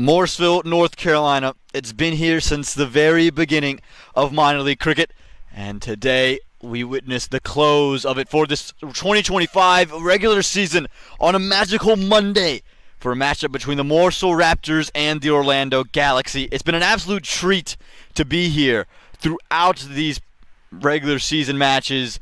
Morrisville, North Carolina. It's been here since the very beginning of minor league cricket, and today we witnessed the close of it for this 2025 regular season on a magical Monday for a matchup between the Morrisville Raptors and the Orlando Galaxy. It's been an absolute treat to be here throughout these regular season matches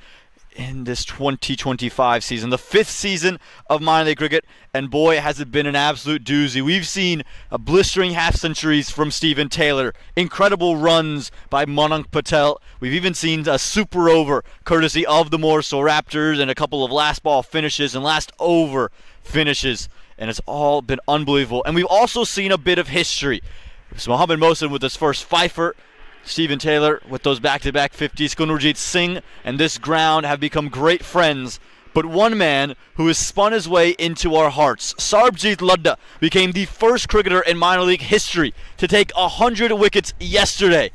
in this 2025 season, the fifth season of minor league cricket, and boy, has it been an absolute doozy. We've seen a blistering half-centuries from Stephen Taylor, incredible runs by Manik Patel. We've even seen a super over courtesy of the Morrisville Raptors and a couple of last ball finishes and last over finishes, and it's all been unbelievable. And we've also seen a bit of history. It's Mohammad Mohsin with his first fifer, Stephen Taylor with those back-to-back 50s. Gurjit Singh and this ground have become great friends. But one man who has spun his way into our hearts, Sarbjit Ludda, became the first cricketer in minor league history to take 100 wickets yesterday.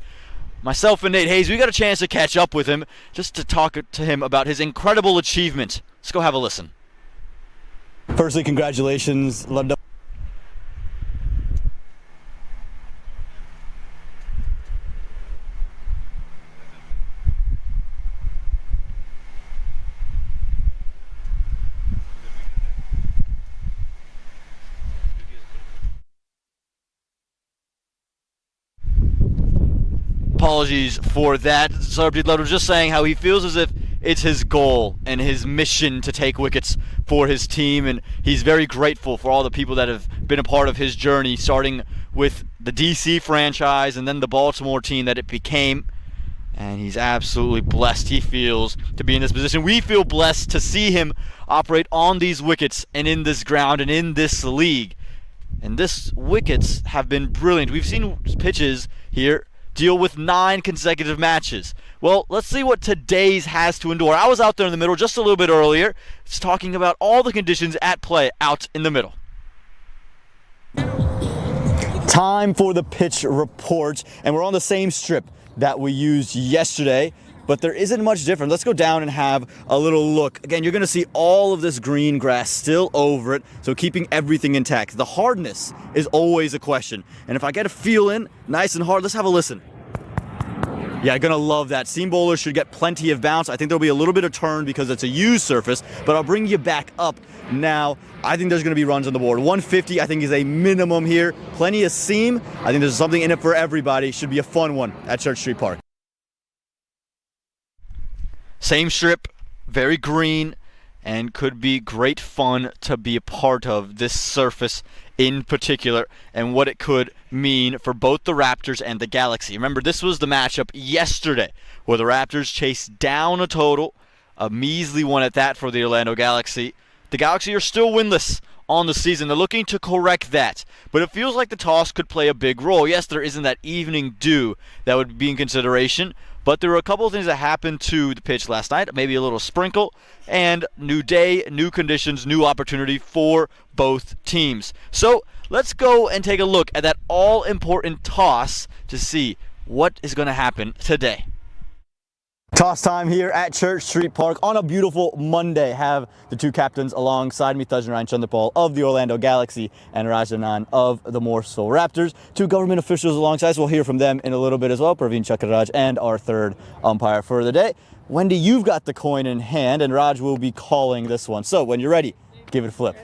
Myself and Nate Hayes, we got a chance to catch up with him just to talk to him about his incredible achievement. Let's go have a listen. Firstly, congratulations, Ludda. Apologies for that. Sarbjit Ludda was just saying how he feels as if it's his goal and his mission to take wickets for his team, and he's very grateful for all the people that have been a part of his journey, starting with the DC franchise and then the Baltimore team that it became. And he's absolutely blessed, he feels, to be in this position. We feel blessed to see him operate on these wickets and in this ground and in this league. And this wickets have been brilliant. We've seen pitches here deal with 9 consecutive matches. Well, let's see what today's has to endure. I was out there in the middle just a little bit earlier. It's talking about all the conditions at play out in the middle. Time for the pitch report, and we're on the same strip that we used yesterday, but there isn't much different. Let's go down and have a little look. Again, you're going to see all of this green grass still over it, so keeping everything intact. The hardness is always a question, and if I get a feel in nice and hard, let's have a listen. Yeah, gonna love that. Seam bowlers should get plenty of bounce. I think there'll be a little bit of turn because it's a used surface, but I'll bring you back up now. I think there's gonna be runs on the board. 150, I think, is a minimum here. Plenty of seam. I think there's something in it for everybody. Should be a fun one at Church Street Park. Same strip, very green, and could be great fun to be a part of this surface in particular and what it could mean for both the Raptors and the Galaxy. Remember, this was the matchup yesterday where the Raptors chased down a total, a measly one at that for the Orlando Galaxy. The Galaxy are still winless on the season. They're looking to correct that, but it feels like the toss could play a big role. Yes, there isn't that evening dew that would be in consideration, but there were a couple of things that happened to the pitch last night, maybe a little sprinkle, and new day, new conditions, new opportunity for both teams. So let's go and take a look at that all-important toss to see what is going to happen today. Toss time here at Church Street Park on a beautiful Monday. Have the two captains alongside me, Thajnaran Chanderpal of the Orlando Galaxy and Rajanan of the Morrisville Raptors. Two government officials alongside, so we'll hear from them in a little bit as well. Praveen Chakraraj and our third umpire for the day. Wendy, you've got the coin in hand, and Raj will be calling this one. So when you're ready, give it a flip.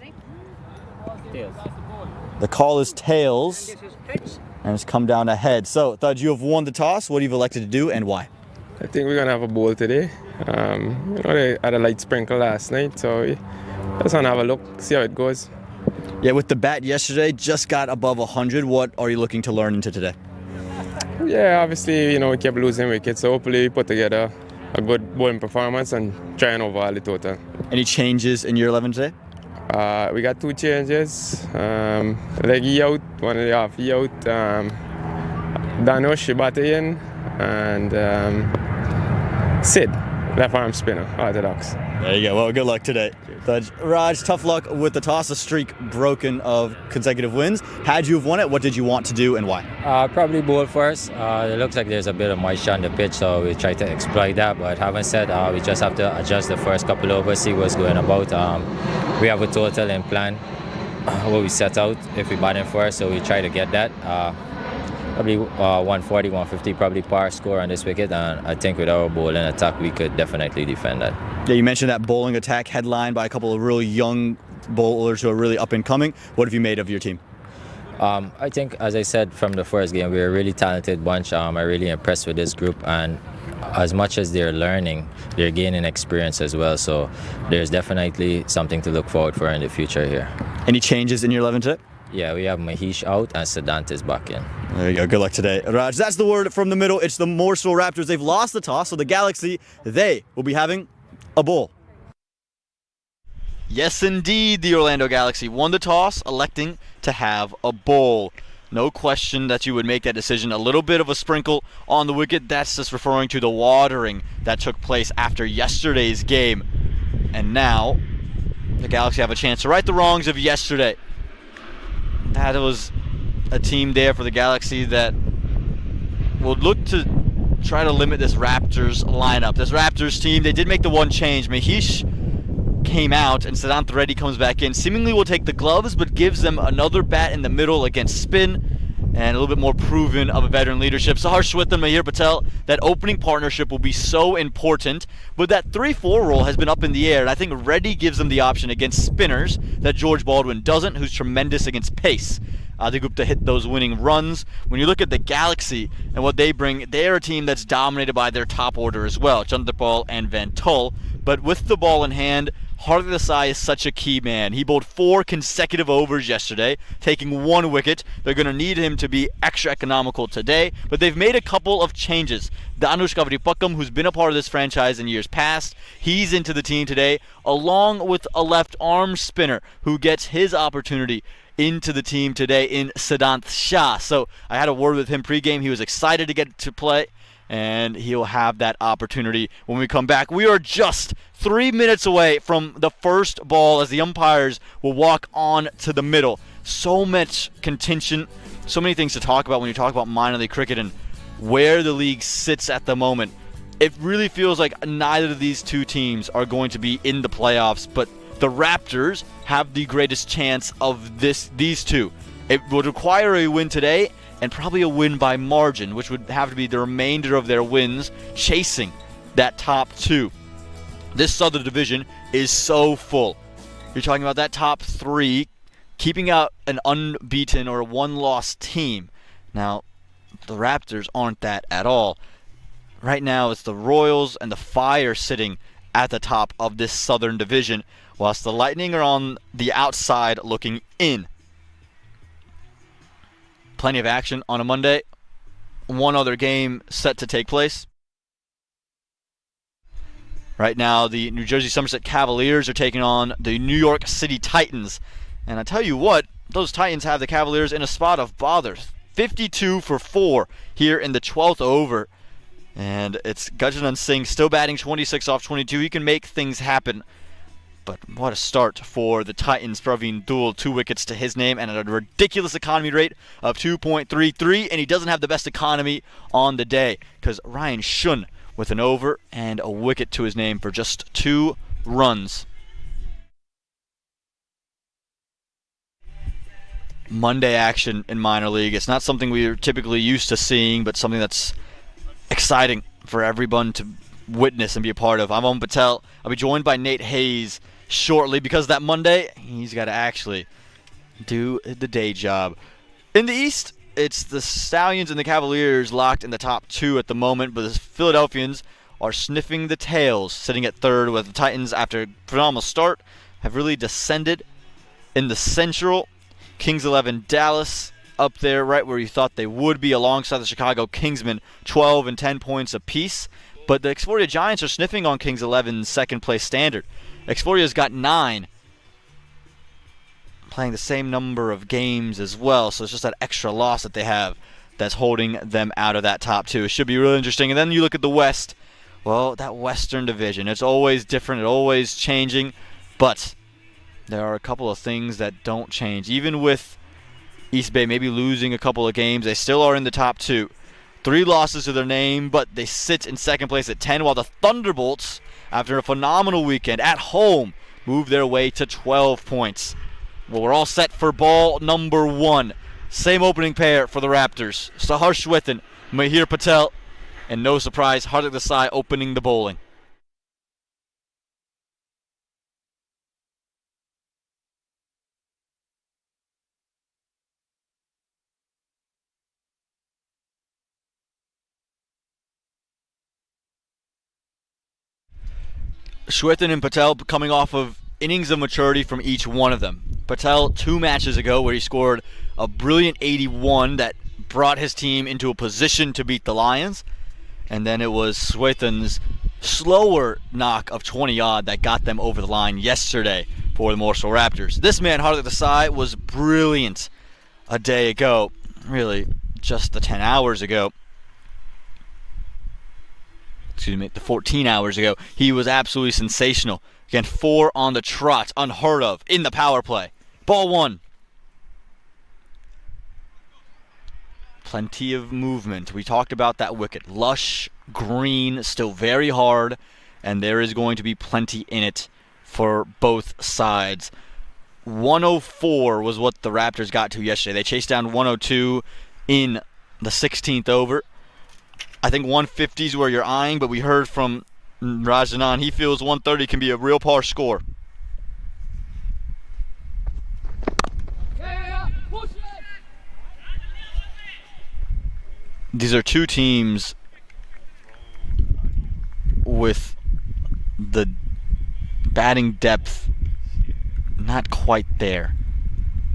Tails. The call is tails, and it's come down to head. So Thaj, you have won the toss. What have you elected to do and why? I think we're gonna have a bowl today. They had a light sprinkle last night, so we just wanna have a look, see how it goes. Yeah, with the bat yesterday, just got above 100. What are you looking to learn into today? Yeah, obviously, we kept losing wickets, so hopefully we put together a good bowling performance and try and overhaul the total. Any changes in your 11 today? We got 2 changes. Leggy out, one and a half out. Danush batted in, and Sid, left arm spinner, orthodox. There you go. Well, good luck today. Raj, tough luck with the toss, a streak broken of consecutive wins. Had you have won it, what did you want to do and why? Probably bowl first. It looks like there's a bit of moisture on the pitch, so we try to exploit that. But having said, we just have to adjust the first couple overs, see what's going about. We have a total in plan. what we set out if we batting first, so we try to get that. Probably 140, 150, probably par score on this wicket, and I think with our bowling attack, we could definitely defend that. Yeah, you mentioned that bowling attack headlined by a couple of really young bowlers who are really up and coming. What have you made of your team? I think, as I said from the first game, we're a really talented bunch. I'm really impressed with this group, and as much as they're learning, they're gaining experience as well. So there's definitely something to look forward for in the future here. Any changes in your 11 today? Yeah, we have Mahesh out and Siddhant is back in. There you go. Good luck today, Raj. That's the word from the middle. It's the Morrisville Raptors. They've lost the toss, so the Galaxy, they will be having a bowl. Yes, indeed, the Orlando Galaxy won the toss, electing to have a bowl. No question that you would make that decision. A little bit of a sprinkle on the wicket. That's just referring to the watering that took place after yesterday's game. And now, the Galaxy have a chance to right the wrongs of yesterday. That was a team there for the Galaxy that will look to try to limit this Raptors lineup. This Raptors team, they did make the one change. Mahesh came out and Siddhant Reddy comes back in. Seemingly will take the gloves, but gives them another bat in the middle against spin and a little bit more proven of a veteran leadership. Sahar Shwith and Mahir Patel, that opening partnership will be so important, but that 3-4 role has been up in the air, and I think Reddy gives them the option against spinners that George Baldwin doesn't, who's tremendous against pace. The group to hit those winning runs. When you look at the Galaxy and what they bring, they're a team that's dominated by their top order as well, Chanderpaul and Van Tull. But with the ball in hand, Harley Desai is such a key man. He bowled 4 consecutive overs yesterday, taking 1 wicket. They're going to need him to be extra economical today, but they've made a couple of changes. Danush Kavaripakam, who's been a part of this franchise in years past, he's into the team today, along with a left arm spinner who gets his opportunity into the team today in Siddhant Shah. So I had a word with him pregame. He was excited to get to play, and he'll have that opportunity when we come back. We are just 3 minutes away from the first ball as the umpires will walk on to the middle. So much contention, so many things to talk about when you talk about minor league cricket and where the league sits at the moment. It really feels like neither of these two teams are going to be in the playoffs, but the Raptors have the greatest chance of these two. It would require a win today and probably a win by margin, which would have to be the remainder of their wins chasing that top 2. This Southern Division is so full. You're talking about that top 3 keeping out an unbeaten or one-loss team. Now, the Raptors aren't that at all. Right now, it's the Royals and the Fire sitting at the top of this Southern Division, whilst the Lightning are on the outside looking in. Plenty of action on a Monday. One other game set to take place. Right now, the New Jersey Somerset Cavaliers are taking on the New York City Titans. And I tell you what, those Titans have the Cavaliers in a spot of bother. 52 for 4 here in the 12th over. And it's Gurjapneet Singh still batting 26 off 22. He can make things happen. But what a start for the Titans. Praveen Dul, 2 wickets to his name and at a ridiculous economy rate of 2.33. And he doesn't have the best economy on the day because Ryan Shun with an over and a wicket to his name for just 2 runs. Monday action in minor league. It's not something we're typically used to seeing, but something that's exciting for everyone to witness and be a part of. I'm Om Patel. I'll be joined by Nate Hayes shortly because that Monday, he's got to actually do the day job. In the East, it's the Stallions and the Cavaliers locked in the top 2 at the moment, but the Philadelphians are sniffing the tails, sitting at 3rd, with the Titans, after a phenomenal start, have really descended in the Central. Kings 11 Dallas up there right where you thought they would be, alongside the Chicago Kingsmen, 12 and 10 points apiece. But the Exploria Giants are sniffing on Kings 11's second place standard. Exploria's got 9, playing the same number of games as well, so it's just that extra loss that they have that's holding them out of that top 2. It should be really interesting. And then you look at the West. Well, that Western Division, it's always different, it's always changing, but there are a couple of things that don't change. Even with East Bay maybe losing a couple of games, they still are in the top 2. 3 losses to their name, but they sit in second place at 10, while the Thunderbolts, after a phenomenal weekend at home, move their way to 12 points. Well, we're all set for ball number 1. Same opening pair for the Raptors. Sahar Shwethan, Mahir Patel, and no surprise, Hardik Desai opening the bowling. Shwethan and Patel coming off of innings of maturity from each one of them. Patel 2 matches ago where he scored a brilliant 81 that brought his team into a position to beat the Lions. And then it was Shwethan's slower knock of 20-odd that got them over the line yesterday for the Morrisville Raptors. This man, Hardik Desai, was brilliant a day ago. Really, just the 10 hours ago. Excuse me, the 14 hours ago. He was absolutely sensational. Again, 4 on the trot, unheard of, in the power play. Ball 1. Plenty of movement. We talked about that wicket. Lush, green, still very hard, and there is going to be plenty in it for both sides. 104 was what the Raptors got to yesterday. They chased down 102 in the 16th over. I think 150 is where you're eyeing, but we heard from Rajanan, he feels 130 can be a real par score. These are 2 teams with the batting depth not quite there.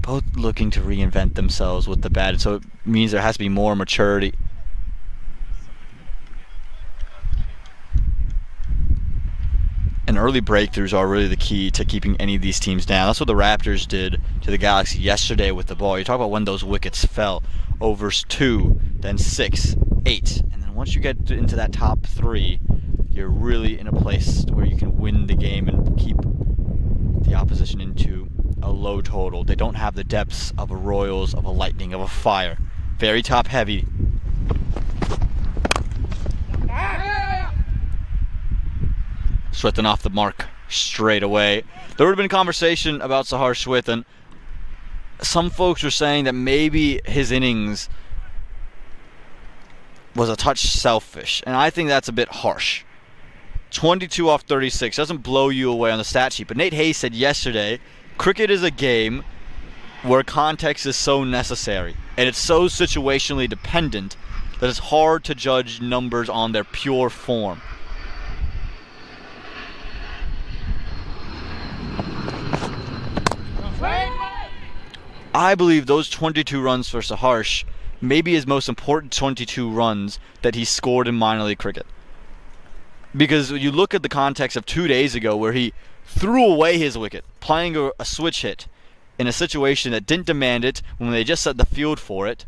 Both looking to reinvent themselves with the bat, so it means there has to be more maturity. And early breakthroughs are really the key to keeping any of these teams down. That's what the Raptors did to the Galaxy yesterday with the ball. You talk about when those wickets fell. Overs 2, then 6, 8. And then once you get into that top 3, you're really in a place where you can win the game and keep the opposition into a low total. They don't have the depths of a Royals, of a Lightning, of a Fire. Very top heavy. Shwethan off the mark straight away. There would have been conversation about Sahar Shwethan. Some folks were saying that maybe his innings was a touch selfish, and I think that's a bit harsh. 22 off 36 doesn't blow you away on the stat sheet, but Nate Hayes said yesterday, cricket is a game where context is so necessary, and it's so situationally dependent that it's hard to judge numbers on their pure form. I believe those 22 runs for Saharsh may be his most important 22 runs that he scored in minor league cricket. Because you look at the context of 2 days ago where he threw away his wicket, playing a switch hit in a situation that didn't demand it when they just set the field for it,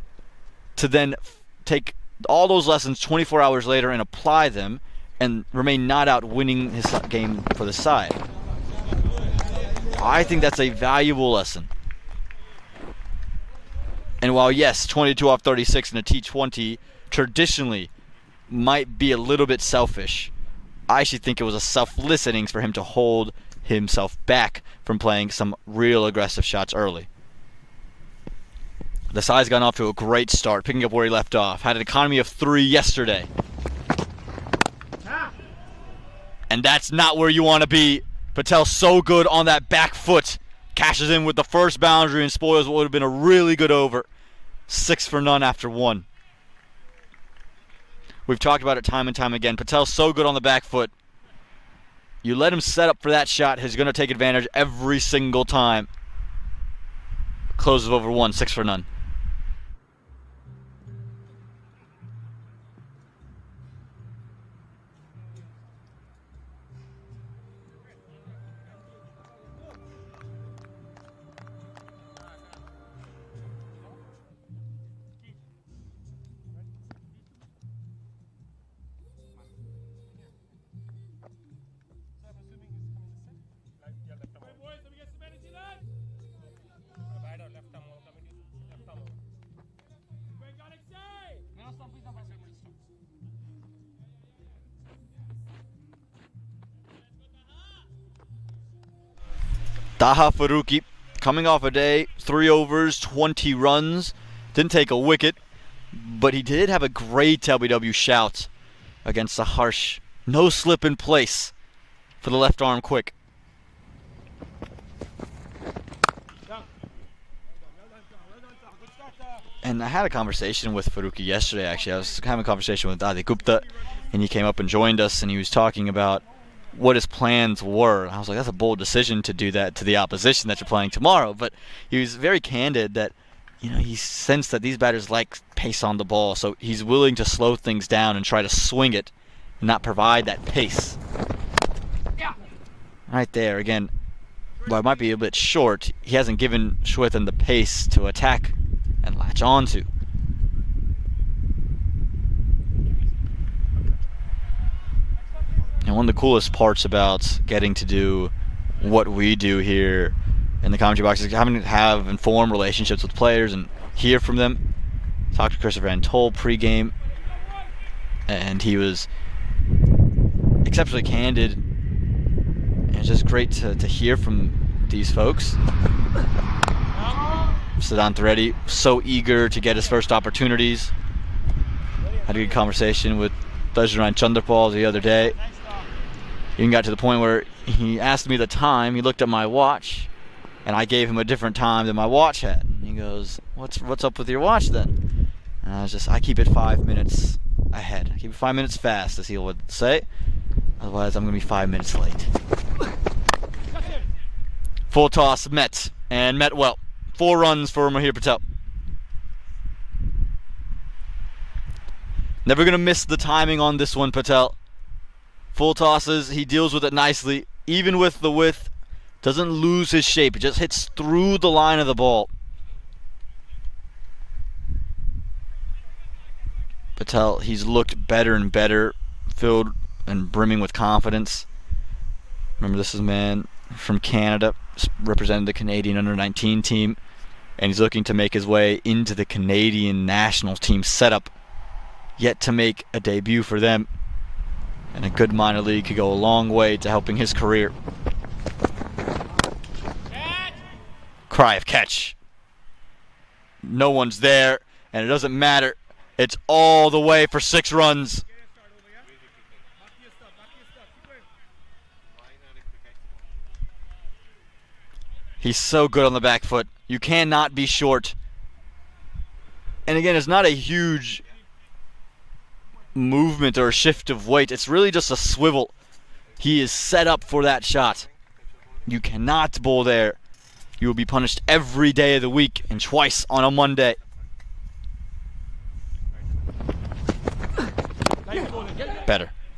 to then take all those lessons 24 hours later and apply them and remain not out winning his game for the side. I think that's a valuable lesson. And while, yes, 22 off 36 in a T20 traditionally might be a little bit selfish, I actually think it was a selfless innings for him to hold himself back from playing some real aggressive shots early. Desai's gone off to a great start, picking up where he left off. Had an economy of 3 yesterday. And that's not where you want to be. Patel's so good on that back foot. Cashes in with the first boundary and spoils what would have been a really good over. 6 for none after 1. We've talked about it time and time again. Patel's so good on the back foot. You let him set up for that shot, he's going to take advantage every single time. Closes over 1, 6 for none. Taha Faruqi coming off a day, 3 overs, 20 runs, didn't take a wicket, but he did have a great LBW shout against the harsh no slip in place for the left arm quick. And I had a conversation with Faruqi yesterday, actually. I was having a conversation with Adi Gupta, and he came up and joined us, and he was talking about what his plans were. I was like, that's a bold decision to do that to the opposition that you're playing tomorrow. But he was very candid that, he sensed that these batters like pace on the ball, so he's willing to slow things down and try to swing it and not provide that pace. Right there, again, while it might be a bit short, he hasn't given Shwethan the pace to attack and latch on to. And one of the coolest parts about getting to do what we do here in the commentary box is having to have informed relationships with players and hear from them. Talked to Christopher Van Tol pre-game, and he was exceptionally candid, and it's just great to hear from these folks. Siddhant Reddy, so eager to get his first opportunities. Had a good conversation with Dajran Chandrapal the other day. Even got to the point where he asked me the time. He looked at my watch, and I gave him a different time than my watch had. And he goes, "What's up with your watch then?" And I keep it 5 minutes ahead. I keep it 5 minutes fast, as he would say. Otherwise, I'm going to be 5 minutes late. Full toss, met, and met well. 4 runs for Mahir Patel. Never going to miss the timing on this one, Patel. Full tosses, he deals with it nicely. Even with the width, doesn't lose his shape. It just hits through the line of the ball. Patel, he's looked better and better, filled and brimming with confidence. Remember, this is a man from Canada, represented the Canadian under-19 team, and he's looking to make his way into the Canadian national team setup, yet to make a debut for them. And a good minor league could go a long way to helping his career. Catch. Cry of catch. No one's there, and it doesn't matter. It's all the way for 6 runs. He's so good on the back foot. You cannot be short. And again, it's not a huge movement or a shift of weight. It's really just a swivel. He is set up for that shot. You cannot bowl there. You will be punished every day of the week and twice on a Monday.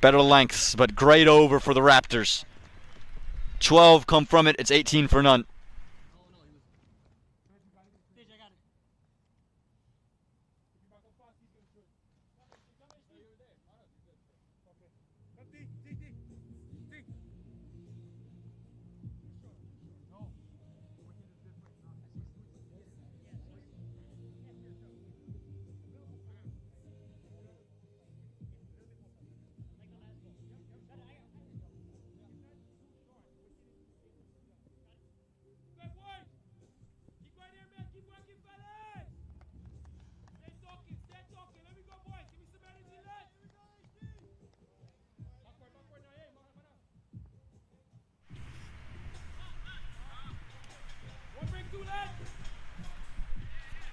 Better lengths, but great over for the Raptors. 12 come from it. It's 18 for none.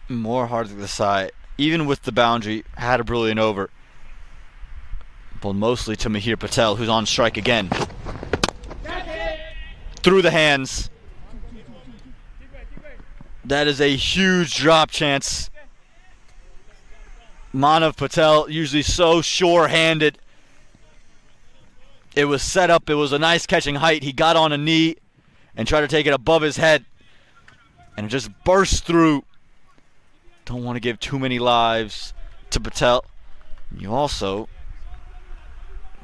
More hard to the side. Even with the boundary, had a brilliant over. Bowled mostly to Mahir Patel, who's on strike again. Through the hands. That is a huge drop chance. Manav Patel, usually so sure-handed. It was set up. It was a nice catching height. He got on a knee and tried to take it above his head. And it just burst through. Don't want to give too many lives to Patel. You also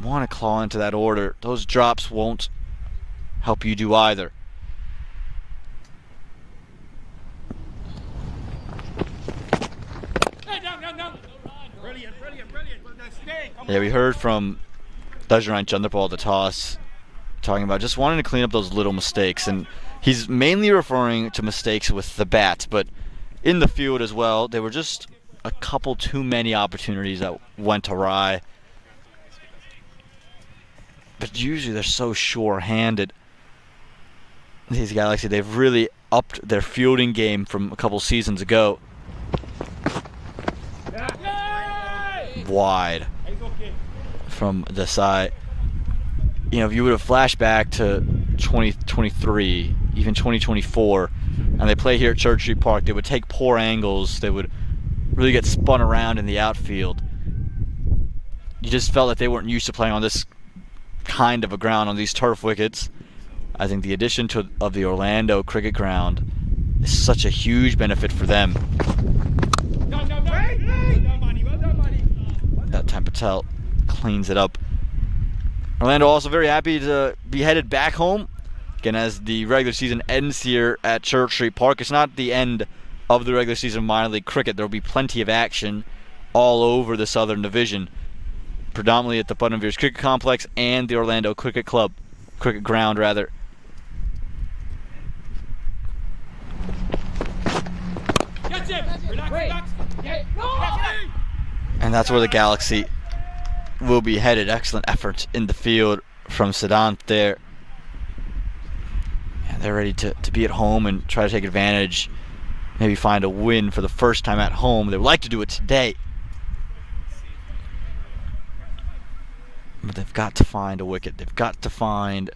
want to claw into that order. Those drops won't help you do either. Yeah, we heard from Dajran Chandrapal at the toss talking about just wanting to clean up those little mistakes, and He's mainly referring to mistakes with the bat, but in the field as well, there were just a couple too many opportunities that went awry. But usually they're so sure-handed. These Galaxy, they've really upped their fielding game from a couple seasons ago. Wide from the side. You know, if you would have flashed back to 2023, even 2024, and they play here at Church Street Park, they would take poor angles. They would really get spun around in the outfield. You just felt that they weren't used to playing on this kind of a ground, on these turf wickets. I think the addition of the Orlando cricket ground is such a huge benefit for them. That time Patel cleans it up. Orlando also very happy to be headed back home. Again, as the regular season ends here at Church Street Park, it's not the end of the regular season of minor league cricket. There will be plenty of action all over the Southern Division, predominantly at the Putnam Veers Cricket Complex and the Orlando Cricket Club, cricket ground rather. And that's where the Galaxy will be headed. Excellent effort in the field from Siddhant there. And they're ready to be at home and try to take advantage, maybe find a win for the first time at home. They would like to do it today. But they've got to find a wicket. They've got to find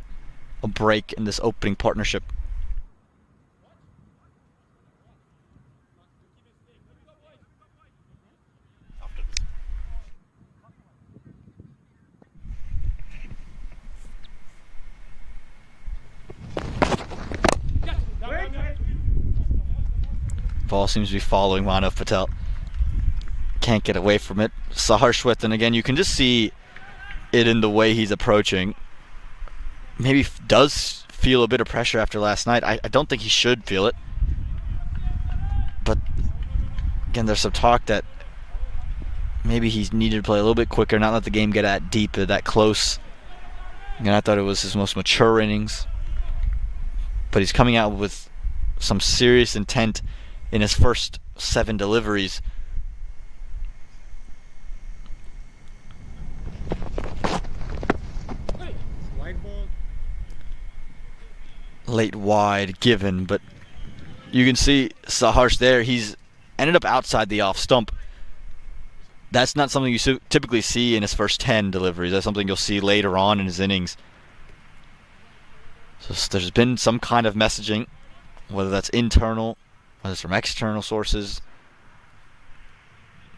a break in this opening partnership. Ball seems to be following Manav Patel. Can't get away from it. Sahar Shwetan, again, you can just see it in the way he's approaching. Maybe does feel a bit of pressure after last night. I don't think he should feel it. But again, there's some talk that maybe he's needed to play a little bit quicker, not let the game get that deep, that close. Again, I thought it was his most mature innings. But he's coming out with some serious intent in his first 7 deliveries. Late wide given, but you can see Saharsh there. He's ended up outside the off stump. That's not something you typically see in his first 10 deliveries. That's something you'll see later on in his innings. So there's been some kind of messaging, whether that's internal, whether it's from external sources,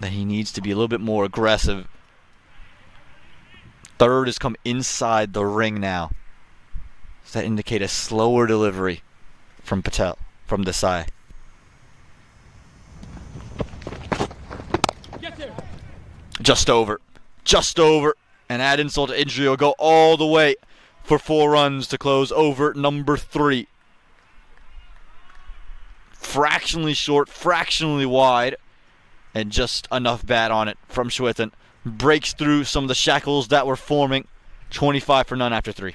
that he needs to be a little bit more aggressive. Third has come inside the ring now. Does that indicate a slower delivery from Patel, from Desai? Just over. Just over. And add insult to injury, will go all the way for 4 runs to close over number 3. Fractionally short, fractionally wide, and just enough bat on it from Shwetan. Breaks through some of the shackles that were forming. 25 for none after 3.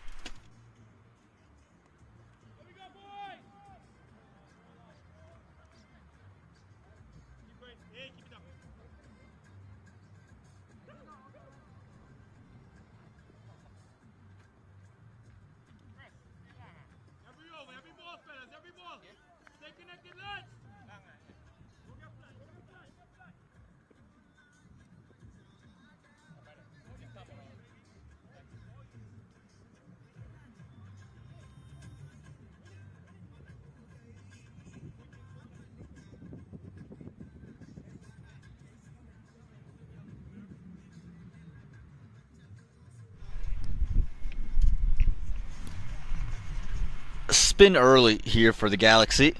Spin early here for the Galaxy.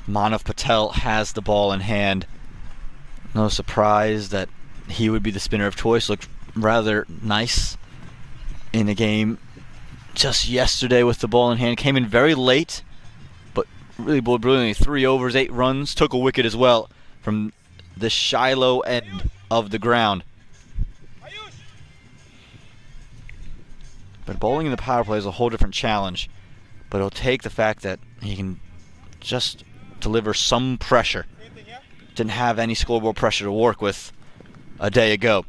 Manav Patel has the ball in hand. No surprise that he would be the spinner of choice. Looked rather nice in the game just yesterday with the ball in hand. Came in very late, but really bowled brilliantly. 3 overs, 8 runs. Took a wicket as well from the Shiloh end of the ground. But bowling in the power play is a whole different challenge. but he'll take the fact that he can just deliver some pressure. Didn't have any scoreboard pressure to work with a day ago.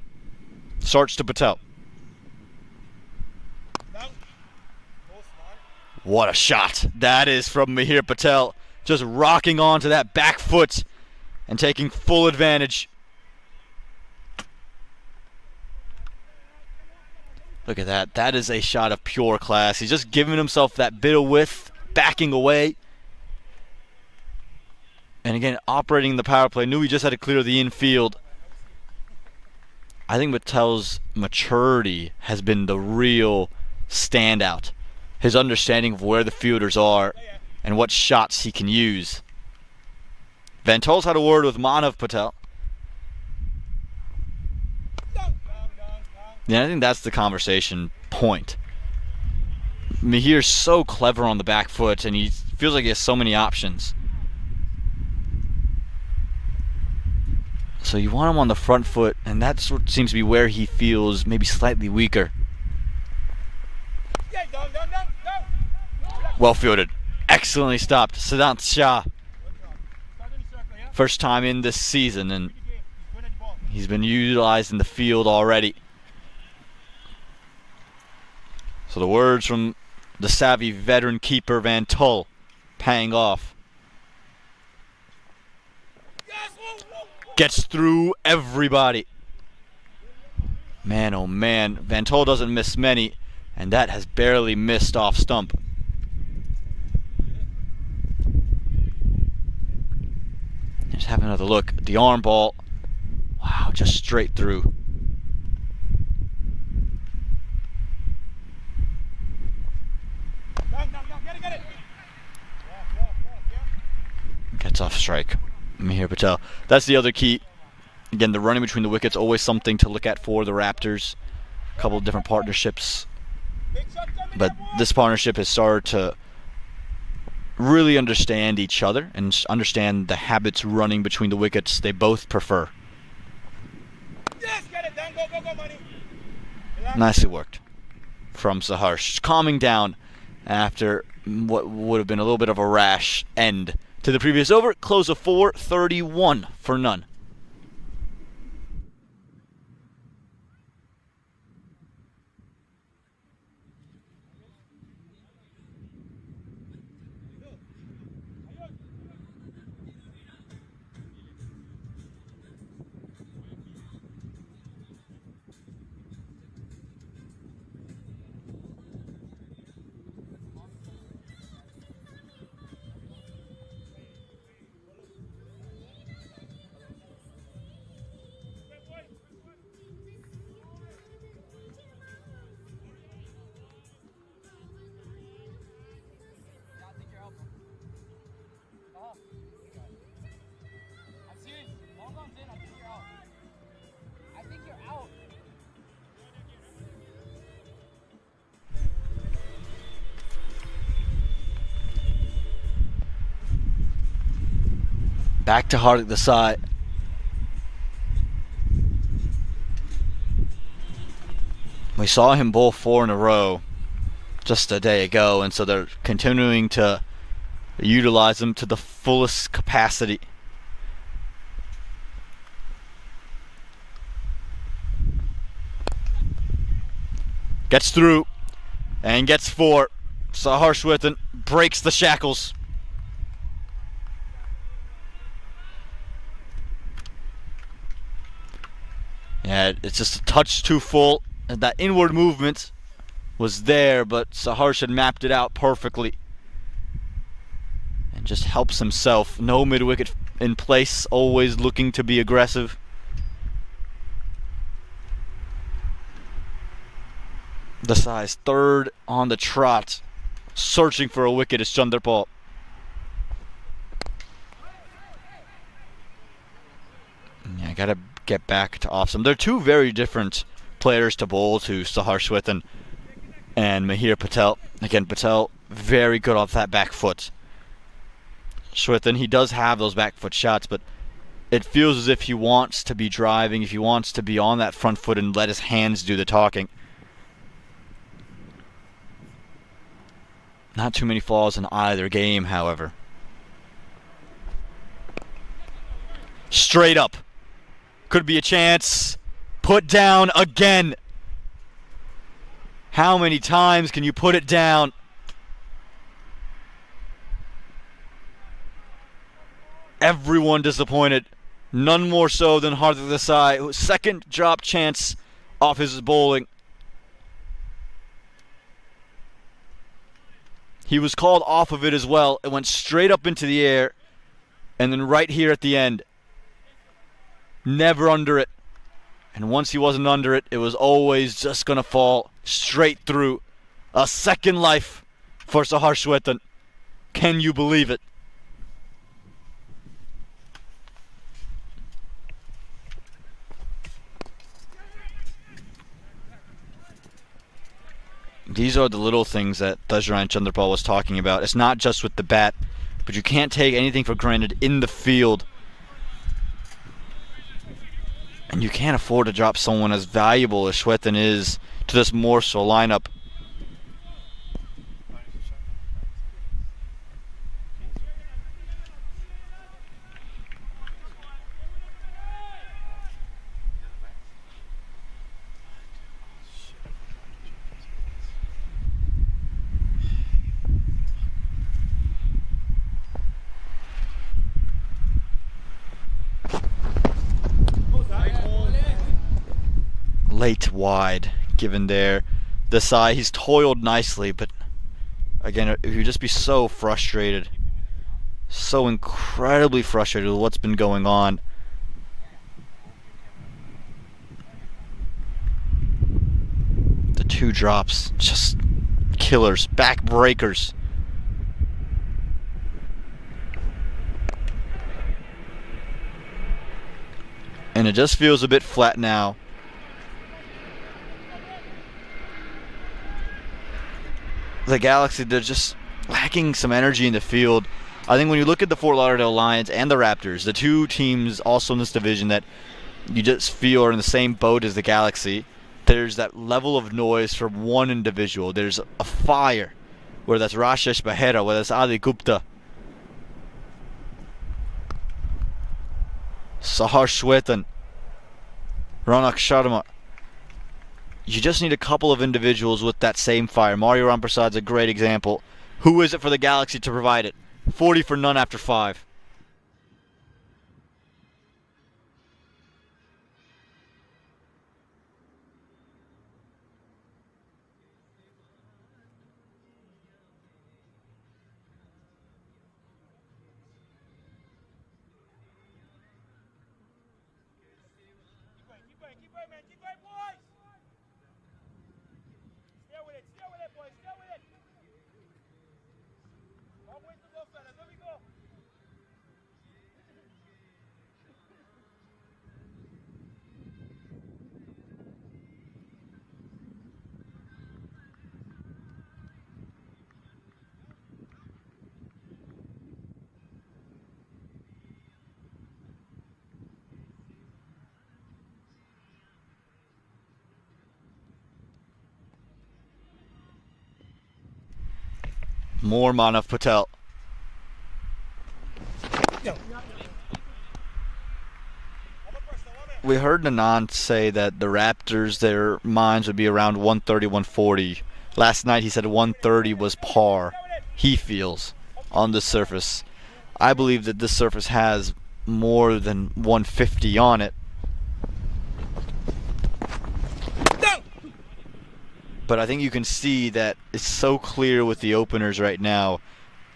Starts to Patel. What a shot. That is from Mihir Patel. Just rocking onto that back foot and taking full advantage. Look at that. That is a shot of pure class. He's just giving himself that bit of width, backing away. And again, operating the power play. Knew he just had to clear the infield. I think Patel's maturity has been the real standout. His understanding of where the fielders are and what shots he can use. Van Tol's had a word with Manav Patel. Yeah, I think that's the conversation point. Mihir's so clever on the back foot, and he feels like he has so many options. So you want him on the front foot, and that sort of seems to be where he feels maybe slightly weaker. Well fielded. Excellently stopped. Siddhant Shah. First time in this season, and he's been utilized in the field already. So the words from the savvy veteran keeper Van Tol paying off. Gets through everybody. Man, oh man. Van Tol doesn't miss many, and that has barely missed off stump. Just have another look. The arm ball. Wow, just straight through. Gets off strike. Mihir Patel. That's the other key. Again, the running between the wickets, always something to look at for the Raptors. A couple of different partnerships. But this partnership has started to really understand each other and understand the habits running between the wickets they both prefer. Nicely worked from Saharsh. Calming down after what would have been a little bit of a rash end to the previous over. Close of 4-31 for none. Back to Hardik the side. We saw him bowl 4 in a row just a day ago, and so they're continuing to utilize him to the fullest capacity. Gets through and gets 4. Saharshwithan breaks the shackles. Yeah, it's just a touch too full. And that inward movement was there, but Saharsh had mapped it out perfectly. And just helps himself. No mid-wicket in place, always looking to be aggressive. The size third on the trot, searching for a wicket is Chanderpaul. Yeah, gotta get back to Awesome. They're two very different players to bowl to, Saharshwithan and Mihir Patel. Again, Patel very good off that back foot. Shwithan, he does have those back foot shots, but it feels as if he wants to be driving, if he wants to be on that front foot and let his hands do the talking. Not too many flaws in either game, however. Straight up. Could be a chance. Put down again. How many times can you put it down? Everyone disappointed. None more so than Hardik Desai, whose second drop chance off his bowling. He was called off of it as well. It went straight up into the air. And then right here at the end. Never under it. And once he wasn't under it, it was always just going to fall straight through. A second life for Sahar Shwetan. Can you believe it? These are the little things that Dajran Chandrapal was talking about. It's not just with the bat, but you can't take anything for granted in the field. And you can't afford to drop someone as valuable as Shwetan is to this Morrisville lineup. Late wide given there. Desai, he's toiled nicely, but again, he would just be so frustrated. So incredibly frustrated with what's been going on. The two drops, just killers, backbreakers. And it just feels a bit flat now. The Galaxy, they're just lacking some energy in the field. I think when you look at the Fort Lauderdale Lions and the Raptors, the two teams also in this division that you just feel are in the same boat as the Galaxy, there's that level of noise from one individual. There's a fire, whether that's Rashesh Behera, whether that's Adi Gupta, Sahar Shwetan, Ronak Sharma. You just need a couple of individuals with that same fire. Mario Ramprasad's a great example. Who is it for the Galaxy to provide it? 40 for none after 5. More Manav Patel. We heard Anand say that the Raptors, their minds would be around 130, 140. Last night he said 130 was par, he feels, on the surface. I believe that this surface has more than 150 on it. But I think you can see that it's so clear with the openers right now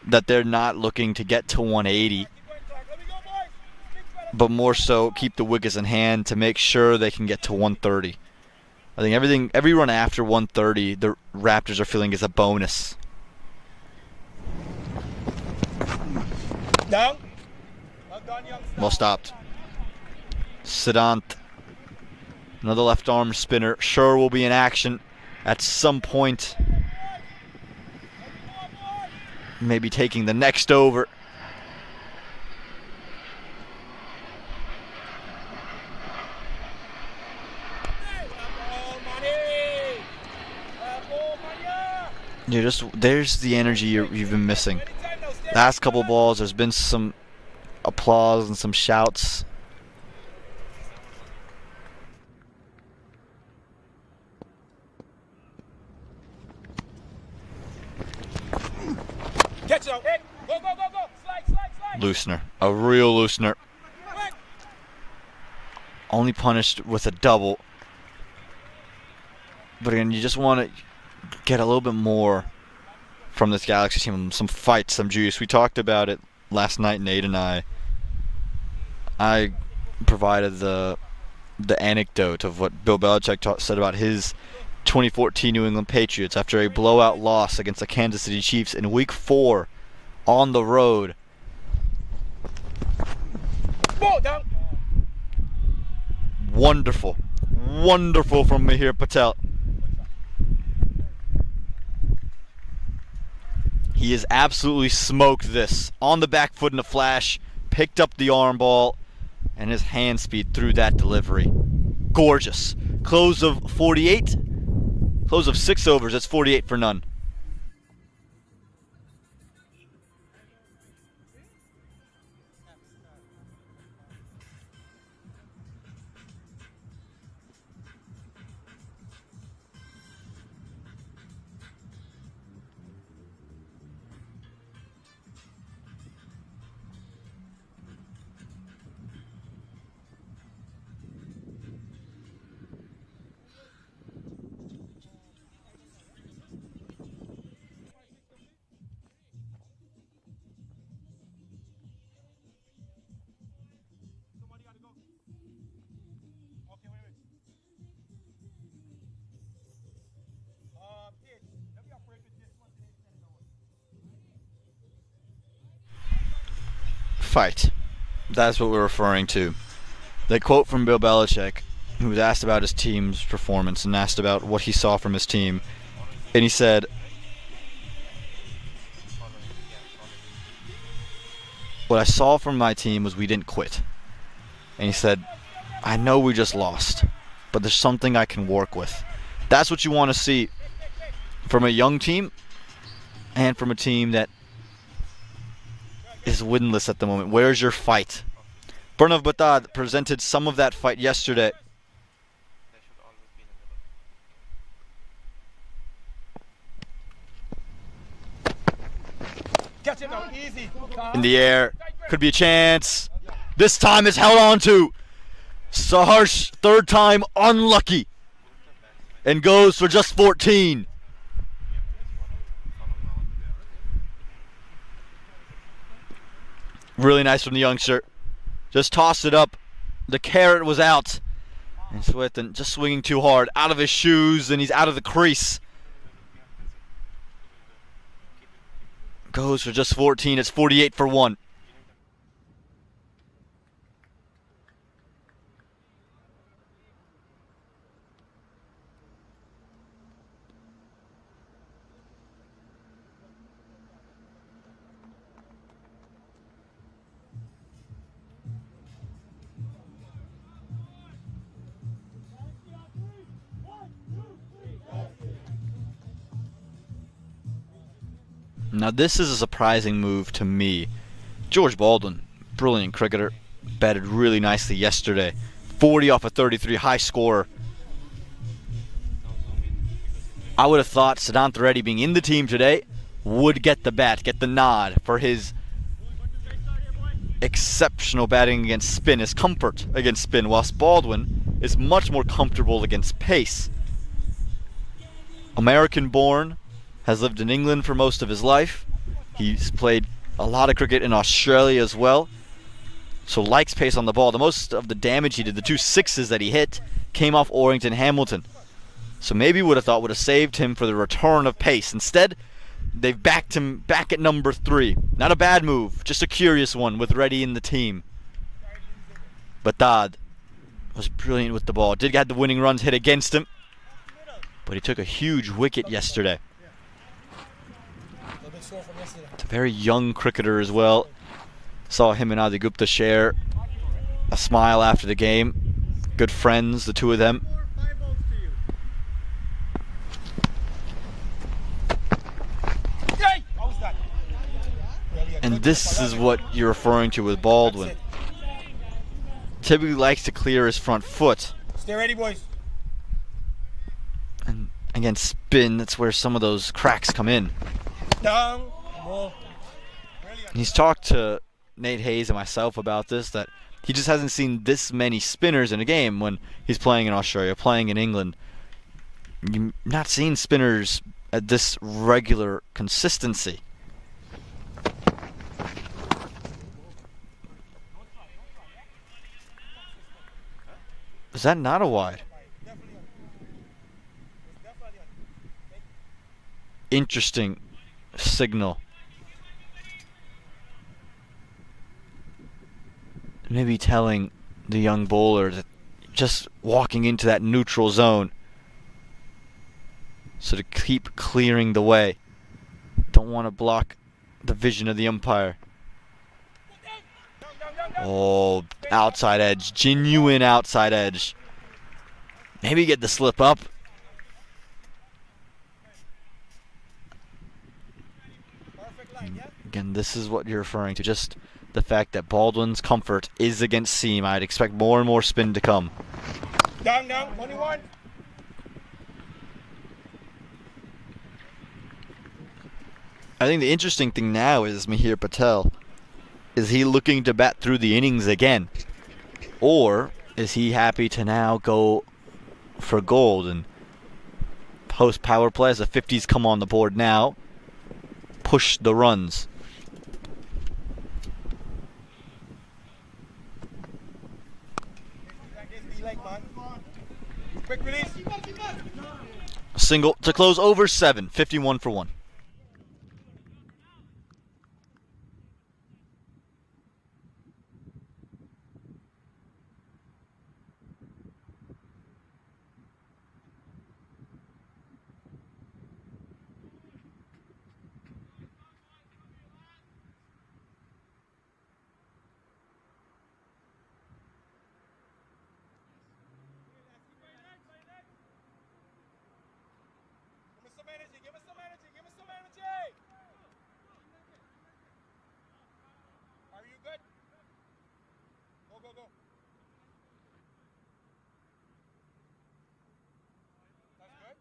that they're not looking to get to 180, but more so keep the wickets in hand to make sure they can get to 130. I think every run after 130, the Raptors are feeling is a bonus. Well stopped. Siddhant, another left arm spinner, sure will be in action at some point, maybe taking the next over. there's the energy you've been missing. Last couple balls, there's been some applause and some shouts. Catch it out. Hey, go. Slide. Loosener, a real loosener. Only punished with a double. But again, you just want to get a little bit more from this Galaxy team. Some fight, some juice. We talked about it last night, Nate and I. I provided the anecdote of what Bill Belichick said about his 2014 New England Patriots after a blowout loss against the Kansas City Chiefs in Week 4 on the road. Ball down. Wonderful from Mihir Patel. He has absolutely smoked this on the back foot in a flash, picked up the arm ball, and his hand speed through that delivery. Gorgeous. Close of 48. Close of 6 overs. That's 48 for none. Fight. That's what we're referring to. The quote from Bill Belichick, who was asked about his team's performance and asked about what he saw from his team, and he said, "What I saw from my team was we didn't quit." And he said, "I know we just lost, but there's something I can work with." That's what you want to see from a young team and from a team that is winless at the moment. Where's your fight? Pranav Batad presented some of that fight yesterday. Catch it now. Easy. In the air. Could be a chance. This time it's held on to. Saharsh, third time unlucky. And goes for just 14. Really nice from the youngster. Just tossed it up. The carrot was out. And Swethan just swinging too hard. Out of his shoes, and he's out of the crease. Goes for just 14. It's 48 for 1. Now this is a surprising move to me. George Baldwin, brilliant cricketer, batted really nicely yesterday. 40 off of 33, high scorer. I would have thought Siddhant Reddy being in the team today would get the bat, get the nod for his exceptional batting against spin, his comfort against spin, whilst Baldwin is much more comfortable against pace. American-born, has lived in England for most of his life. He's played a lot of cricket in Australia as well. So likes pace on the ball. The most of the damage he did, the 2 sixes that he hit, came off Orrington Hamilton. So maybe would have saved him for the return of pace. Instead, they've backed him back at number 3. Not a bad move, just a curious one with Reddy in the team. Batad was brilliant with the ball. Did get the winning runs hit against him, but he took a huge wicket yesterday. It's a very young cricketer as well. Saw him and Adi Gupta share a smile after the game. Good friends, the two of them. And this is what you're referring to with Baldwin. Typically likes to clear his front foot. Stay ready, boys. And again, spin, that's where some of those cracks come in. Down. Ball. He's talked to Nate Hayes and myself about this, that he just hasn't seen this many spinners in a game when he's playing in Australia, playing in England. You're not seeing spinners at this regular consistency. Is that not a wide? Interesting signal. Maybe telling the young bowler that just walking into that neutral zone. So to keep clearing the way. Don't want to block the vision of the umpire. Oh, outside edge. Genuine outside edge. Maybe get the slip up. Again, this is what you're referring to. Just the fact that Baldwin's comfort is against seam. I'd expect more and more spin to come. Down, 21. I think the interesting thing now is Mihir Patel. Is he looking to bat through the innings again? Or is he happy to now go for gold and post power play as the 50s come on the board now? Push the runs. Quick release. Single to close over 7. 51 for 1. Give us some energy. Give us some energy. Are you good? Go, go, go. That's good.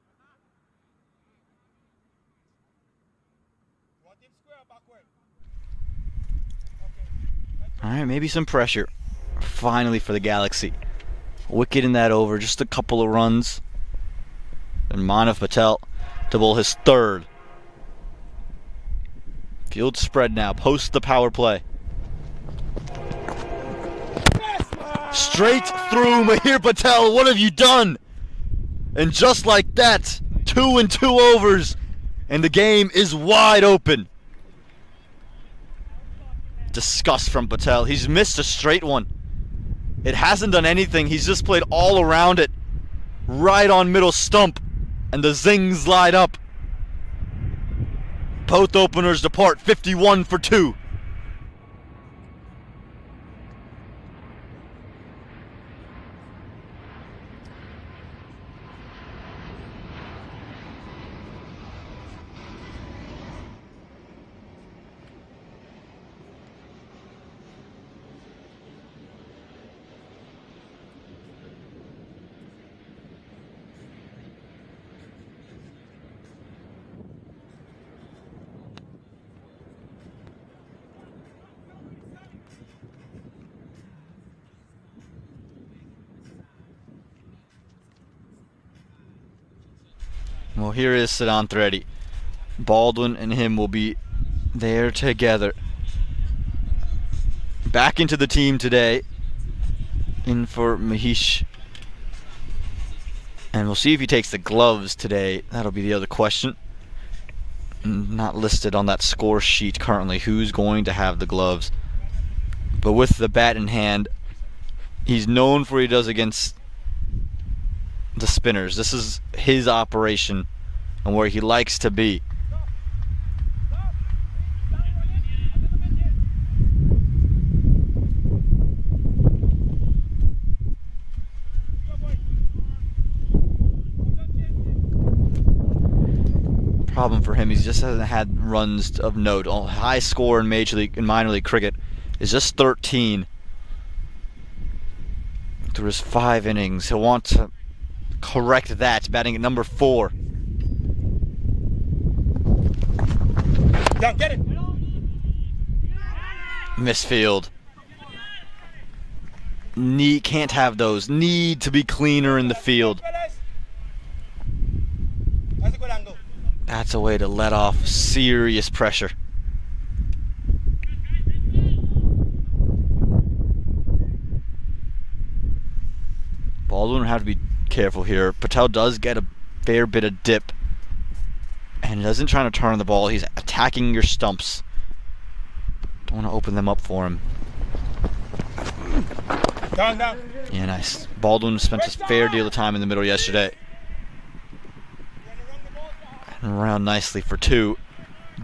You want deep square or backward? Okay. All right, maybe some pressure. Finally for the Galaxy. Wicket in that over. Just a couple of runs. And Manav Patel to bowl his third. Field spread now, post the power play. Straight through Mihir Patel, what have you done? And just like that, 2 and 2 overs, and the game is wide open. Disgust from Patel, he's missed a straight one. It hasn't done anything, he's just played all around it. Right on middle stump. And the zings light up. Both openers depart 51 for 2. Well, here is Siddhant Reddy. Baldwin and him will be there together. Back into the team today. In for Mahesh. And we'll see if he takes the gloves today. That'll be the other question. Not listed on that score sheet currently who's going to have the gloves. But with the bat in hand, he's known for what he does against the spinners. This is his operation and where he likes to be. problem for him. He just hasn't had runs of note. High score in minor league cricket is just 13 through his 5 innings. He'll want to correct that, batting at number 4. Young, get it. Misfield. Can't have those. Need to be cleaner in the field. That's a good angle. That's a way to let off serious pressure. Baldwin will have to be careful here. Patel does get a fair bit of dip. And he isn't trying to turn the ball. He's attacking your stumps. Don't want to open them up for him. Down, down. Yeah, nice. Baldwin spent a fair deal of time in the middle yesterday. And around nicely for 2.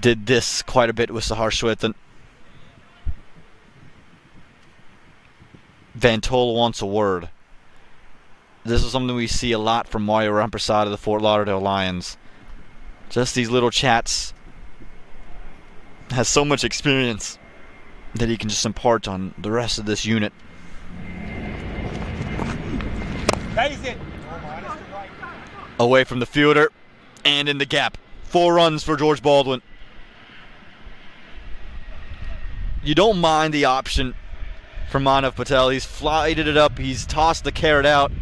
Did this quite a bit with Sahar Schwithen. Van Tol wants a word. This is something we see a lot from Mario Rampersad of the Fort Lauderdale Lions. Just these little chats. Has so much experience that he can just impart on the rest of this unit. That is it. Away from the fielder and in the gap. 4 runs for George Baldwin. You don't mind the option for Manav Patel. He's flighted it up. He's tossed the carrot out.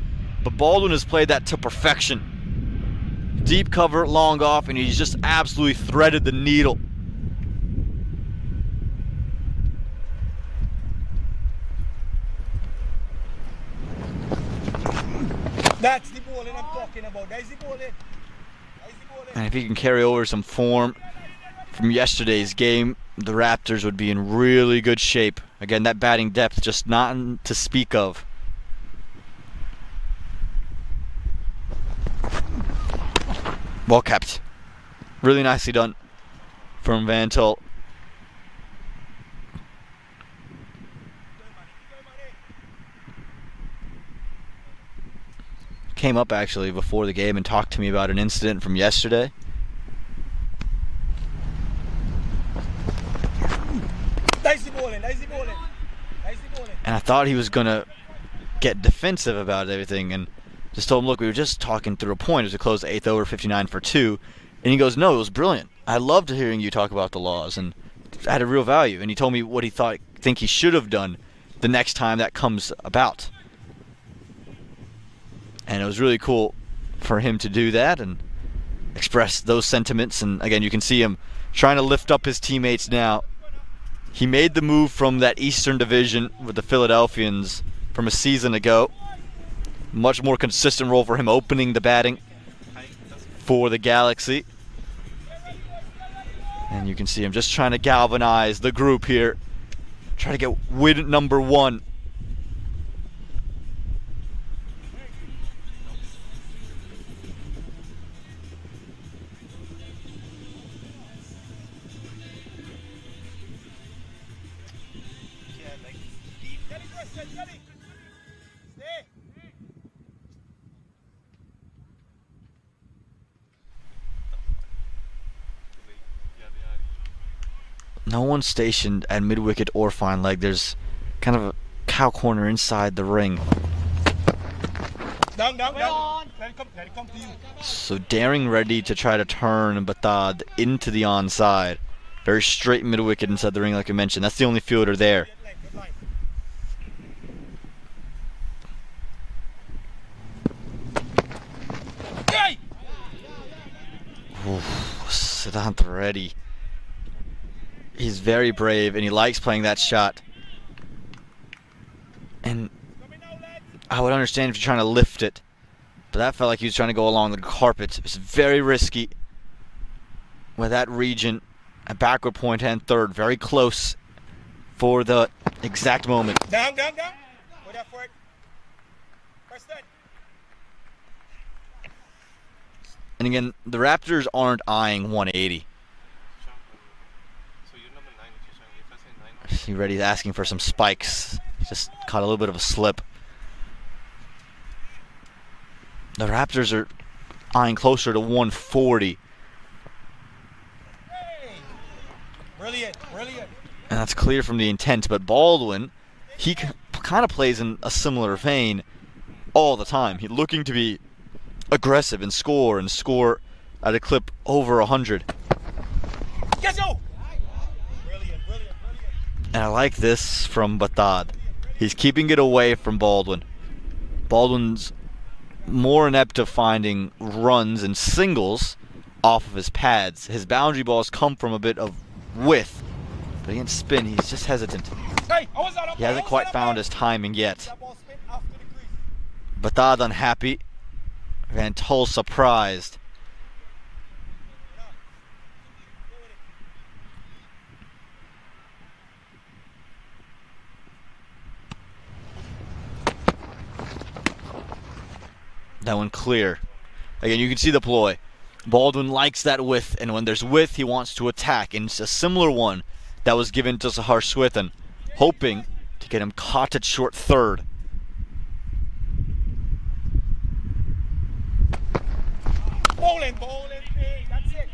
But Baldwin has played that to perfection. Deep cover, long off, and he's just absolutely threaded the needle. That's the bowling I'm talking about. That's the bowling. That's the bowling. And if he can carry over some form from yesterday's game, the Raptors would be in really good shape. Again, that batting depth just not to speak of. Well kept. Really nicely done from Van Tol. Came up actually before the game and talked to me about an incident from yesterday. That's the bowling. That's the bowling. That's the bowling. And I thought he was going to get defensive about everything and just told him, look, we were just talking through a point as we closed the 8th over 59 for 2. And he goes, no, it was brilliant. I loved hearing you talk about the laws and it had a real value. And he told me what he think he should have done the next time that comes about. And it was really cool for him to do that and express those sentiments. And again, you can see him trying to lift up his teammates now. He made the move from that Eastern Division with the Philadelphians from a season ago. Much more consistent role for him opening the batting for the Galaxy. And you can see him just trying to galvanize the group here. Try to get win number 1. No one's stationed at mid-wicket or fine leg. There's kind of a cow corner inside the ring. Down, down, down. Let it come to you. So Daring ready to try to turn Batad into the onside. Very straight mid-wicket inside the ring like I mentioned. That's the only fielder there. Good line. Hey! Siddhant Reddy. He's very brave and he likes playing that shot. And I would understand if you're trying to lift it, but that felt like he was trying to go along the carpet. It's very risky with that region. A backward point hand third, very close for the exact moment. Down, down, down. Go there for it. First that. And again, the Raptors aren't eyeing 180. See, Reddy's asking for some spikes. Just caught a little bit of a slip. The Raptors are eyeing closer to 140. Brilliant, brilliant. And that's clear from the intent, but Baldwin, he kind of plays in a similar vein all the time. He's looking to be aggressive and score at a clip over 100. Yes, yo! Brilliant, brilliant, brilliant. And I like this from Batad. He's keeping it away from Baldwin. Baldwin's more inept of finding runs and singles off of his pads. His boundary balls come from a bit of width, but against spin, he's just hesitant. Hey, how was that up He hasn't there? quite How was found that his timing yet. That ball spin after the crease. Batad unhappy. Van Tol surprised. That one clear. Again, you can see the ploy. Baldwin likes that width, and when there's width, he wants to attack. And it's a similar one that was given to Sahar Swithin, hoping to get him caught at short third. Bowling, hey, that's it.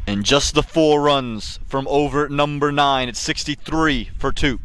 And just the 4 runs from over number 9. It's 63 for 2.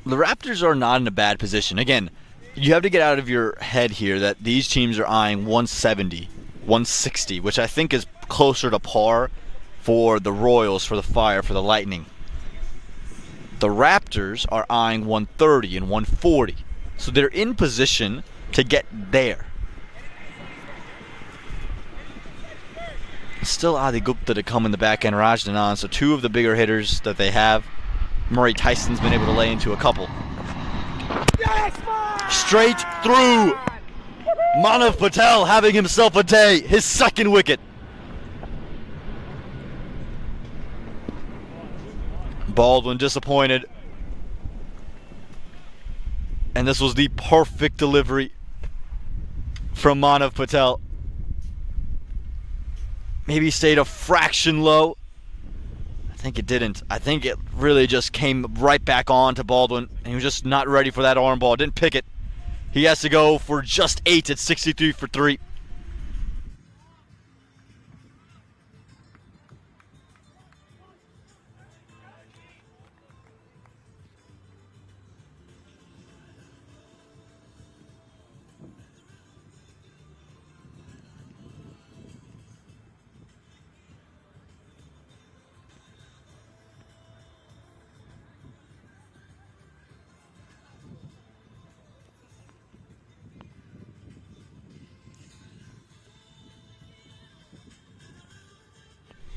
The Raptors are not in a bad position. Again, you have to get out of your head here that these teams are eyeing 170, 160, which I think is closer to par for the Royals, for the Fire, for the Lightning. The Raptors are eyeing 130 and 140. So they're in position to get there. Still Adi Gupta to come in the back end, Rajnanan. So 2 of the bigger hitters that they have. Murray Tyson's been able to lay into a couple. Yes, man! Straight through. Manav Patel having himself a day. His second wicket. Baldwin disappointed. And this was the perfect delivery from Manav Patel. Maybe stayed a fraction low. I think it didn't. I think it really just came right back on to Baldwin, and he was just not ready for that arm ball. Didn't pick it. He has to go for just 8 at 63 for 3.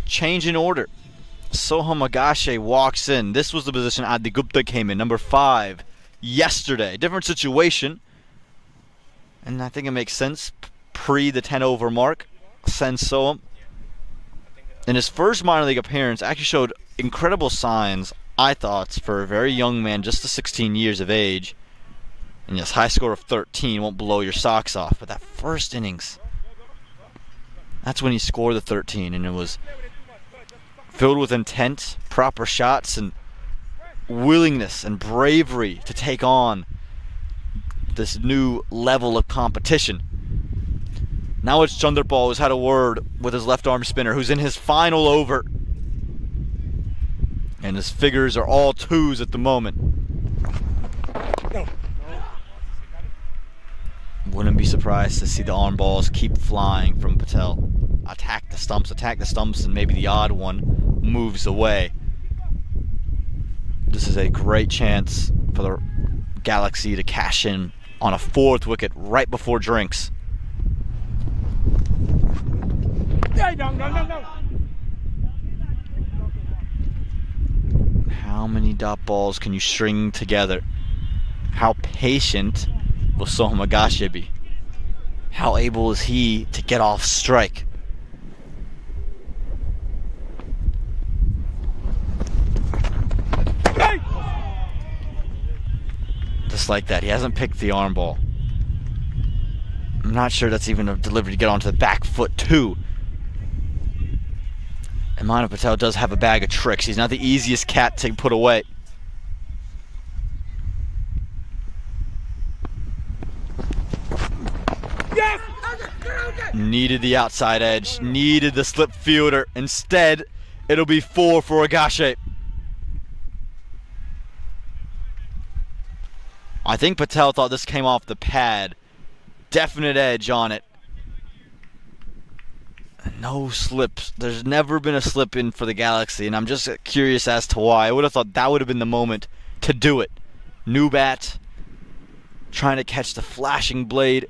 Change in order. Soham Agashe walks in. This was the position Adi Gupta came in, number 5, yesterday. Different situation. And I think it makes sense. Pre the 10 over mark. Send Soham. In his first minor league appearance, actually showed incredible signs, I thought, for a very young man, just to 16 years of age. And yes, high score of 13 won't blow your socks off. But that first innings, that's when he scored the 13, and it was filled with intent, proper shots, and willingness and bravery to take on this new level of competition. Now it's Chanderpaul, who's had a word with his left arm spinner, who's in his final over. And his figures are all 2s at the moment. Wouldn't be surprised to see the arm balls keep flying from Patel. Attack the stumps, and maybe the odd one moves away. This is a great chance for the Galaxy to cash in on a 4th wicket right before drinks. How many dot balls can you string together? How patient will Soham Agashe be? How able is he to get off strike? Just like that. He hasn't picked the arm ball. I'm not sure that's even a delivery to get onto the back foot too. And Manav Patel does have a bag of tricks. He's not the easiest cat to put away. Yes! Needed the outside edge, needed the slip fielder. Instead, it'll be 4 for Agashe. I think Patel thought this came off the pad. Definite edge on it. No slips. There's never been a slip in for the Galaxy, and I'm just curious as to why. I would have thought that would have been the moment to do it. New bat, trying to catch the flashing blade.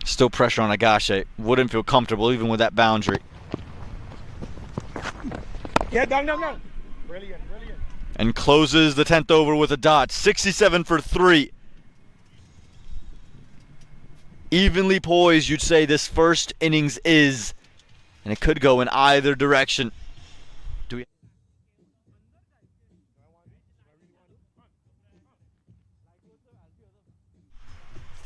Still pressure on Agashe. Wouldn't feel comfortable even with that boundary. Yeah, down. Brilliant. And closes the 10th over with a dot. 67 for 3. Evenly poised, you'd say this first innings is. And it could go in either direction.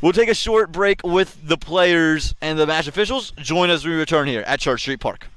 We'll take a short break with the players and the match officials. Join us when we return here at Church Street Park.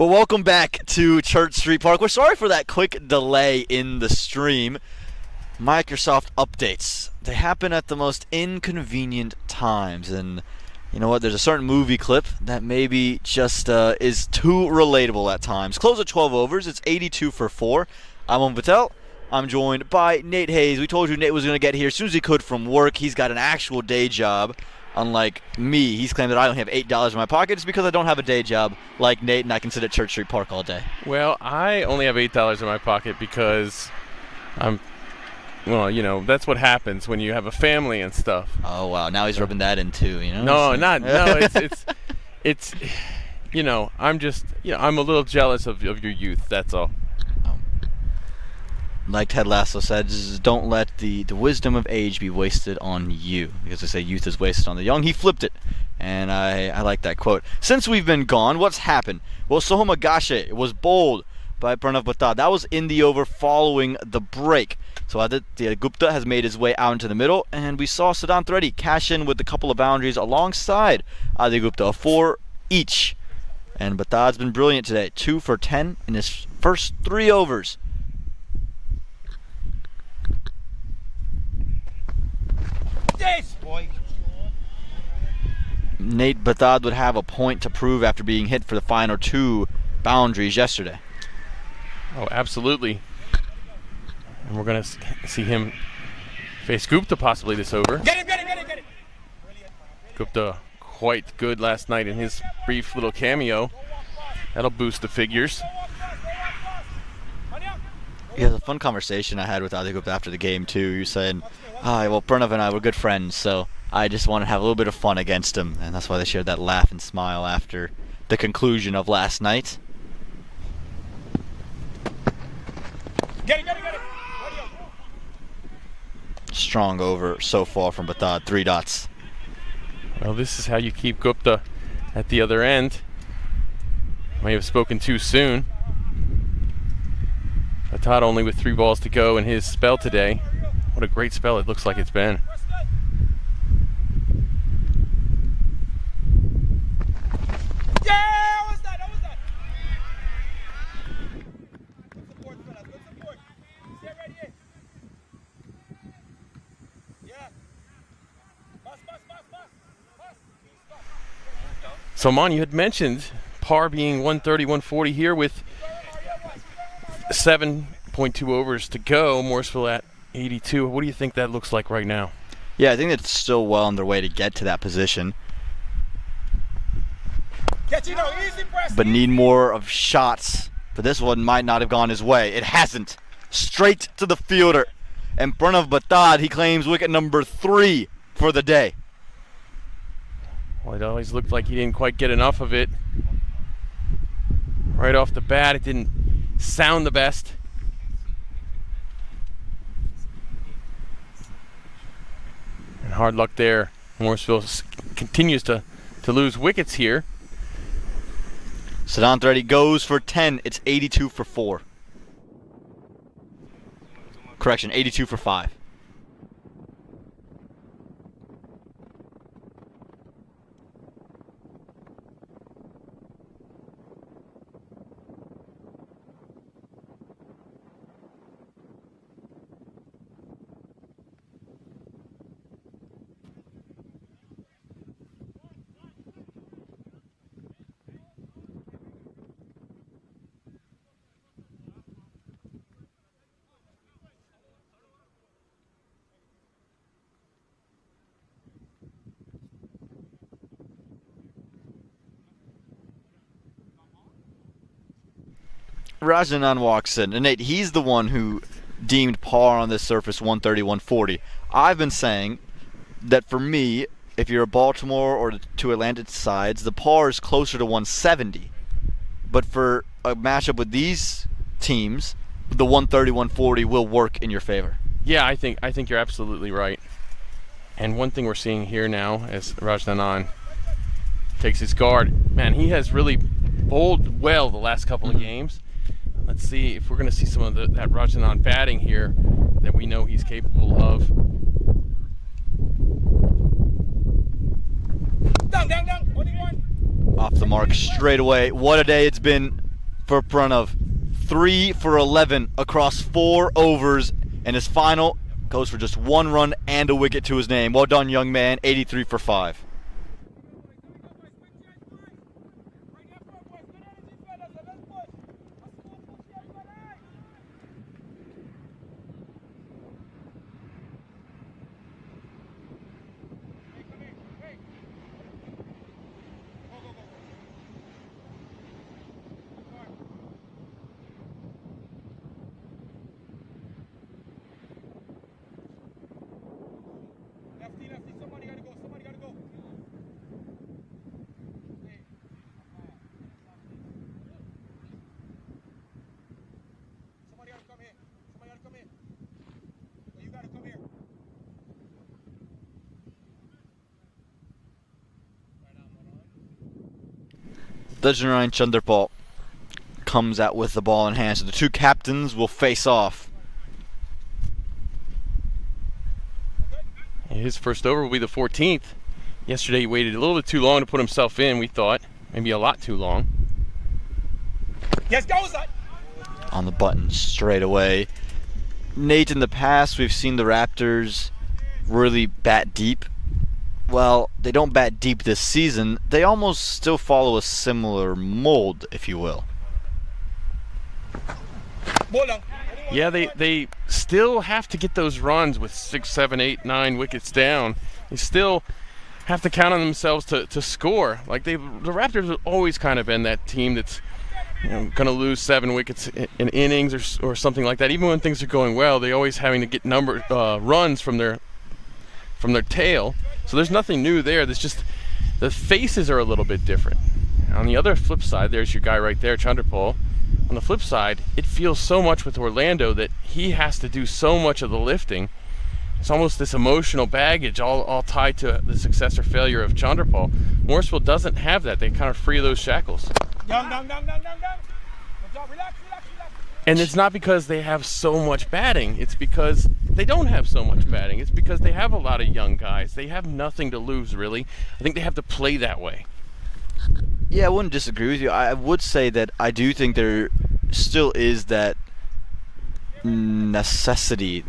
Well, welcome back to Church Street Park. We're sorry for that quick delay in the stream. Microsoft updates. They happen at the most inconvenient times. And you know what? There's a certain movie clip that maybe just is too relatable at times. Close at 12 overs. It's 82 for 4. I'm Om Patel. I'm joined by Nate Hayes. We told you Nate was going to get here as soon as he could from work. He's got an actual day job. Unlike me, he's claimed that I only have $8 in my pocket. It's because I don't have a day job like Nate, and I can sit at Church Street Park all day. Well, I only have $8 in my pocket because that's what happens when you have a family and stuff. Oh, wow. Now he's rubbing that in too, No, it's I'm a little jealous of your youth, that's all. Like Ted Lasso said, don't let the wisdom of age be wasted on you. Because they say youth is wasted on the young. He flipped it. And I like that quote. Since we've been gone, what's happened? Well, Sohoma Gashe was bowled by Pranav Batad. That was in the over following the break. So Aditya Gupta has made his way out into the middle. And we saw Siddhant Reddy cash in with a couple of boundaries alongside Aditya Gupta, 4 each. And Batad's been brilliant today. 2 for 10 in his first 3 overs. This boy. Nate Batad would have a point to prove after being hit for the final 2 boundaries yesterday. Oh, absolutely. And we're going to see him face Gupta possibly this over. Get him. Gupta quite good last night in his brief little cameo. That'll boost the figures. Yeah, it was a fun conversation I had with Aditya Gupta after the game too. You saying, well, Pranav and I were good friends, so I just want to have a little bit of fun against him. And that's why they shared that laugh and smile after the conclusion of last night. Get it. Strong over so far from Batad, 3 dots. Well, this is how you keep Gupta at the other end. May have spoken too soon. Batad only with 3 balls to go in his spell today. What a great spell it looks like it's been. Yeah, what was that? Good support, fellas. Good support. Stay ready. Yeah. Pass. So, Mon, you had mentioned par being 130, 140 here with 7.2 overs to go. Morrisville at 82. What do you think that looks like right now? Yeah, I think it's still well on their way to get to that position, Catch it out. Easy press. but need more of shots. But this one might not have gone his way. It hasn't. Straight to the fielder. And Pranav Batad, he claims wicket number 3 for the day. Well, it always looked like he didn't quite get enough of it. Right off the bat, it didn't sound the best. And hard luck there. Morrisville continues to lose wickets here. Siddhant Reddy goes for 10. It's 82 for 4. Correction, 82 for 5. Rajanan walks in, and Nate, he's the one who deemed par on this surface 130, 140. I've been saying that for me, if you're a Baltimore or the 2 Atlantic sides, the par is closer to 170. But for a matchup with these teams, the 130, 140 will work in your favor. Yeah, I think you're absolutely right. And one thing we're seeing here now as Rajnanan takes his guard, man, he has really bowled well the last couple of games. Let's see if we're going to see some of that Rajnanan batting here that we know he's capable of. Down. Only one. Off the mark straight away. What a day it's been for Pranav. 3 for 11 across 4 overs, and his final goes for just 1 run and a wicket to his name. Well done, young man. 83 for 5. Lefty, somebody gotta go, somebody gotta go. Somebody gotta come here. Somebody gotta come here. Oh, you gotta come here. Dajanarayan Chanderpaul comes out with the ball in hand. So the two captains will face off. His first over will be the 14th. Yesterday he waited a little bit too long to put himself in, we thought. Maybe a lot too long. Yes, goes that. On the button straight away. Nate, in the past we've seen the Raptors really bat deep. Well, they don't bat deep this season. They almost still follow a similar mold, if you will. Ball down. Yeah, they still have to get those runs with 6, 7, 8, 9 wickets down. They still have to count on themselves to score. Like the Raptors have always kind of been that team that's going to lose 7 wickets in innings or something like that. Even when things are going well, they always having to get runs from their tail. So there's nothing new there. There's just the faces are a little bit different. On the other flip side, there's your guy right there, Chanderpaul. On the flip side, it feels so much with Orlando that he has to do so much of the lifting. It's almost this emotional baggage all tied to the success or failure of Chanderpaul. Morrisville doesn't have that. They kind of free those shackles. Down. Good job. Relax. And it's not because they have so much batting. It's because they don't have so much batting. It's because they have a lot of young guys. They have nothing to lose, really. I think they have to play that way. Yeah, I wouldn't disagree with you. I would say that I do think there still is that necessity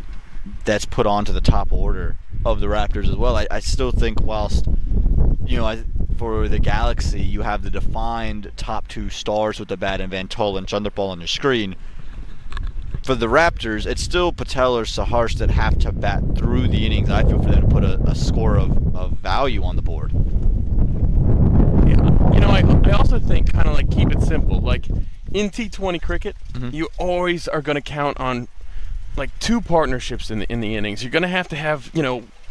that's put onto the top order of the Raptors as well. I still think whilst, for the Galaxy, you have the defined top 2 stars with the bat and Van Tol and Chanderpaul on your screen. For the Raptors, it's still Patel or Saharsh that have to bat through the innings, I feel, for them to put a score of value on the board. I also think kind of like keep it simple. Like in T20 cricket, you always are going to count on like 2 partnerships in the innings. You're going to have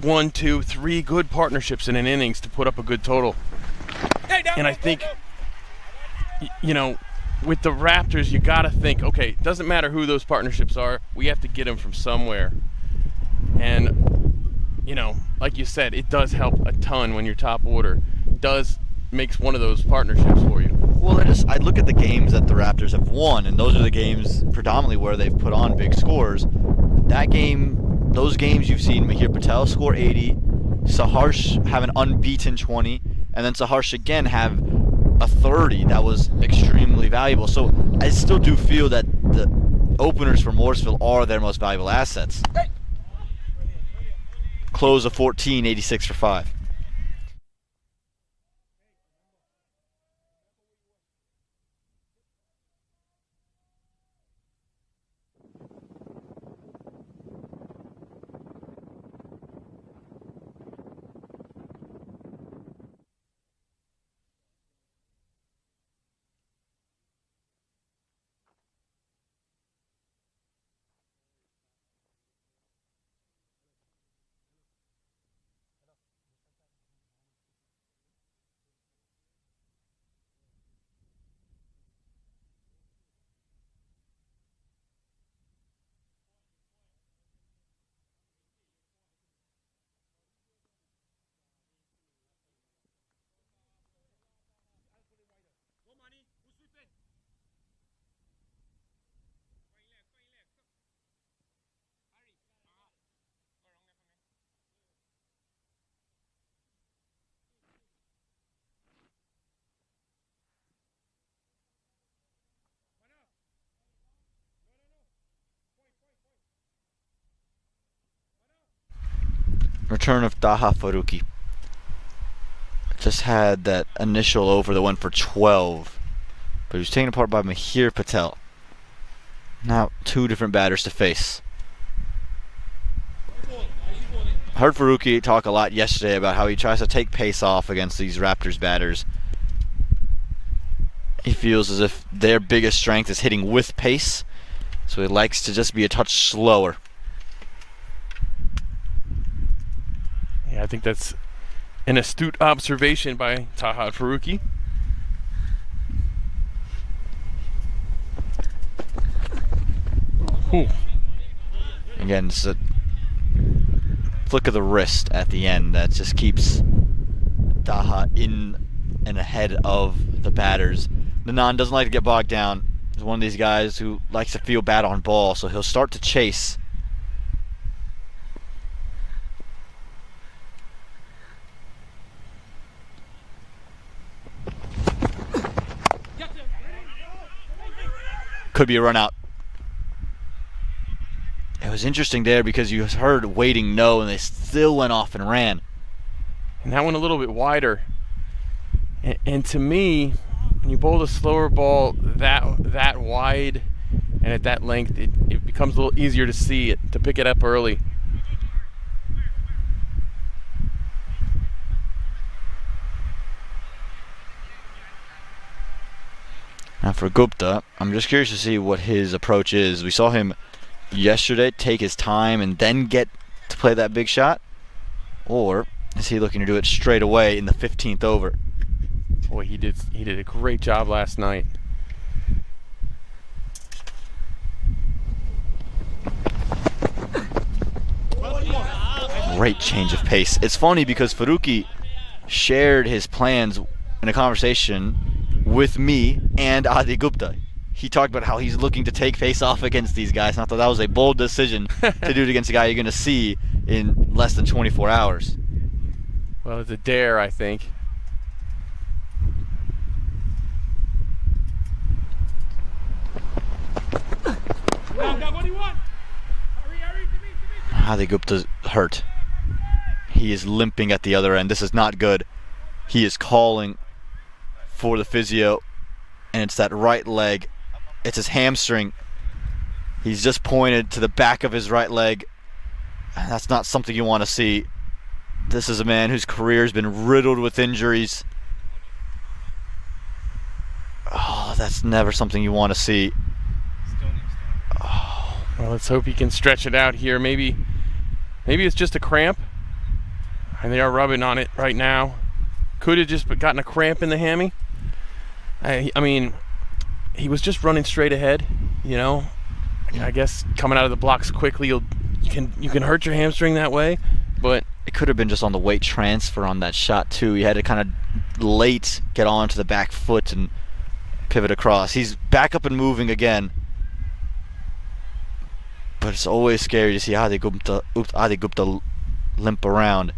1, 2, 3 good partnerships in an innings to put up a good total. And I think, with the Raptors, you got to think, okay, it doesn't matter who those partnerships are. We have to get them from somewhere. And, like you said, it does help a ton when your top order makes one of those partnerships for you. Well, I look at the games that the Raptors have won, and those are the games predominantly where they've put on big scores. Those games you've seen Mahir Patel score 80, Saharsh have an unbeaten 20, and then Saharsh again have a 30 that was extremely valuable. So I still do feel that the openers for Morrisville are their most valuable assets. Close of 14, 86 for 5. Return of Taha Faruqi. Just had that initial over that went for 12. But he was taken apart by Mahir Patel. Now 2 different batters to face. I heard Faruqi talk a lot yesterday about how he tries to take pace off against these Raptors batters. He feels as if their biggest strength is hitting with pace, so he likes to just be a touch slower. Yeah, I think that's an astute observation by Taha Faruqi. Ooh. Again, it's a flick of the wrist at the end that just keeps Taha in and ahead of the batters. Nanan doesn't like to get bogged down. He's one of these guys who likes to feel bad on ball, so he'll start to chase. Could be a run out. It was interesting there because you heard waiting no, and they still went off and ran. And that one a little bit wider. And to me, when you bowl a slower ball that wide and at that length, it becomes a little easier to see it, to pick it up early. Now for Gupta, I'm just curious to see what his approach is. We saw him yesterday take his time and then get to play that big shot, or is he looking to do it straight away in the 15th over? Boy, he did a great job last night. Great change of pace. It's funny because Faruqi shared his plans in a conversation with me and Adi Gupta. He talked about how he's looking to take face off against these guys, and I thought that was a bold decision to do it against a guy you're going to see in less than 24 hours. Well, it's a dare, I think. Adi Gupta's hurt. He is limping at the other end. This is not good. He is calling for the physio, and it's that right leg. It's his hamstring. He's just pointed to the back of his right leg. That's not something you want to see. This is a man whose career has been riddled with injuries. Oh, that's never something you want to see. Oh. Well, let's hope he can stretch it out here. Maybe it's just a cramp, and they are rubbing on it right now. Could have just gotten a cramp in the hammy. I mean, he was just running straight ahead, you know. I guess coming out of the blocks quickly, you can hurt your hamstring that way, but it could have been just on the weight transfer on that shot too. He had to kind of late get onto the back foot and pivot across. He's back up and moving again, but it's always scary to see Adi Gupta limp around.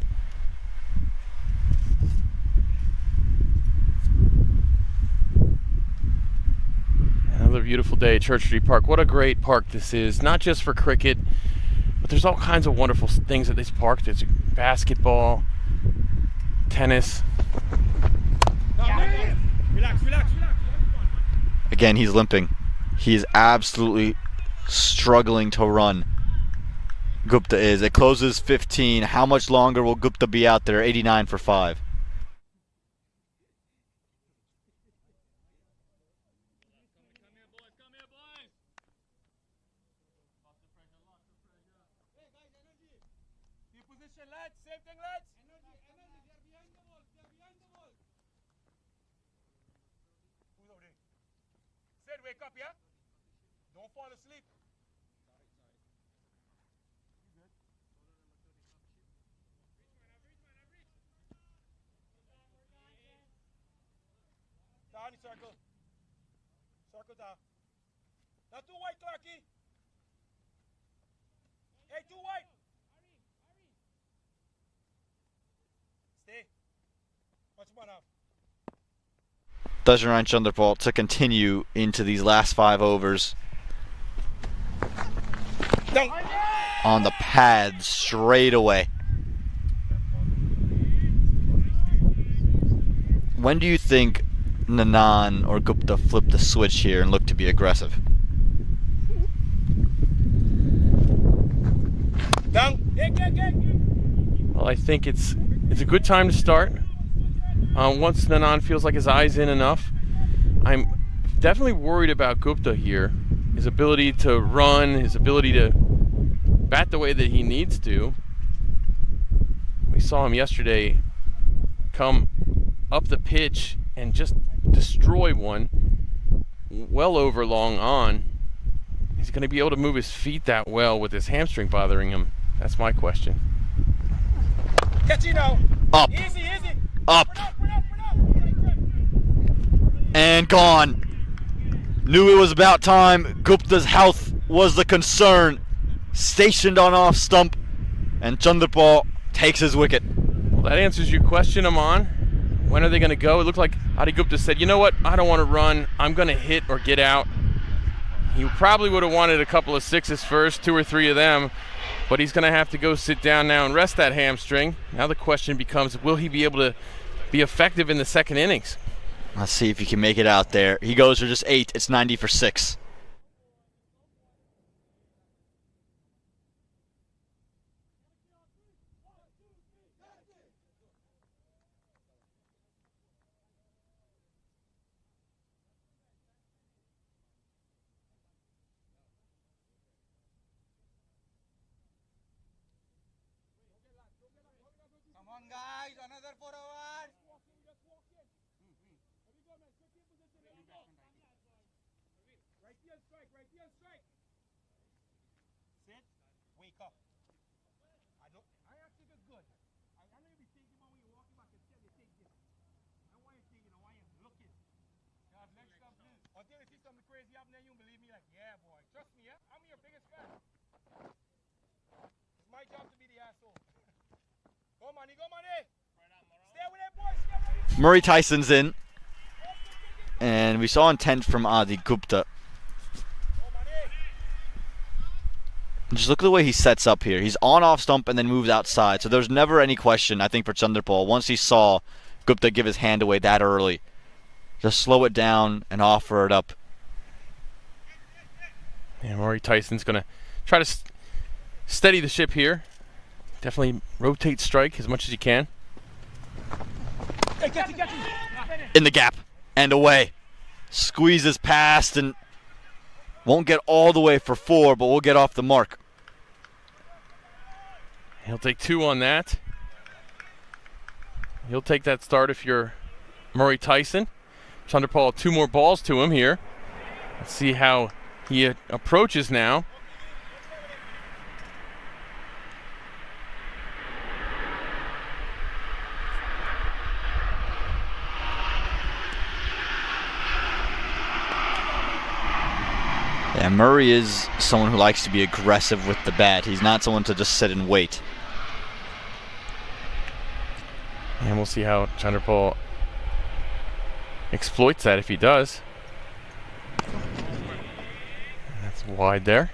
Another beautiful day at Church Street Park. What a great park this is, not just for cricket, but there's all kinds of wonderful things at this park. There's basketball, tennis. Relax. Again, he's limping. He is absolutely struggling to run. Gupta is. It closes 15. How much longer will Gupta be out there? 89 for 5. Same thing, lads. Energy. They are behind the ball. Who's over there? Sid, wake up, yeah? Don't fall asleep. Down the circle. Circle down. Now too wide, Clarky. Hey, too wide. Stay. What's one up? Dajarine Chanderpaul to continue into these last 5 overs. Down. On the pad straight away. When do you think Nanan or Gupta flip the switch here and look to be aggressive? Well, I think it's a good time to start. Once Nanan feels like his eye's in enough. I'm definitely worried about Gupta here. His ability to run, his ability to bat the way that he needs to. We saw him yesterday come up the pitch and just destroy one well over long on. He's going to be able to move his feet that well with his hamstring bothering him? That's my question. Catch you now. Up. Easy, easy. Up. Bring up. And gone. Knew it was about time. Gupta's health was the concern. Stationed on off stump, and Chandrapal takes his wicket. Well, that answers your question, Aman. When are they going to go? It looked like Adi Gupta said, you know what, I don't want to run. I'm going to hit or get out. He probably would have wanted a couple of sixes first, 2 or 3 of them, but he's going to have to go sit down now and rest that hamstring. Now the question becomes, will he be able to be effective in the second innings? Let's see if he can make it out there. He goes for just 8. It's 90 for 6. Come on, guys. Another forward. Right here, strike. Sit. Wake up. I actually just good. I know you be thinking about when you're walking back and tell you take this. I don't want you thinking, I want you looking. God, next up, please. Until you see something crazy happening, you believe me like, yeah, boy. Trust me, yeah? I'm your biggest fan. It's my job to be the asshole. Go, Manny. Stay with that boy. Stay with it. Murray Tyson's in. And we saw intent from Adi Gupta. Just look at the way he sets up here. He's on off stump and then moves outside. So there's never any question, I think, for Chandrapal. Once he saw Gupta give his hand away that early, just slow it down and offer it up. And Murray Tyson's going to try to steady the ship here. Definitely rotate strike as much as you can. Hey, get you. In the gap and away. Squeezes past and won't get all the way for 4, but we'll get off the mark. He'll take 2 on that. He'll take that start if you're Murray Tyson. Chandrapal, 2 more balls to him here. Let's see how he approaches now. Yeah, Murray is someone who likes to be aggressive with the bat. He's not someone to just sit and wait. And we'll see how Chandrapal exploits that if he does. That's wide there.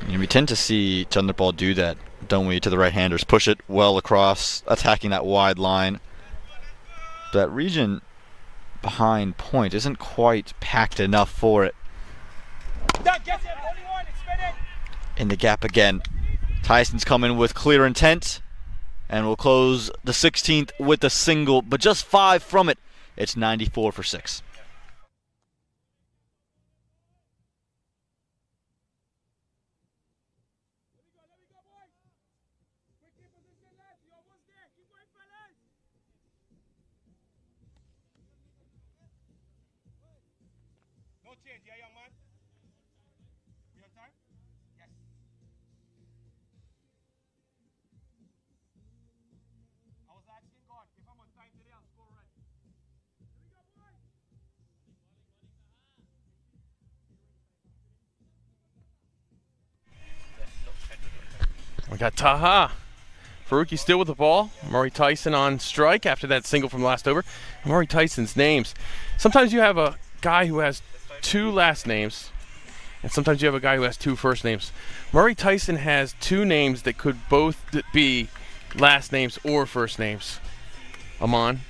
And we tend to see Chandrapal do that, don't we, to the right-handers. Push it well across, attacking that wide line. That region behind point isn't quite packed enough for it. That gets it. Only one. It's spinning. In the gap again. Tyson's coming with clear intent. And we'll close the 16th with a single, but just 5 from it. It's 94 for 6. No change, yeah, young man. We have time? Yes. I was asking God, if I'm on time today, I'll score right. Here we go, boys. We got Taha. Faruqi still with the ball. Murray Tyson on strike after that single from last over. Murray Tyson's names. Sometimes you have a guy who has 2 last names, and sometimes you have a guy who has 2 first names. Murray Tyson has 2 names that could both be last names or first names. Aman.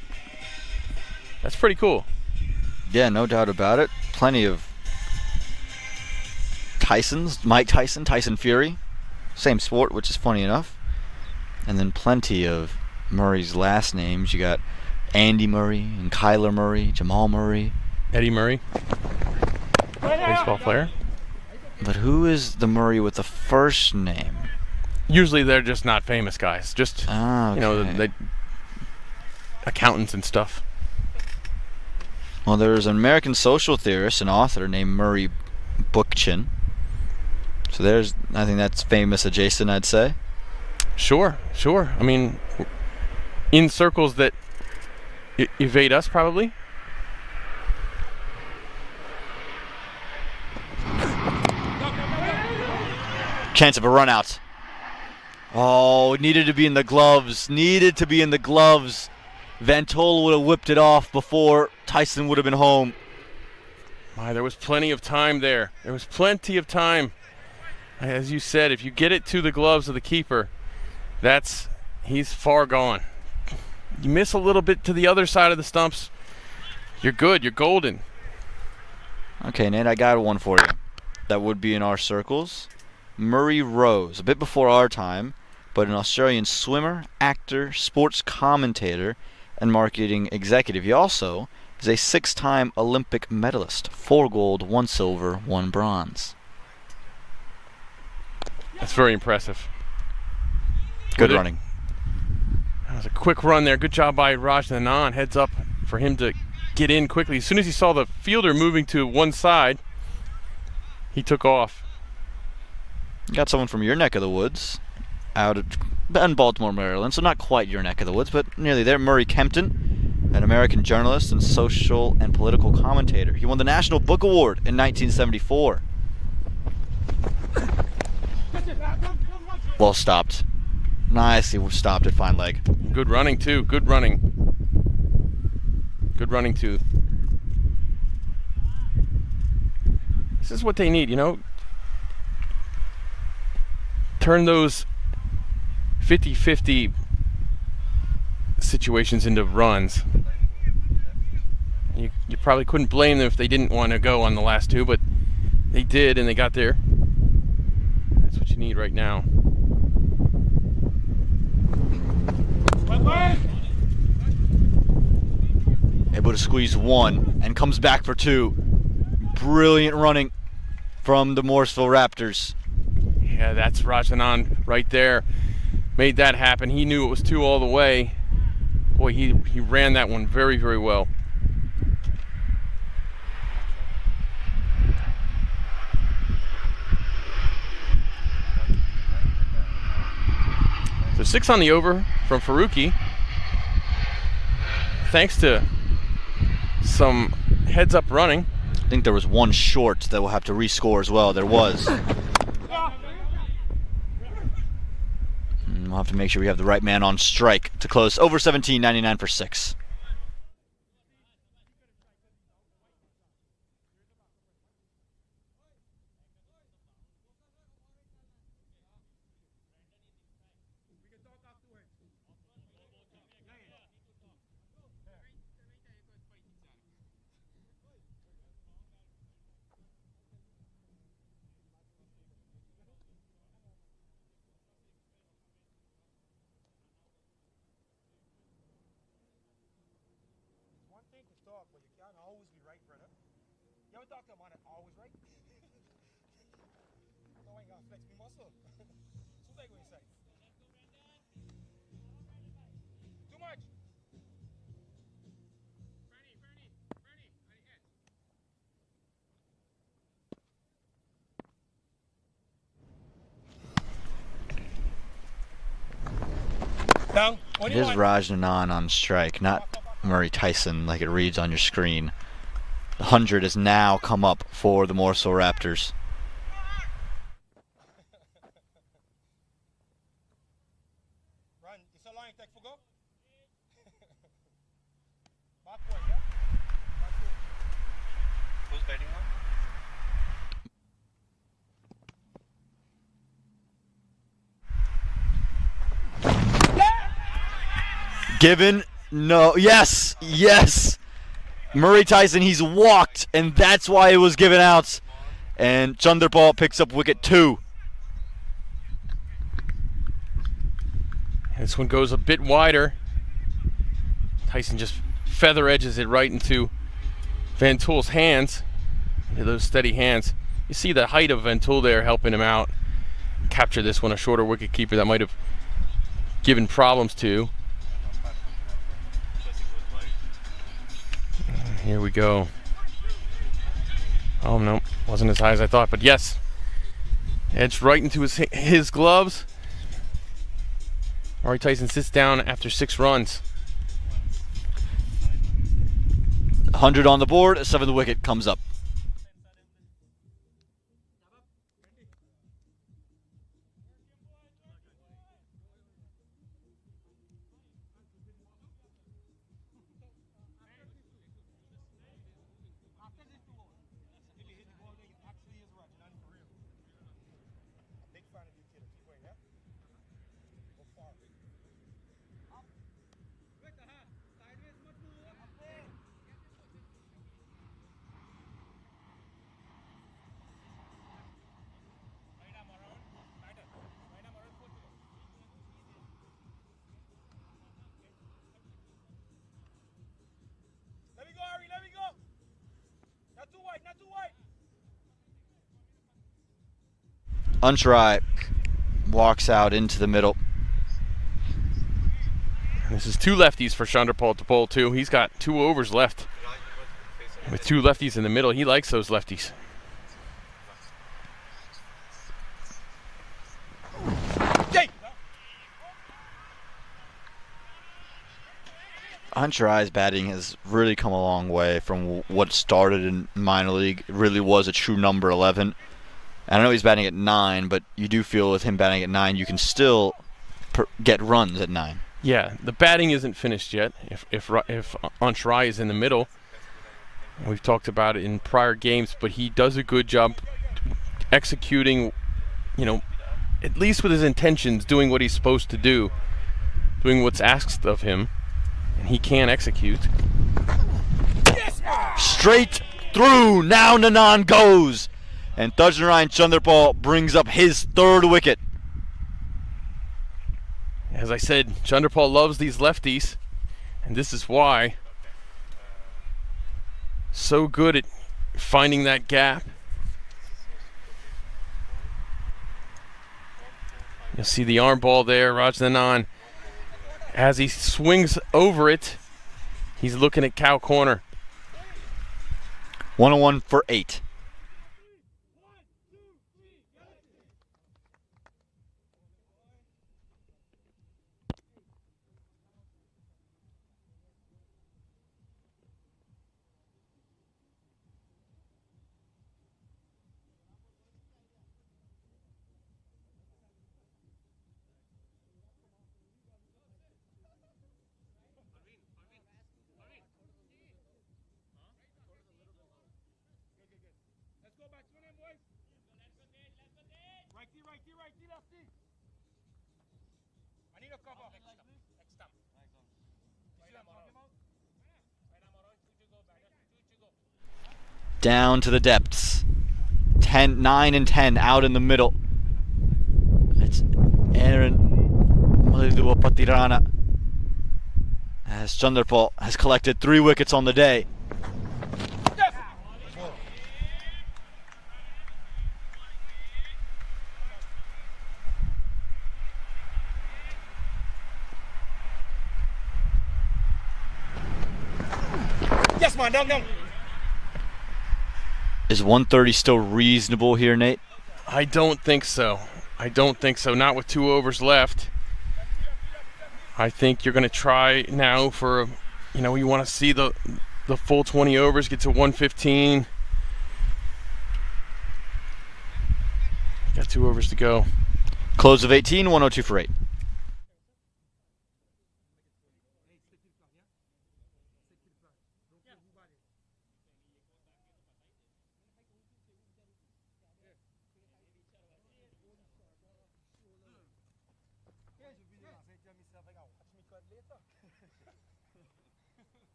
That's pretty cool. Yeah, no doubt about it. Plenty of Tysons, Mike Tyson, Tyson Fury, same sport, which is funny enough. And then plenty of Murray's last names. You got Andy Murray and Kyler Murray, Jamal Murray. Eddie Murray, baseball player. But who is the Murray with the first name? Usually they're just not famous guys. Just, Ah, okay. you know, they accountants and stuff. Well, there's an American social theorist and author named Murray Bookchin. So I think that's famous adjacent, I'd say. Sure. I mean, in circles that evade us, probably. Chance of a run out. Oh, it needed to be in the gloves. Vantola would have whipped it off before Tyson would have been home. My, there was plenty of time there. As you said, if you get it to the gloves of the keeper, he's far gone. You miss a little bit to the other side of the stumps, you're good. You're golden. Okay, Nate, I got one for you. That would be in our circles. Murray Rose, a bit before our time, but an Australian swimmer, actor, sports commentator, and marketing executive. He also is a 6-time Olympic medalist. 4 gold, 1 silver, 1 bronze. That's very impressive. Good running. That was a quick run there. Good job by Raj Anand. Heads up for him to get in quickly. As soon as he saw the fielder moving to one side, he took off. Got someone from your neck of the woods, in Baltimore, Maryland, so not quite your neck of the woods, but nearly there. Murray Kempton, an American journalist and social and political commentator. He won the National Book Award in 1974. Well stopped. Nicely stopped at fine leg. Good running, too. Good running, too. This is what they need, you know. Turn those 50-50 situations into runs. You probably couldn't blame them if they didn't want to go on the last 2, but they did, and they got there. That's what you need right now. Able to squeeze 1 and comes back for 2. Brilliant running from the Morrisville Raptors. Yeah, that's Raj Anand right there. Made that happen. He knew it was 2 all the way. Boy, he ran that one very, very well. So 6 on the over from Faruqi. Thanks to some heads-up running. I think there was 1 short that we'll have to rescore as well. There was. We'll have to make sure we have the right man on strike to close. Over 17, 99 for 6. One thing to talk, but you can't always be right, brother. You ever talk to a man that always right? No, I ain't gonna flex me muscle. So they go inside. Too much. Bernie, on the edge. Down. It is Raj Anand on strike, not Murray Tyson like it reads on your screen. The 100 has now come up for the Morrisville Raptors. Run. It's a line take for go. Backward, yeah? Backward. Who's betting now? Given, no, yes, Murray Tyson, he's walked, and that's why it was given out. And Chanderpaul picks up wicket 2. This one goes a bit wider. Tyson just feather edges it right into Van Tool's hands. Into those steady hands. You see the height of Van Tool there helping him out. Capture this one, a shorter wicket keeper that might have given problems to. Here we go. Oh no, wasn't as high as I thought, but yes. Edged right into his gloves. Murray Tyson sits down after 6 runs. 100 on the board, 7th wicket comes up. Let me go, Ari, let me go. Not too wide, not too wide. Untry walks out into the middle. This is 2 lefties for Chanderpaul to bowl too. He's got 2 overs left. With 2 lefties in the middle, he likes those lefties. Untry's batting has really come a long way from what started in minor league. It really was a true number 11. I know he's batting at 9, but you do feel with him batting at 9, you can still get runs at 9. Yeah, the batting isn't finished yet. If Untry is in the middle, we've talked about it in prior games, but he does a good job executing, at least with his intentions, doing what he's supposed to do, doing what's asked of him, and he can execute. Straight through, now Nanan goes, and Thajnarayan Chanderpaul brings up his 3rd wicket. As I said, Chanderpaul loves these lefties, and this is why. So good at finding that gap. You'll see the arm ball there, Rajnanan. As he swings over it, he's looking at cow corner. 101 for 8. Let's go back to them, boys. Righty, righty, righty, lefty. I need a cover. Next stamp. You see what I'm talking about? Down to the depths. 9 and 10 out in the middle. It's Aaron Patirana. As Chanderpaul has collected 3 wickets on the day. Yes, man, down. Is 130 still reasonable here, Nate? I don't think so. Not with 2 overs left. I think you're going to try now for, you want to see the full 20 overs, get to 115. Got 2 overs to go. Close of 18, 102 for 8.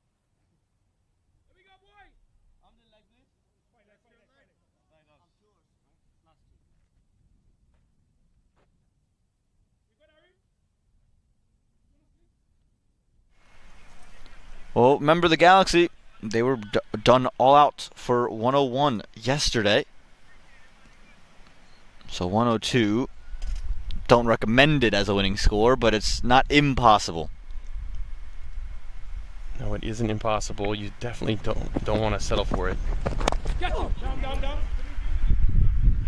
Let me Well, remember the Galaxy, they were done all out for 101 yesterday. So 102, don't recommend it as a winning score, but it's not impossible. No, it isn't impossible. You definitely don't want to settle for it.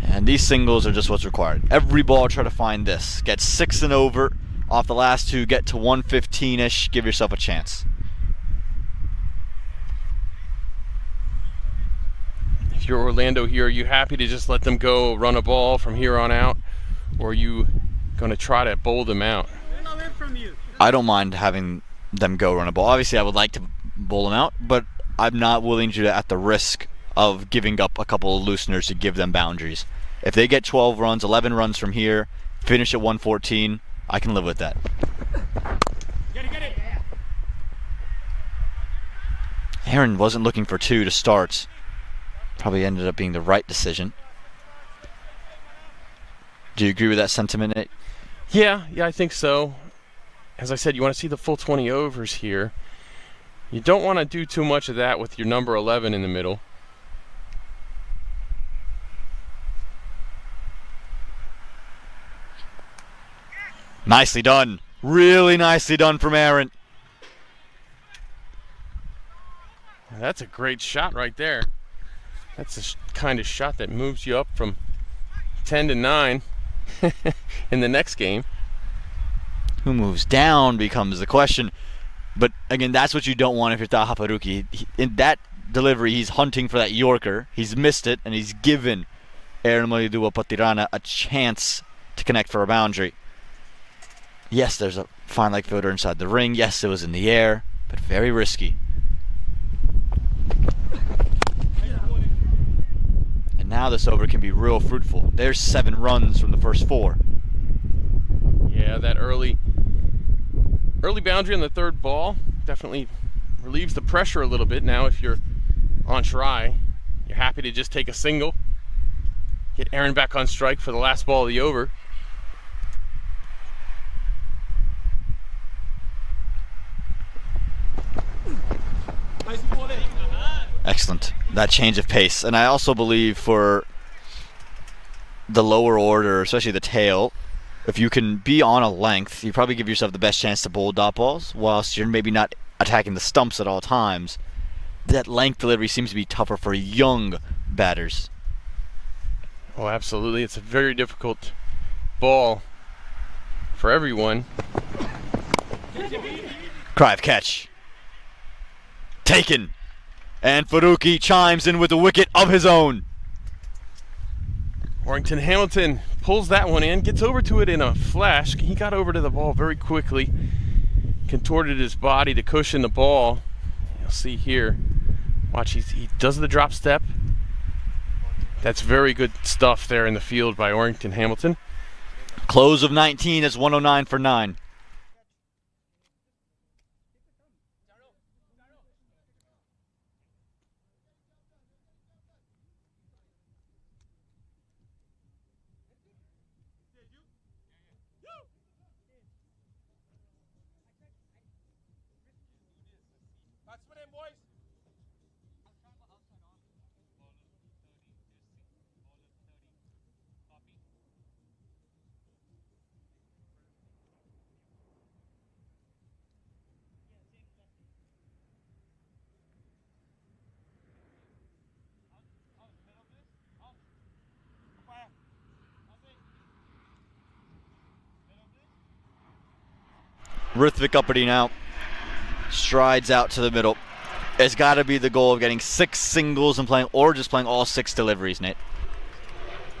And these singles are just what's required. Every ball, try to find this. Get 6 and over. Off the last 2, get to 115-ish. Give yourself a chance. If you're Orlando here, are you happy to just let them go run a ball from here on out? Or are you going to try to bowl them out? I don't mind having them go run a ball. Obviously, I would like to bowl them out, but I'm not willing to do that at the risk of giving up a couple of looseners to give them boundaries. If they get 12 runs, 11 runs from here, finish at 114, I can live with that. Aaron wasn't looking for 2 to start. Probably ended up being the right decision. Do you agree with that sentiment, Nate? Yeah, I think so. As I said, you want to see the full 20 overs here. You don't want to do too much of that with your number 11 in the middle. Nicely done. Really nicely done from Aaron. That's a great shot right there. That's the kind of shot that moves you up from 10 to 9 in the next game. Who moves down becomes the question. But again, that's what you don't want if you're Taha Faruqi. In that delivery, he's hunting for that Yorker. He's missed it, and he's given Aaron Malidua Patirana a chance to connect for a boundary. Yes, there's a fine leg fielder inside the ring. Yes, it was in the air, but very risky. And now this over can be real fruitful. There's 7 runs from the first 4. Yeah, that early boundary on the third ball definitely relieves the pressure a little bit. Now if you're on try, you're happy to just take a single, get Aaron back on strike for the last ball of the over. Excellent. That change of pace. And I also believe for the lower order, especially the tail, if you can be on a length, you probably give yourself the best chance to bowl dot balls, whilst you're maybe not attacking the stumps at all times. That length delivery seems to be tougher for young batters. Oh, absolutely. It's a very difficult ball for everyone. Cry of catch. Taken. And Faruqi chimes in with a wicket of his own. Orrington Hamilton pulls that one in, gets over to it in a flash. He got over to the ball very quickly, contorted his body to cushion the ball. You'll see here. Watch, he does the drop step. That's very good stuff there in the field by Orrington Hamilton. Close of 19 is 109 for 9. Rithvik Uppity now strides out to the middle. It's got to be the goal of getting 6 singles and playing, or just playing all 6 deliveries, Nate.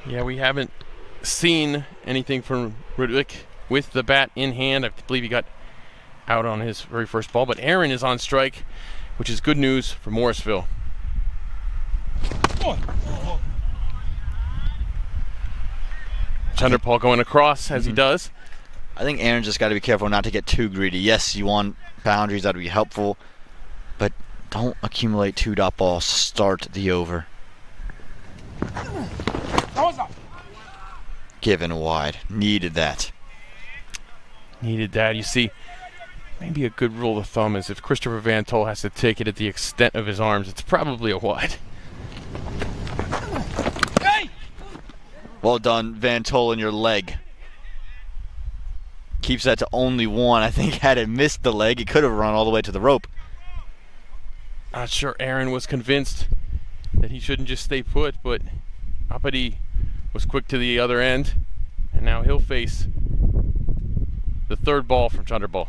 Yeah, we haven't seen anything from Rithvik with the bat in hand. I believe he got out on his very first ball, but Aaron is on strike, which is good news for Morrisville. Chanderpaul going across as he does. I think Aaron's just got to be careful not to get too greedy. Yes, you want boundaries, that would be helpful, but Don't accumulate 2 dot balls to start the over. Given wide. Needed that. Needed that. You see, maybe a good rule of thumb is if Christopher Van Tol has to take it at the extent of his arms, it's probably a wide. Well done, Van Tol, in your leg. Keeps that to only 1. I think had it missed the leg, it could have run all the way to the rope. Not sure Aaron was convinced that he shouldn't just stay put, but Apadi was quick to the other end, and now he'll face the 3rd ball from Chandrabal.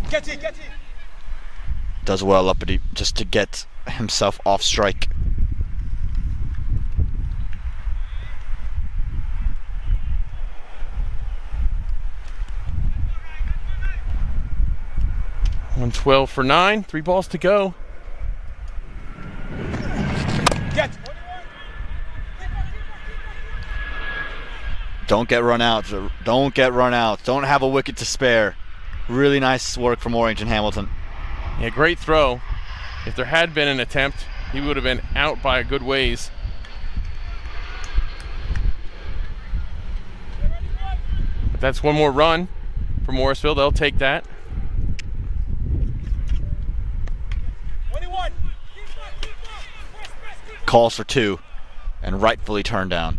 Get it, get it. Does well, Uppity, just to get himself off strike. $112 for 9, 3 balls to go. Get. Don't get run out. Don't get run out. Don't have a wicket to spare. Really nice work from Orrington Hamilton. Yeah, great throw. If there had been an attempt, he would have been out by a good ways. But that's 1 more run for Morrisville. They'll take that. 21. Calls for 2 and rightfully turned down.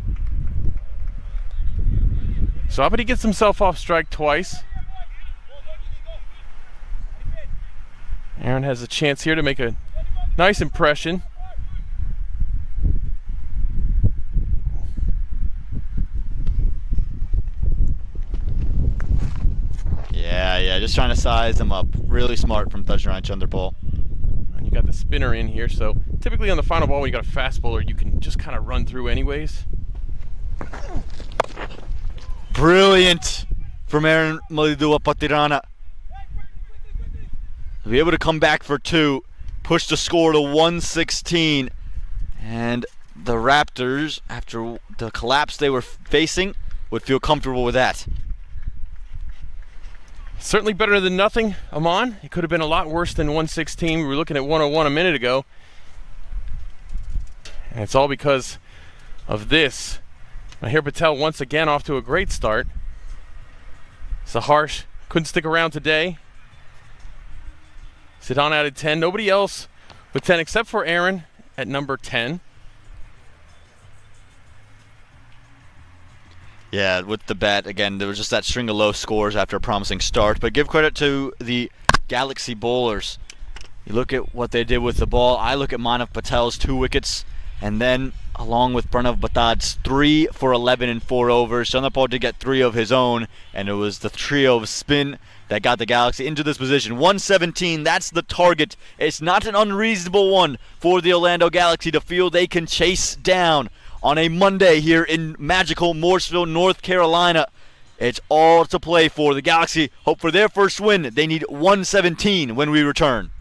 So Apadi gets himself off strike twice. Aaron has a chance here to make a nice impression. Yeah, just trying to size him up. Really smart from Tajran Chandrapal. And you got the spinner in here, so typically on the final ball when you got a fast bowler, you can just kind of run through anyways. Brilliant from Aaron Malidua Patirana. To be able to come back for 2, push the score to 116, and the Raptors, after the collapse they were facing, would feel comfortable with that. Certainly better than nothing, Aman. It could have been a lot worse than 116. We were looking at 101 a minute ago. And it's all because of this. Mahir Patel once again off to a great start. Saharsh couldn't stick around today. Siddhan added 10. Nobody else with 10 except for Aaron at number 10. Yeah, with the bat, again, there was just that string of low scores after a promising start. But give credit to the Galaxy bowlers. You look at what they did with the ball. I look at Manav Patel's 2 wickets, and then along with Pranav Batad's 3 for 11 in 4 overs. Chandrapal did get 3 of his own, and it was the trio of spin that got the Galaxy into this position. 117, that's the target. It's not an unreasonable one for the Orlando Galaxy to feel they can chase down on a Monday here in magical Morrisville, North Carolina. It's all to play for. The Galaxy hope for their first win. They need 117 when we return.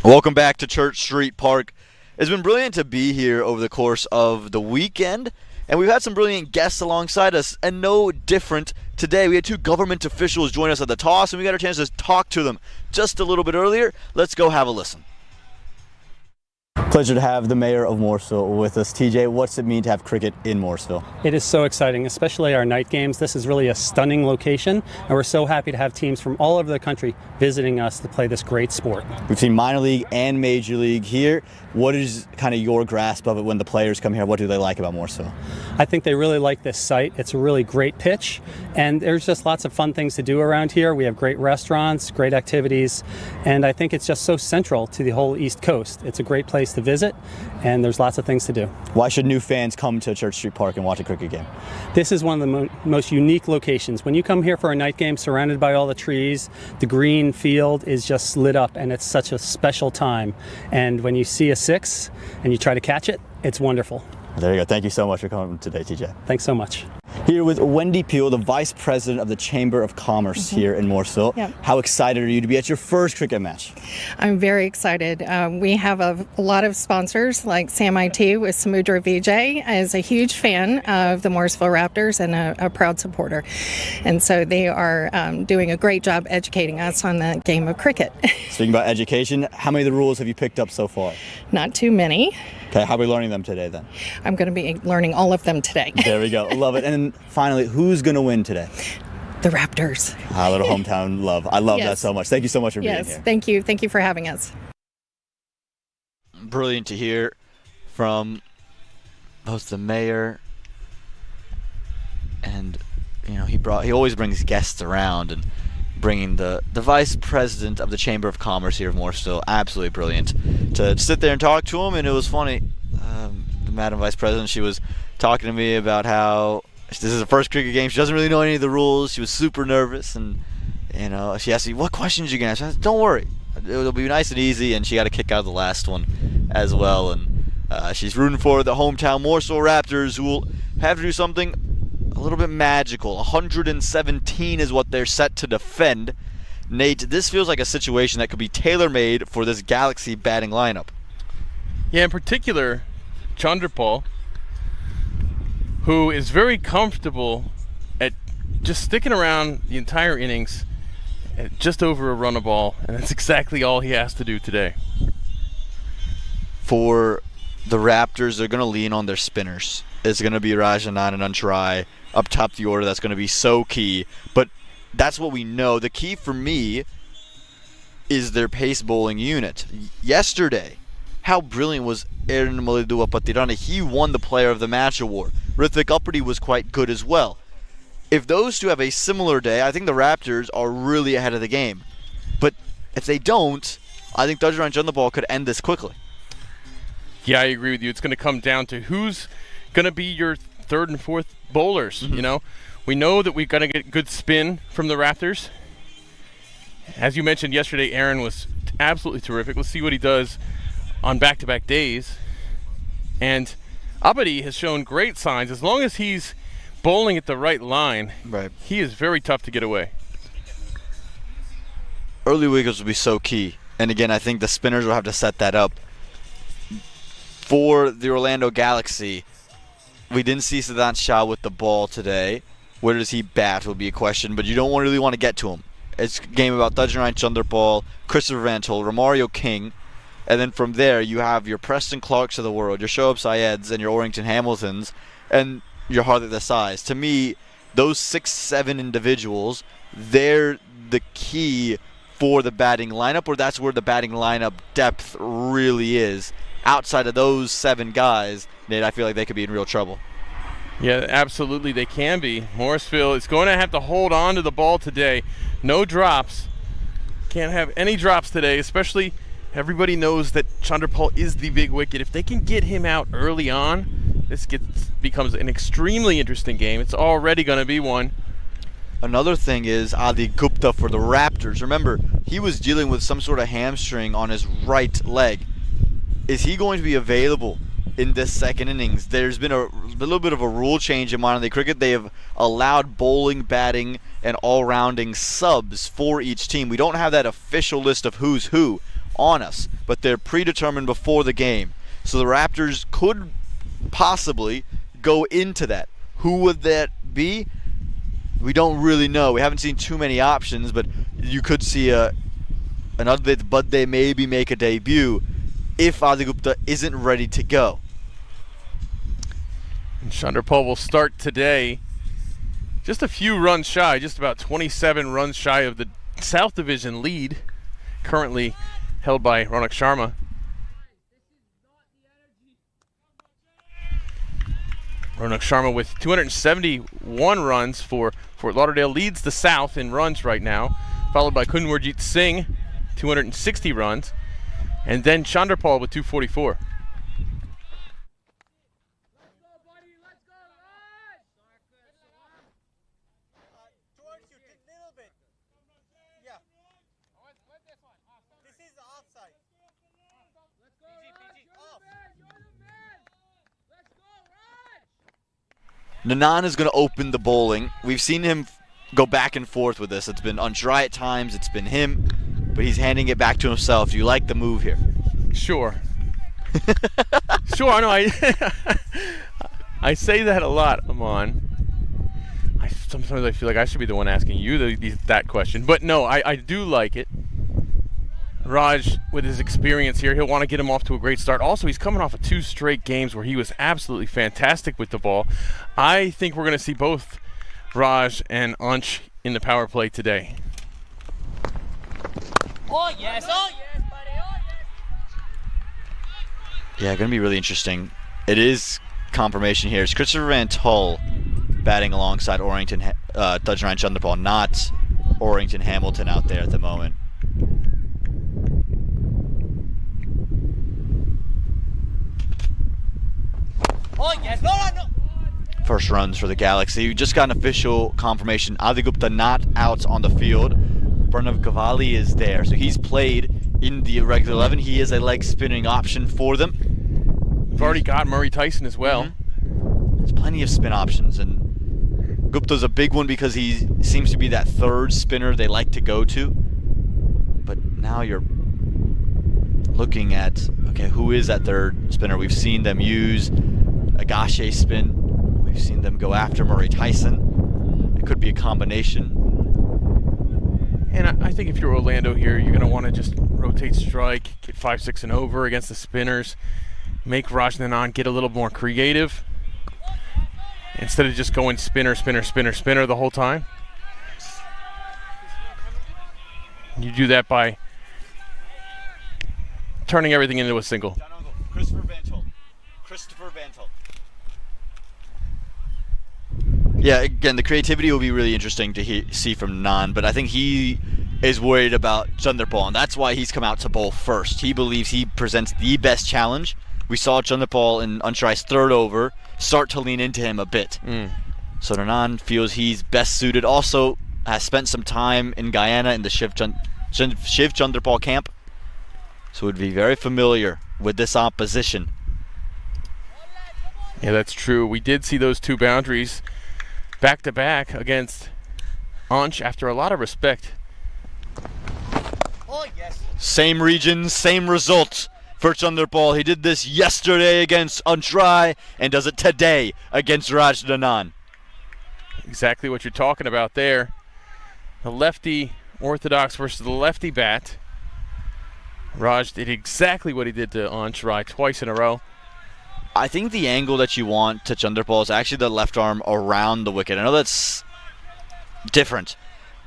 Welcome back to Church Street Park. It's been brilliant to be here over the course of the weekend, and we've had some brilliant guests alongside us, and no different today. We had two government officials join us at the toss, and we got a chance to talk to them just a little bit earlier. Let's go have a listen. Pleasure to have the mayor of Morrisville with us. TJ, what's it mean to have cricket in Morrisville? It is so exciting, especially our night games. This is really a stunning location, and we're so happy to have teams from all over the country visiting us to play this great sport. We've seen minor league and major league here. What is kind of your grasp of it when the players come here? What do they like about Morrisville? I think they really like this site. It's a really great pitch, and there's just lots of fun things to do around here. We have great restaurants, great activities, and I think it's just so central to the whole East Coast. It's a great place to visit, and there's lots of things to do. Why should new fans come to Church Street Park and watch a cricket game? This is one of the most unique locations. When you come here for a night game surrounded by all the trees, the green field is just lit up, and it's such a special time. And when you see a six and you try to catch it, it's wonderful. There you go. Thank you so much for coming today, TJ. Thanks so much. Here with Wendy Peel, the Vice President of the Chamber of Commerce here in Morrisville. Yep. How excited are you to be at your first cricket match? I'm very excited. We have a lot of sponsors like Sam IT with Samudra Vijay is a huge fan of the Morrisville Raptors and a proud supporter. And so they are doing a great job educating us on the game of cricket. Speaking about education, how many of the rules have you picked up so far? Not too many. Okay, how are we learning them today then? I'm going to be learning all of them today. There we go. Love it. And then finally, who's going to win today? The Raptors. A little hometown love. I love that so much. Thank you so much for being Yes, here. thank you. Thank you for having us. Brilliant to hear from both the mayor and, you know, he always brings guests around, and bringing the vice president of the Chamber of Commerce here of Morrisville, absolutely brilliant to sit there and talk to him. And it was funny, the Madam Vice President, she was talking to me about how this is her first cricket game. She doesn't really know any of the rules. She was super nervous, and you know, she asked me, what questions you gonna ask? I said, don't worry, it'll be nice and easy. And she got a kick out of the last one as well. And she's rooting for the hometown Morrisville Raptors, who will have to do something a little bit magical. 117 is what they're set to defend. Nate, this feels like a situation that could be tailor-made for this Galaxy batting lineup. Yeah, in particular, Chandrapal, who is very comfortable at just sticking around the entire innings at just over a run a ball, and that's exactly all he has to do today. For the Raptors, they're going to lean on their spinners. It's going to be Rajanan and Untry up top the order. That's going to be so key. But that's what we know. The key for me is their pace bowling unit. Yesterday, how brilliant was Aaron Malidua Patirana? He won the Player of the Match award. Rithvik Uppity was quite good as well. If those two have a similar day, I think the Raptors are really ahead of the game. But if they don't, I think Dajran Chandrapal could end this quickly. Yeah, I agree with you. It's going to come down to who's going to be your third and fourth bowlers. You know, we know that we've got to get good spin from the Raptors. As you mentioned yesterday, Aaron was absolutely terrific. Let's see what he does on back-to-back days. And Abadi has shown great signs. As long as he's bowling at the right line, he is very tough to get away. Early wickets will be so key. And again, I think the spinners will have to set that up. For the Orlando Galaxy, we didn't see Siddhant Shah with the ball today. Where does he bat will be a question, but you don't really want to get to him. It's a game about Dajran Chandrapal, Christopher Van Tol, Romario King, and then from there you have your Preston Clarks of the world, your Shoaib Syeds and your Orrington Hamiltons, and your Hardik Desais. To me, those 6-7 individuals, they're the key for the batting lineup, or that's where the batting lineup depth really is. Outside of those 7 guys, Nate, I feel like they could be in real trouble. Yeah, absolutely they can be. Morrisville is going to have to hold on to the ball today. No drops. Can't have any drops today, especially everybody knows that Chandrapal is the big wicket. If they can get him out early on, this becomes an extremely interesting game. It's already going to be one. Another thing is Adi Gupta for the Raptors. Remember, he was dealing with some sort of hamstring on his right leg. Is he going to be available in this second innings? There's been a little bit of a rule change in minor league cricket. They have allowed bowling, batting, and all-rounding subs for each team. We don't have that official list of who's who. on us, but they're predetermined before the game. So the Raptors could possibly go into that. Who would that be? We don't really know. We haven't seen too many options, but you could see another, but they maybe make a debut if Adhigupta isn't ready to go. And Chanderpaul will start today just a few runs shy, just about 27 runs shy of the South Division lead, currently held by Ronak Sharma. Ronak Sharma with 271 runs for Fort Lauderdale leads the South in runs right now, followed by Kunwarjit Singh, 260 runs, and then Chanderpaul with 244. Towards you, a little bit. Yeah. This is the offside. Let's go, PG, off. Let's go, Nanan is going to open the bowling. We've seen him go back and forth with this. It's been Untry at times, it's been him, but he's handing it back to himself. Do you like the move here? Sure. Sure, I know. I say that a lot, Aman. Sometimes I feel like I should be the one asking you that question. But no, I do like it. Raj, with his experience here, he'll want to get him off to a great start. Also, he's coming off of 2 straight games where he was absolutely fantastic with the ball. I think we're going to see both Raj and Ansh in the power play today. Oh, yes, buddy. Oh, yes. Yeah, going to be really interesting. It is confirmation here. It's Christopher Van Tull batting alongside Dajran Chanderpaul, not Orrington Hamilton out there at the moment. Oh, yes. No. First runs for the Galaxy. We just got an official confirmation. Adhigupta not out on the field. Pranav Cavalli is there. So he's played in the regular 11. He is a leg spinning option for them. We've already got Murray Tyson as well. There's plenty of spin options, and Gupta's a big one because he seems to be that third spinner they like to go to. But now you're looking at, okay, who is that third spinner? We've seen them use Agashe spin. We've seen them go after Murray Tyson. It could be a combination. And I think if you're Orlando here, you're going to want to just rotate strike, get 5, 6 and over against the spinners, make Raj Nanan get a little more creative instead of just going spinner the whole time. You do that by turning everything into a single. Christopher Van Tull. Yeah, again, the creativity will be really interesting to see from Nanan, but I think he is worried about Chanderpaul, and that's why he's come out to bowl first. He believes he presents the best challenge. We saw Chanderpaul in Untry's third over start to lean into him a bit. So Nanan feels he's best suited. Also has spent some time in Guyana in the Shiv Chanderpaul camp, so would be very familiar with this opposition. Yeah, that's true. We did see those 2 boundaries back-to-back against Ansh after a lot of respect. Oh, yes. Same region, same result for Chanderpaul. He did this yesterday against Untry and does it today against Raj Nanan. Exactly what you're talking about there. The lefty orthodox versus the lefty bat. Raj did exactly what he did to Untry twice in a row. I think the angle that you want to Chanderpaul is actually the left arm around the wicket. I know that's different,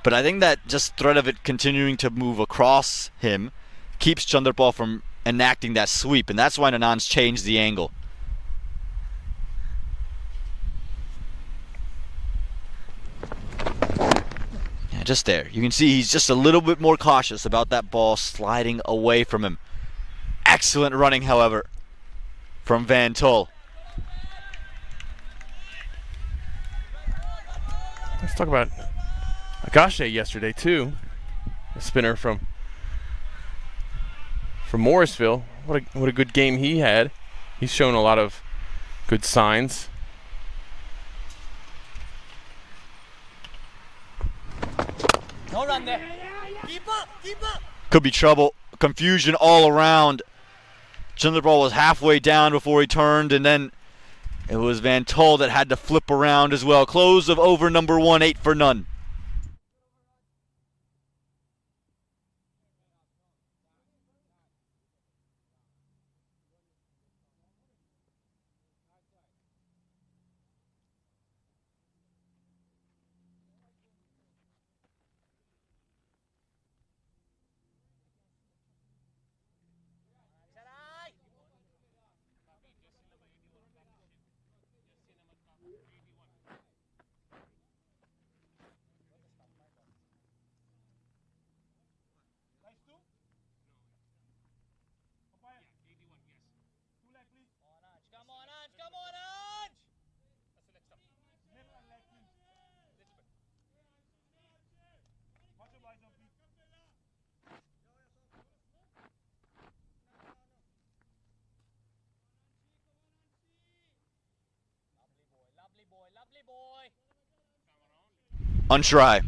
but I think that just threat of it continuing to move across him keeps Chanderpaul from enacting that sweep, and that's why Nanan's changed the angle. Yeah, just there. You can see he's just a little bit more cautious about that ball sliding away from him. Excellent running, however, from Van Tull. Let's talk about Agashe yesterday too. A spinner from Morrisville. What a good game he had. He's shown a lot of good signs. No run there. Keep up. Could be trouble. confusion all around. Chandrapal was halfway down before he turned, and then it was Van Tol that had to flip around as well. Close of over number 1, 8 for none. Untry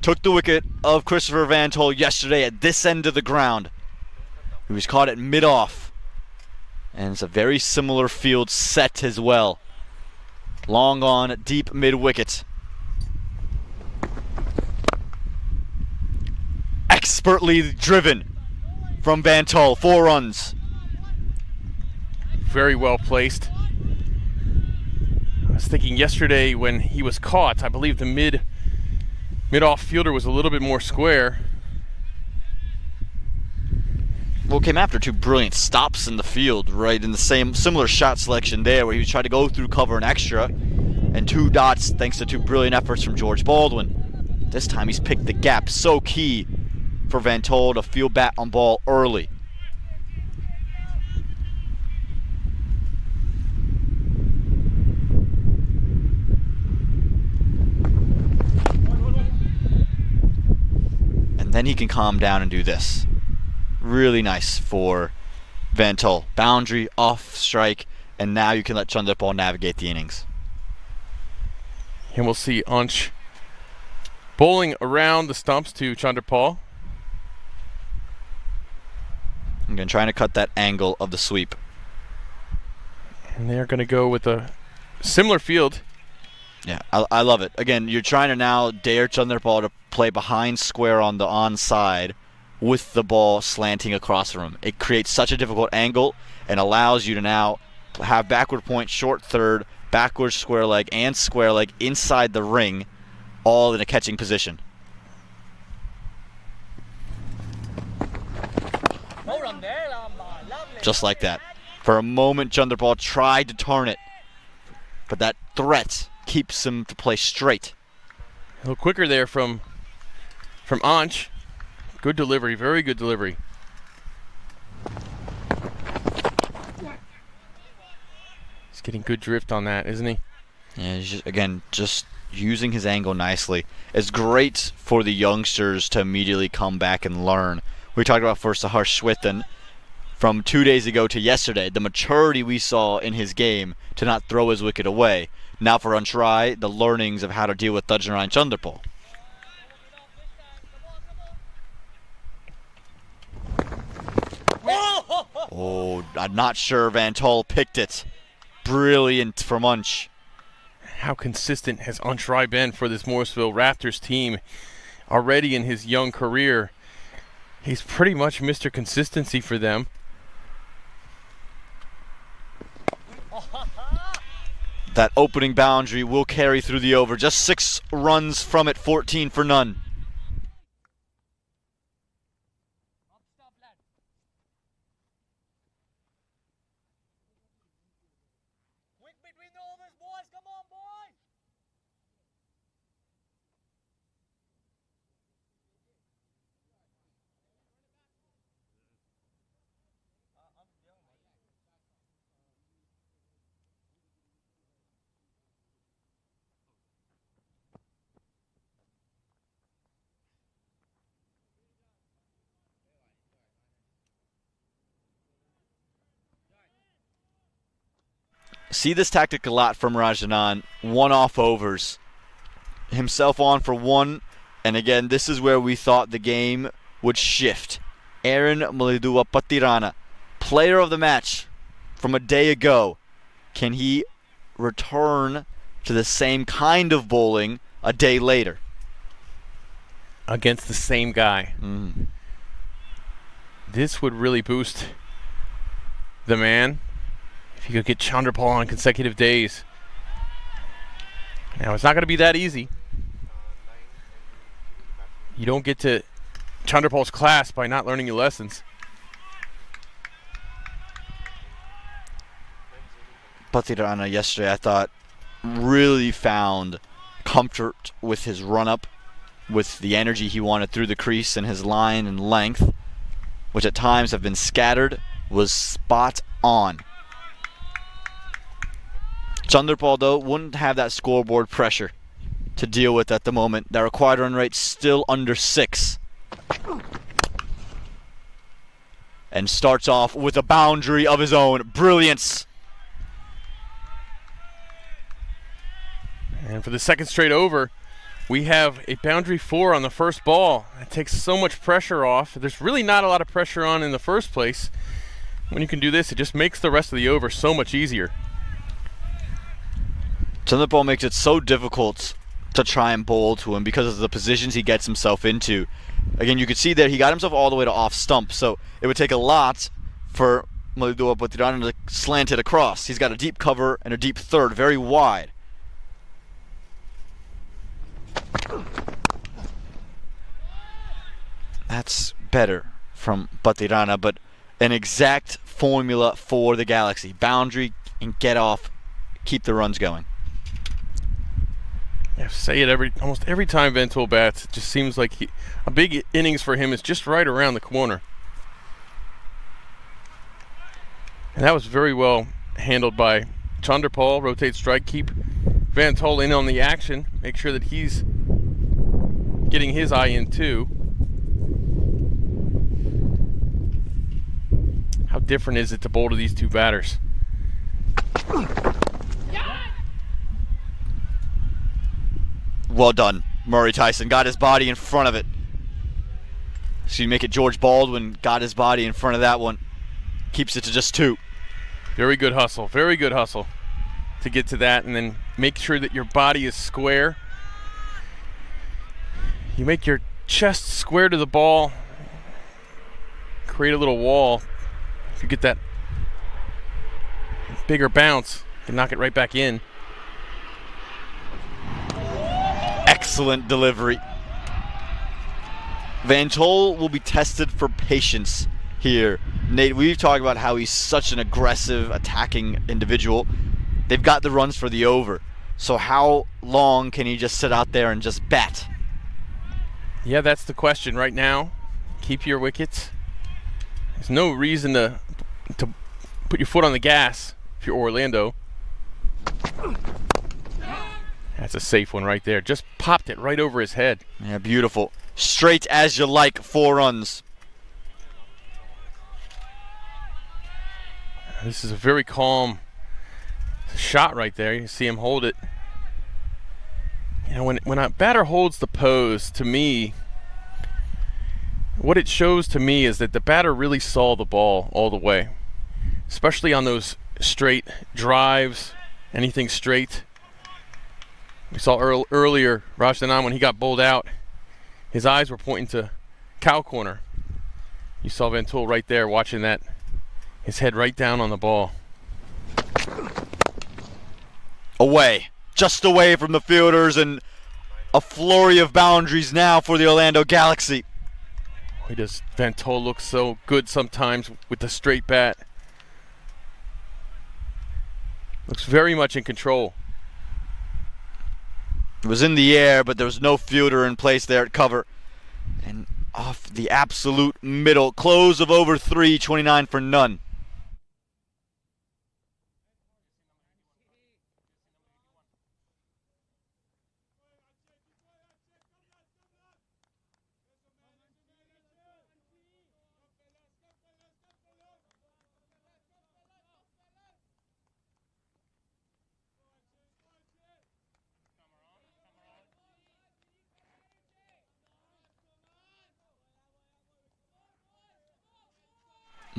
took the wicket of Christopher Van Tol yesterday at this end of the ground. He was caught at mid-off. And it's a very similar field set as well. Long on, deep mid-wicket. Expertly driven from Van Tol. 4 runs. Very well placed. I was thinking yesterday when he was caught, I believe the mid-off fielder was a little bit more square. Well, came after 2 brilliant stops in the field, right? In the similar shot selection there, where he was trying to go through cover and extra, and 2 dots thanks to 2 brilliant efforts from George Baldwin. This time he's picked the gap. So key for Van Tol to field bat on ball early. And then he can calm down and do this. Really nice for Van Tol. Boundary, off strike, and now you can let Chandrapal navigate the innings. And we'll see Ansh bowling around the stumps to Chandrapal. Again, trying to cut that angle of the sweep. And they're going to go with a similar field. Yeah, I love it. Again, you're trying to now dare Chandrapal to play behind square on the onside with the ball slanting across the room. It creates such a difficult angle and allows you to now have backward point, short third, backwards square leg, and square leg inside the ring, all in a catching position. Just like that. For a moment, Chandrapal tried to turn it, but that threat keeps him to play straight. A little quicker there from Ansh. Good delivery, very good delivery. He's getting good drift on that, isn't he? Yeah, he's just using his angle nicely. It's great for the youngsters to immediately come back and learn. We talked about first Harsh Swithan from 2 days ago to yesterday, the maturity we saw in his game to not throw his wicket away. Now for Untry, the learnings of how to deal with Thajnarayan Chandrapal. Oh, I'm not sure Van Tol picked it. Brilliant from Unch. How consistent has Untry been for this Morrisville Raptors team already in his young career? He's pretty much Mr. Consistency for them. That opening boundary will carry through the over. Just 6 runs from it, 14 for none. See this tactic a lot from Rajanan. 1-off overs. Himself on for 1. And again, this is where we thought the game would shift. Aaron Malidua Patirana, player of the match from a day ago. Can he return to the same kind of bowling a day later? Against the same guy. This would really boost the man if he could get Chandrapal on consecutive days. Now, it's not going to be that easy. You don't get to Chandrapal's class by not learning your lessons. Patirana yesterday, I thought, really found comfort with his run-up, with the energy he wanted through the crease, and his line and length, which at times have been scattered, was spot on. Chandrapal, though, wouldn't have that scoreboard pressure to deal with at the moment. That required run rate still under 6. And starts off with a boundary of his own. Brilliance. And for the second straight over, we have a boundary 4 on the first ball. That takes so much pressure off. There's really not a lot of pressure on in the first place. When you can do this, it just makes the rest of the over so much easier. Chandrapal makes it so difficult to try and bowl to him because of the positions he gets himself into. Again, you could see that he got himself all the way to off stump, so it would take a lot for Malidua Patirana to slant it across. He's got a deep cover and a deep third, very wide. That's better from Patirana, but an exact formula for the Galaxy. Boundary and get off, keep the runs going. I say it almost every time Ventul bats. It just seems like a big innings for him is just right around the corner. And that was very well handled by Chandrapal. Rotate strike, keep Ventul in on the action. Make sure that he's getting his eye in too. How different is it to bowl to these two batters? Well done. Murray Tyson got his body in front of it. So you make it George Baldwin, got his body in front of that one. Keeps it to just 2. Very good hustle to get to that, and then make sure that your body is square. You make your chest square to the ball, create a little wall. If you get that bigger bounce, you can knock it right back in. Excellent delivery. Ventul will be tested for patience here. Nate, we've talked about how he's such an aggressive, attacking individual. They've got the runs for the over. So how long can he just sit out there and just bat? Yeah, that's the question right now. Keep your wickets. There's no reason to put your foot on the gas if you're Orlando. That's a safe one right there. Just popped it right over his head. Yeah, beautiful. Straight as you like, 4 runs. This is a very calm shot right there. You see him hold it. You know, when a batter holds the pose, to me, what it shows to me is that the batter really saw the ball all the way, especially on those straight drives, anything straight. We saw earlier, Raj Anand, when he got bowled out, his eyes were pointing to cow corner. You saw Ventul right there watching that, his head right down on the ball. Away. Just away from the fielders, and a flurry of boundaries now for the Orlando Galaxy. Boy, does Ventul look so good sometimes with the straight bat. Looks very much in control. It was in the air, but there was no fielder in place there at cover. And off the absolute middle. Close of over 3, 29 for none.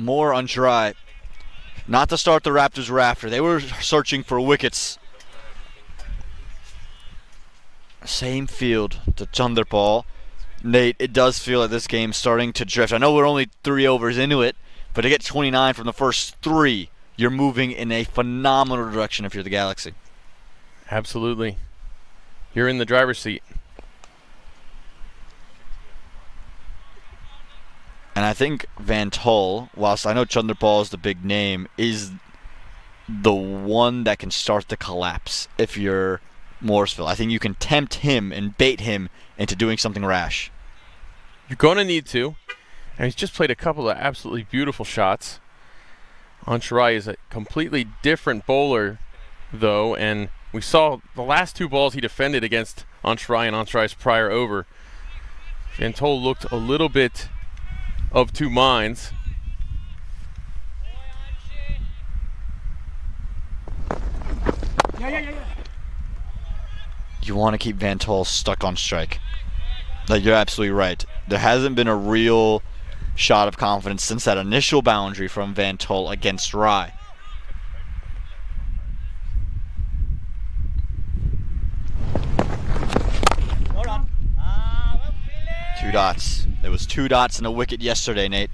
more on try. Not to start the Raptors rafter. They were searching for wickets. Same field to Chanderpaul. Nate, it does feel like this game's starting to drift. I know we're only 3 overs into it, but to get 29 from the first 3, you're moving in a phenomenal direction if you're the Galaxy. Absolutely. You're in the driver's seat. And I think Van Tull, whilst I know Chanderpaul is the big name, is the one that can start the collapse if you're Morrisville. I think you can tempt him and bait him into doing something rash. You're going to need to. And he's just played a couple of absolutely beautiful shots. Ansharai is a completely different bowler, though, and we saw the last 2 balls he defended against Ansharai and Anshurai's prior over. Van Tull looked a little bit of 2 minds. You want to keep Van Tull stuck on strike. Like, you're absolutely right. There hasn't been a real shot of confidence since that initial boundary from Van Tull against Rye. Two dots. There was 2 dots and a wicket yesterday, Nate.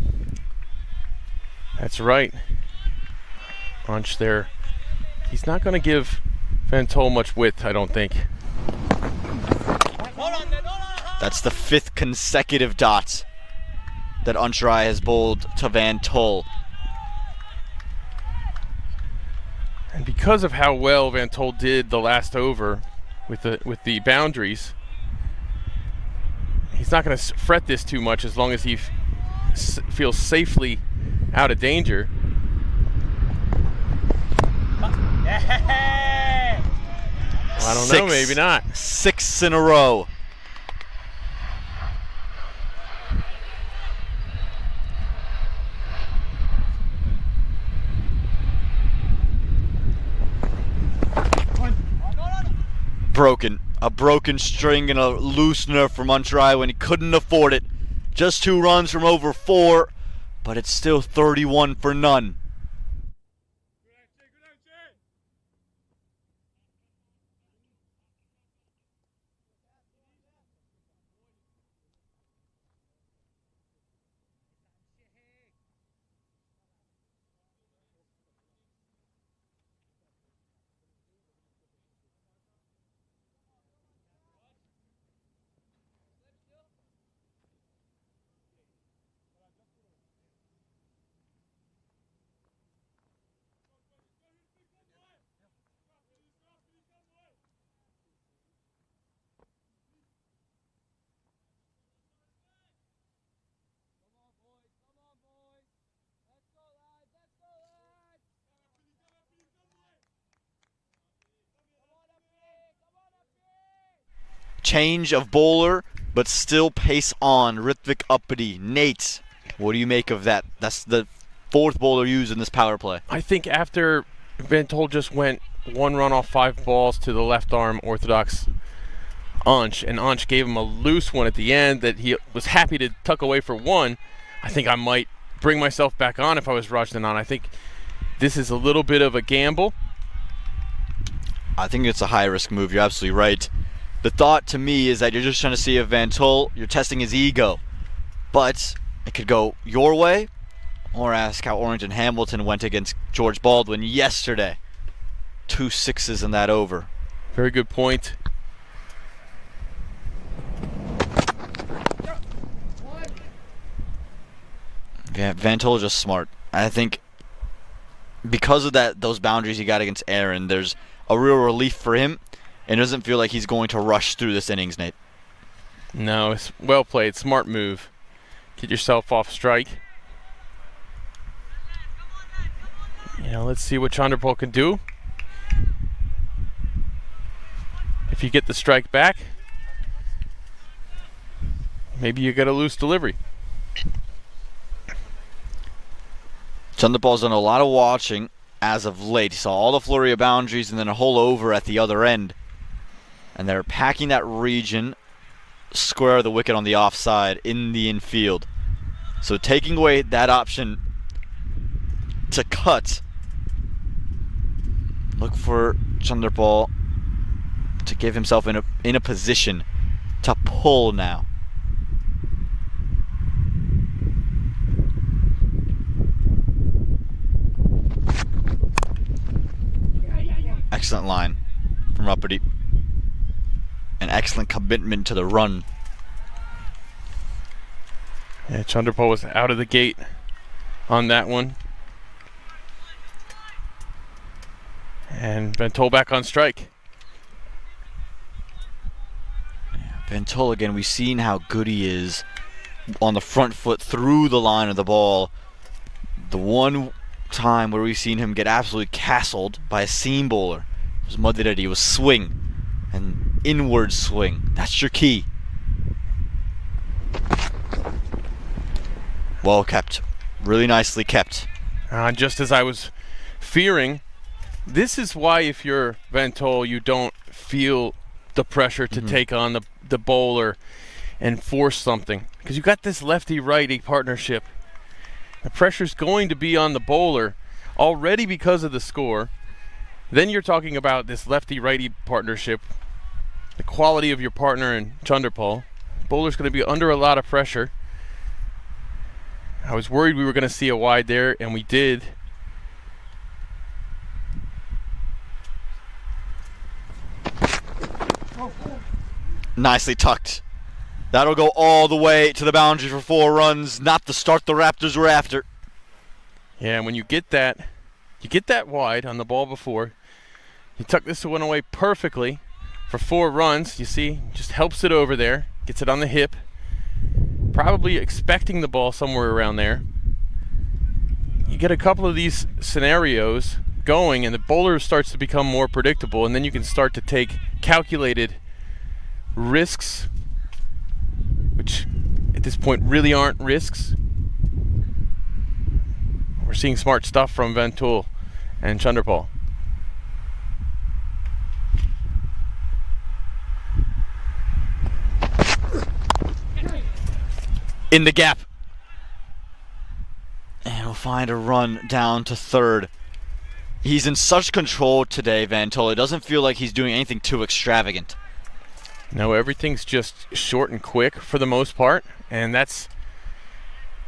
That's right. Ansh there. He's not going to give Van Tull much width, I don't think. That's the 5th consecutive dot that Ansharai has bowled to Van Tull. And because of how well Van Tull did the last over with the boundaries, he's not going to fret this too much as long as he feels safely out of danger. Well, I don't know, maybe not. 6 in a row. Broken. A broken string and a loosener from Ansharai when he couldn't afford it. Just 2 runs from over 4, but it's still 31 for none. Change of bowler, but still pace on. Ritvik uppity. Nate, what do you make of that? That's the 4th bowler used in this power play. I think after Van Tull just went 1 run off 5 balls to the left arm orthodox Ansh, and Ansh gave him a loose one at the end that he was happy to tuck away for 1, I think I might bring myself back on if I was Rajdanan. I think this is a little bit of a gamble. I think it's a high-risk move. You're absolutely right. The thought to me is that you're just trying to see if Van Tull, you're testing his ego. But it could go your way, or ask how Orrington Hamilton went against George Baldwin yesterday. 2 6s in that over. Very good point. Yeah, Van Tull is just smart. I think because of those boundaries he got against Aaron, there's a real relief for him. It doesn't feel like he's going to rush through this innings, Nate. No, it's well played. Smart move. Get yourself off strike. Let's see what Chanderpaul can do. If you get the strike back, maybe you get a loose delivery. Chanderpaul's done a lot of watching as of late. He saw all the flurry of boundaries and then a whole over at the other end. And they're packing that region square of the wicket on the offside in the infield. So taking away that option to cut. Look for Chanderpaul to give himself in a position to pull now. Excellent line from Raptors. An excellent commitment to the run. Yeah, Chanderpaul was out of the gate on that one. And Ventol back on strike. Ventol again, we've seen how good he is on the front foot through the line of the ball. The one time where we've seen him get absolutely castled by a seam bowler was Madrid. He was swing and inward swing. That's your key. Well kept. Really nicely kept. Just as I was fearing, this is why if you're Ventol, you don't feel the pressure to take on the bowler and force something. Because you got this lefty-righty partnership. The pressure's going to be on the bowler already because of the score. Then you're talking about this lefty-righty partnership, the quality of your partner in Chanderpaul. Bowler's going to be under a lot of pressure. I was worried we were going to see a wide there, and we did. Nicely tucked. That'll go all the way to the boundary for 4 runs. Not the start the Raptors were after. Yeah, and when you get that wide on the ball before, you tuck this one away perfectly for 4 runs. You see, just helps it over there, gets it on the hip. Probably expecting the ball somewhere around there. You get a couple of these scenarios going, and the bowler starts to become more predictable, and then you can start to take calculated risks, which at this point really aren't risks. We're seeing smart stuff from Ventol and Chanderpaul. In the gap. And he'll find a run down to third. He's in such control today, Ventol. It doesn't feel like he's doing anything too extravagant. No, everything's just short and quick for the most part, and that's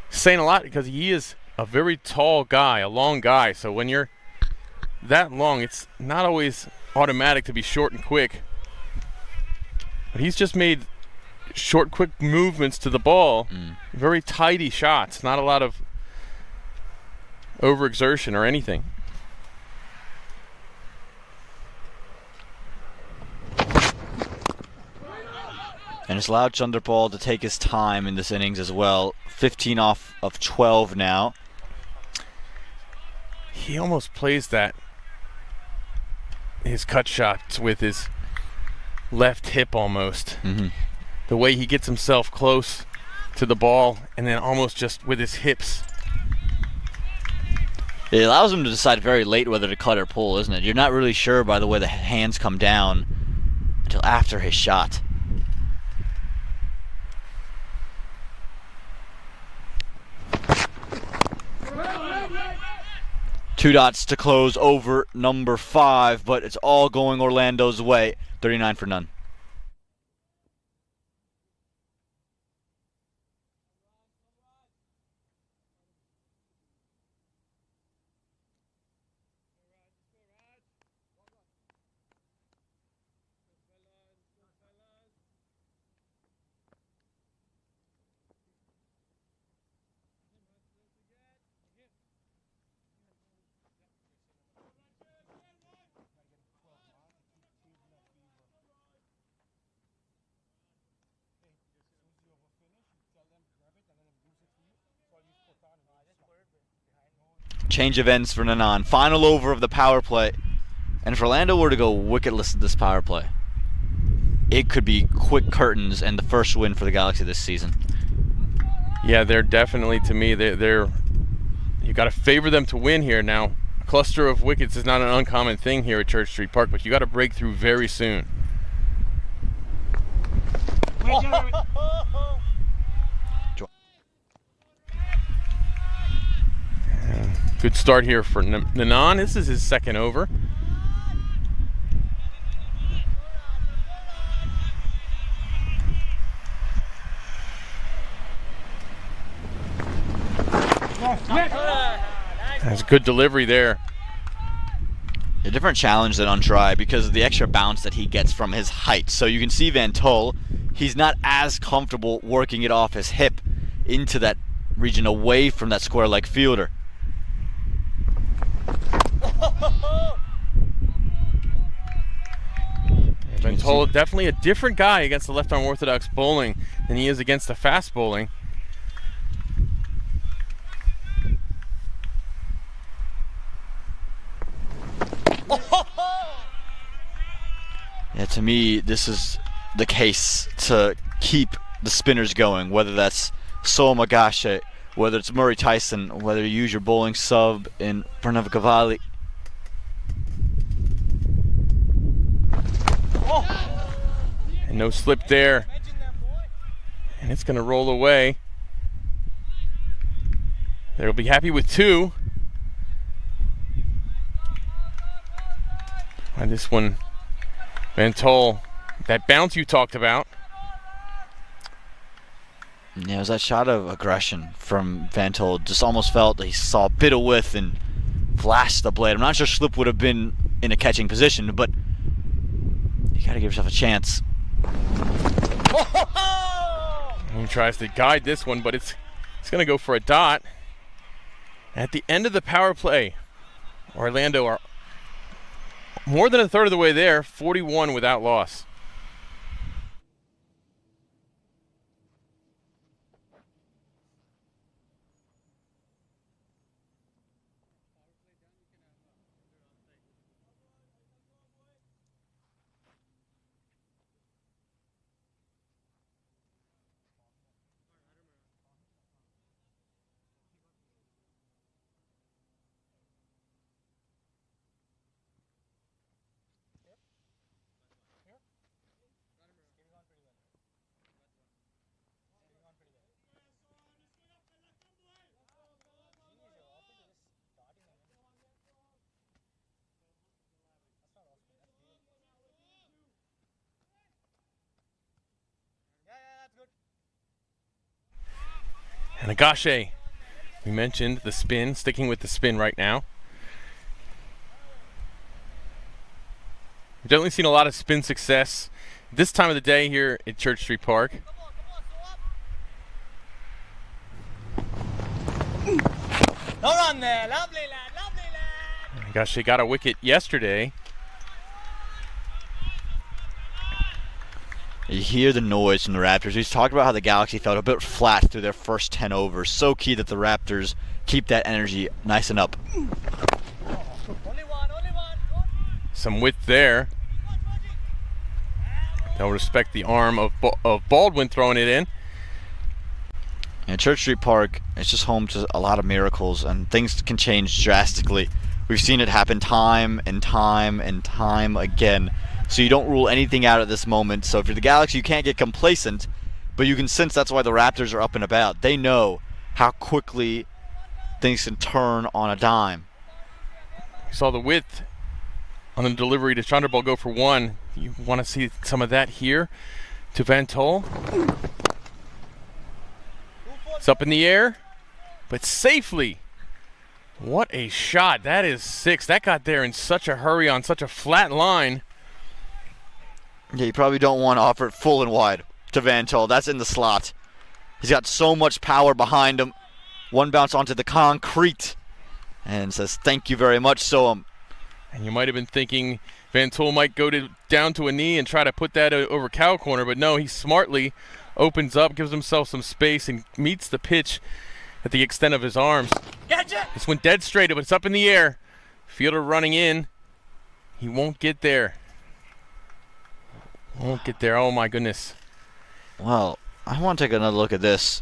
saying a lot because he is a very tall guy, a long guy. So when you're that long, it's not always automatic to be short and quick. But he's just made short, quick movements to the ball. Very tidy shots, not a lot of overexertion or anything. And it's allowed Chanderpaul to take his time in this innings as well. 15 off of 12 now. He almost plays that, his cut shots with his left hip almost. The way he gets himself close to the ball and then almost just with his hips. It allows him to decide very late whether to cut or pull, isn't it? You're not really sure by the way the hands come down until after his shot. Two dots to close over number 5, but it's all going Orlando's way. 39 for none. Change of ends for Nanan. Final over of the power play. And if Orlando were to go wicketless in this power play, it could be quick curtains and the first win for the Galaxy this season. Yeah, they're definitely, to me, they're you got to favor them to win here. Now, a cluster of wickets is not an uncommon thing here at Church Street Park, but you got to break through very soon. Good start here for Nanan. This is his second over. That's a good delivery there. A different challenge than on try because of the extra bounce that he gets from his height. So you can see Van Tol, he's not as comfortable working it off his hip into that region away from that square leg fielder. Van Tol, definitely a different guy against the left arm orthodox bowling than he is against the fast bowling. Yeah, to me, this is the case to keep the spinners going, whether that's Sol Magashe, whether it's Murray Tyson, whether you use your bowling sub in Pranav Cavalli. And no slip there. And it's going to roll away. They'll be happy with 2. And this one, Van Tol, that bounce you talked about. Yeah, it was that shot of aggression from Van Tol. Just almost felt that he saw a bit of width and flashed the blade. I'm not sure Slip would have been in a catching position, but you got to give yourself a chance. He tries to guide this one, but it's going to go for a dot. At the end of the power play, Orlando are more than a third of the way there, 41 without loss. And Agashe, we mentioned the spin, sticking with the spin right now. We've definitely seen a lot of spin success this time of the day here at Church Street Park. No run there, lovely lad, lovely lad. Agashe got a wicket yesterday. You hear the noise from the Raptors. We've talked about how the Galaxy felt a bit flat through their first 10 overs. So key that the Raptors keep that energy nice and up. Only one. Some width there. They'll respect the arm of Baldwin throwing it in. And Church Street Park is just home to a lot of miracles, and things can change drastically. We've seen it happen time and time and time again. So you don't rule anything out at this moment. So if you're the Galaxy, you can't get complacent, but you can sense that's why the Raptors are up and about. They know how quickly things can turn on a dime. We saw the width on the delivery to Chandrabal go for 1. You want to see some of that here to Van Tol. It's up in the air, but safely. What a shot. That is 6. That got there in such a hurry on such a flat line. Yeah, you probably don't want to offer it full and wide to Van Tol. That's in the slot. He's got so much power behind him. One bounce onto the concrete and says, thank you very much, Soham. And you might have been thinking Van Tol might go down to a knee and try to put that over cow corner, but no, he smartly opens up, gives himself some space, and meets the pitch at the extent of his arms. Gotcha. This went dead straight, but it's up in the air. Fielder running in. He won't get there. Won't get there. Oh my goodness. Well, I want to take another look at this.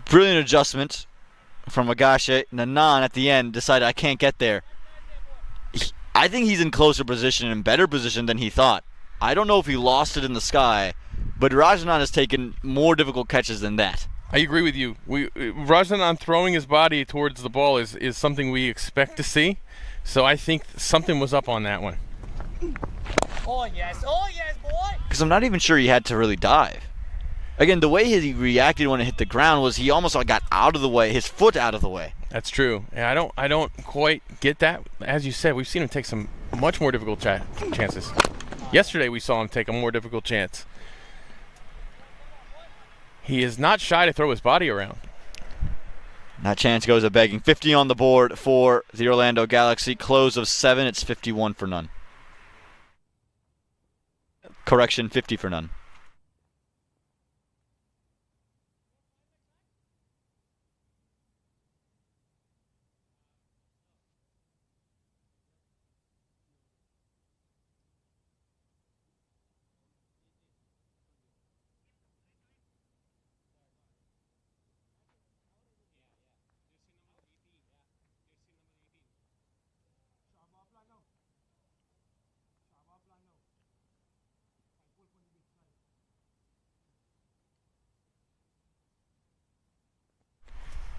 Brilliant adjustment from Agashe. Nanan at the end decided I can't get there. I think he's in closer position and better position than he thought. I don't know if he lost it in the sky, but Rajanan has taken more difficult catches than that. I agree with you. Rajanan throwing his body towards the ball is something we expect to see. So I think something was up on that one. Oh yes, boy. Because I'm not even sure he had to really dive. Again, the way he reacted when it hit the ground was he almost got out of the way, his foot out of the way. That's true. Yeah, I don't quite get that. As you said, we've seen him take some much more difficult chances. Yesterday we saw him take a more difficult chance. He is not shy to throw his body around. That chance goes a begging. 50 on the board for the Orlando Galaxy. Close of 7. It's 51 for none. Correction, 50 for none.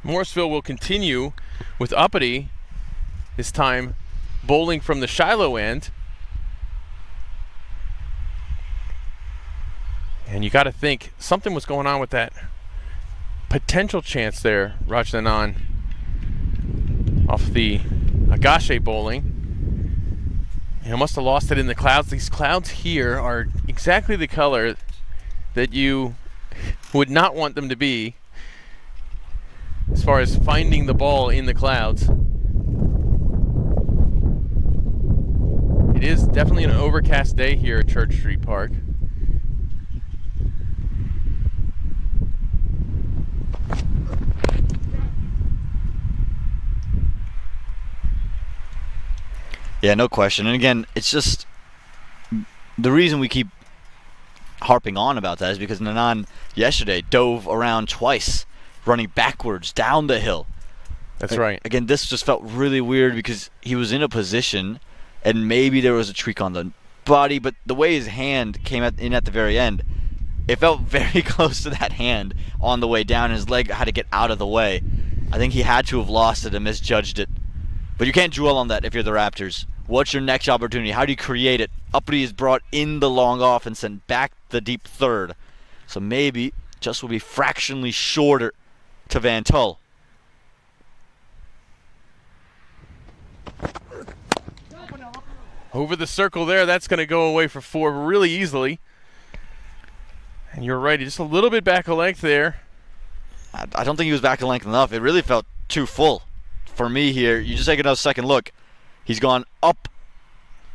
Morrisville will continue with Uppity, this time bowling from the Shiloh end. And you got to think something was going on with that potential chance there, Rajnanan, off the Agache bowling. You must have lost it in the clouds. These clouds here are exactly the color that you would not want them to be as far as finding the ball in the clouds. It is definitely an overcast day here at Church Street Park. Yeah, no question. And again, it's just the reason we keep harping on about that is because Nanan yesterday dove around twice, running backwards down the hill. That's right. Again, this just felt really weird because he was in a position and maybe there was a tweak on the body, but the way his hand came in at the very end, it felt very close to that hand on the way down. His leg had to get out of the way. I think he had to have lost it and misjudged it. But you can't dwell on that if you're the Raptors. What's your next opportunity? How do you create it? Uppity is brought in the long off and sent back the deep third. So maybe just will be fractionally shorter to Van Tull. Over the circle there, that's going to go away for 4 really easily. And you're right, just a little bit back a length there. I don't think he was back a length enough. It really felt too full for me here. You just take another second look. He's gone up,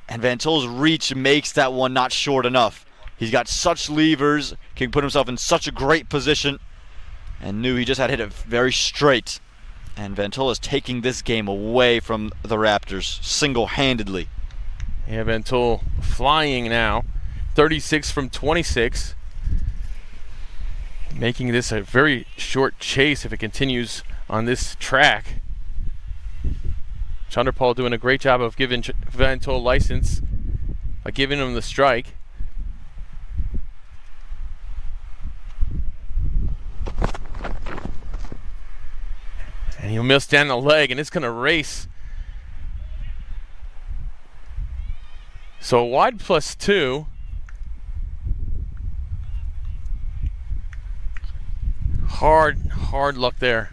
and Van Tull's reach makes that one not short enough. He's got such levers, can put himself in such a great position, and knew he just had to hit it very straight. And Van Tull is taking this game away from the Raptors single-handedly. Yeah, Van Tull flying now. 36 from 26. Making this a very short chase if it continues on this track. Chandrapal doing a great job of giving Van Tull license by giving him the strike. And he'll miss down the leg, and it's going to race. So a wide +2. Hard luck there.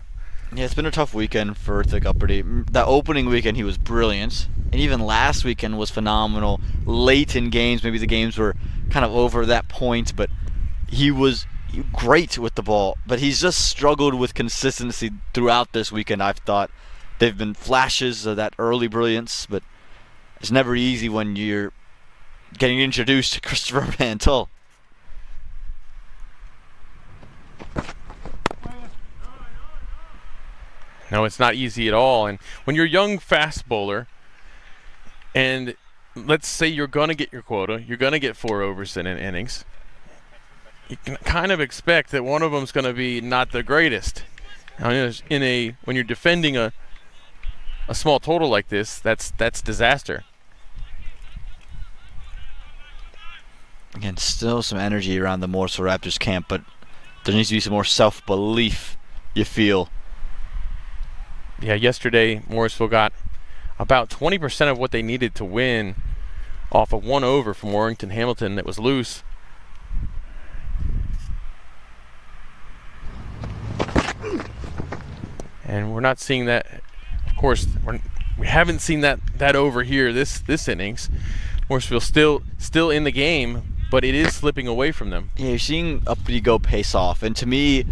Yeah, it's been a tough weekend for Thick Uppity. That opening weekend he was brilliant, and even last weekend was phenomenal. Late in games, maybe the games were kind of over that point, but he was great with the ball. But he's just struggled with consistency throughout this weekend, I've thought. They've been flashes of that early brilliance, but it's never easy when you're getting introduced to Christopher Van Tull. No, it's not easy at all. And when you're a young fast bowler, and let's say you're going to get your quota, you're going to get 4 overs in an innings, you can kind of expect that one of them's going to be not the greatest. Now, when you're defending a small total like this, that's disaster. Again, still some energy around the Morrisville Raptors camp, but there needs to be some more self-belief, you feel. Yeah, yesterday Morrisville got about 20% of what they needed to win off a 1-over from Warrington Hamilton that was loose. And we're not seeing that. Of course, we haven't seen that over here this innings. Morrisville still in the game, but it is slipping away from them. Yeah, you're seeing Uppity go pace off. And to me,